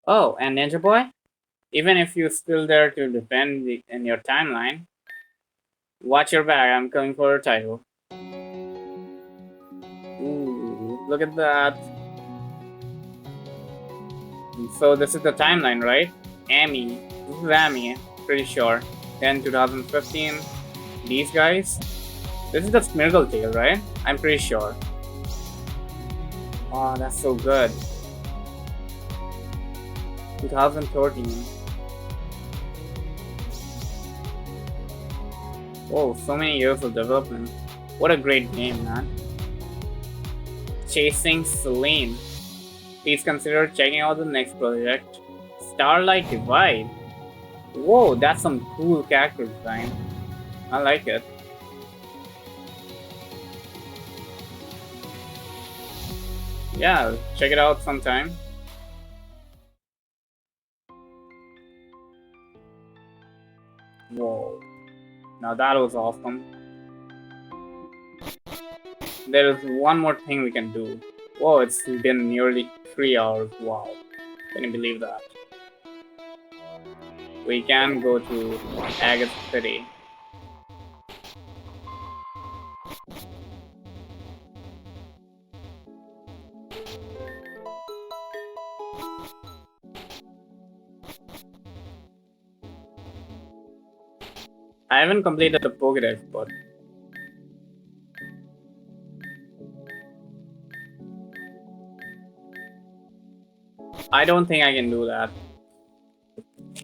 Oh, and Ninja Boy? Even if you're still there to defend in your timeline, watch your back, I'm coming for a title. Ooh, look at that. So this is the timeline, right? Amy. This is Amy, pretty sure. Then 2015. These guys. This is the Smirgle Tail, right? I'm pretty sure. Oh, that's so good. 2013. Oh, so many years of development. What a great game, man. Chasing Celine. Please consider checking out the next project. Starlight Divide. Whoa, that's some cool character design. I like it. Yeah, check it out sometime. Whoa. Now that was awesome. There is one more thing we can do. Whoa, it's been nearly 3 hours. Wow. Can you believe that? We can go to Agate City. I haven't completed the Pokédex, but I don't think I can do that.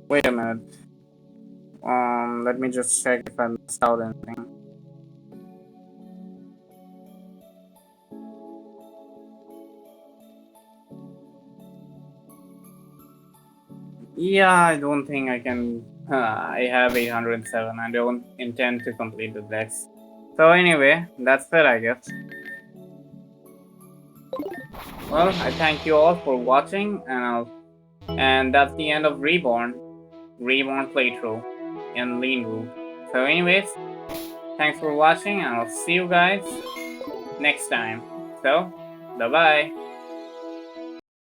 Wait a minute. Let me just check if I missed out anything. Yeah, I don't think I can. I have 807. I don't intend to complete the dex. So anyway, that's it, I guess. Well, I thank you all for watching, and that's the end of Reborn playthrough in Lean Root. So anyways, thanks for watching, and I'll see you guys next time. So, bye bye.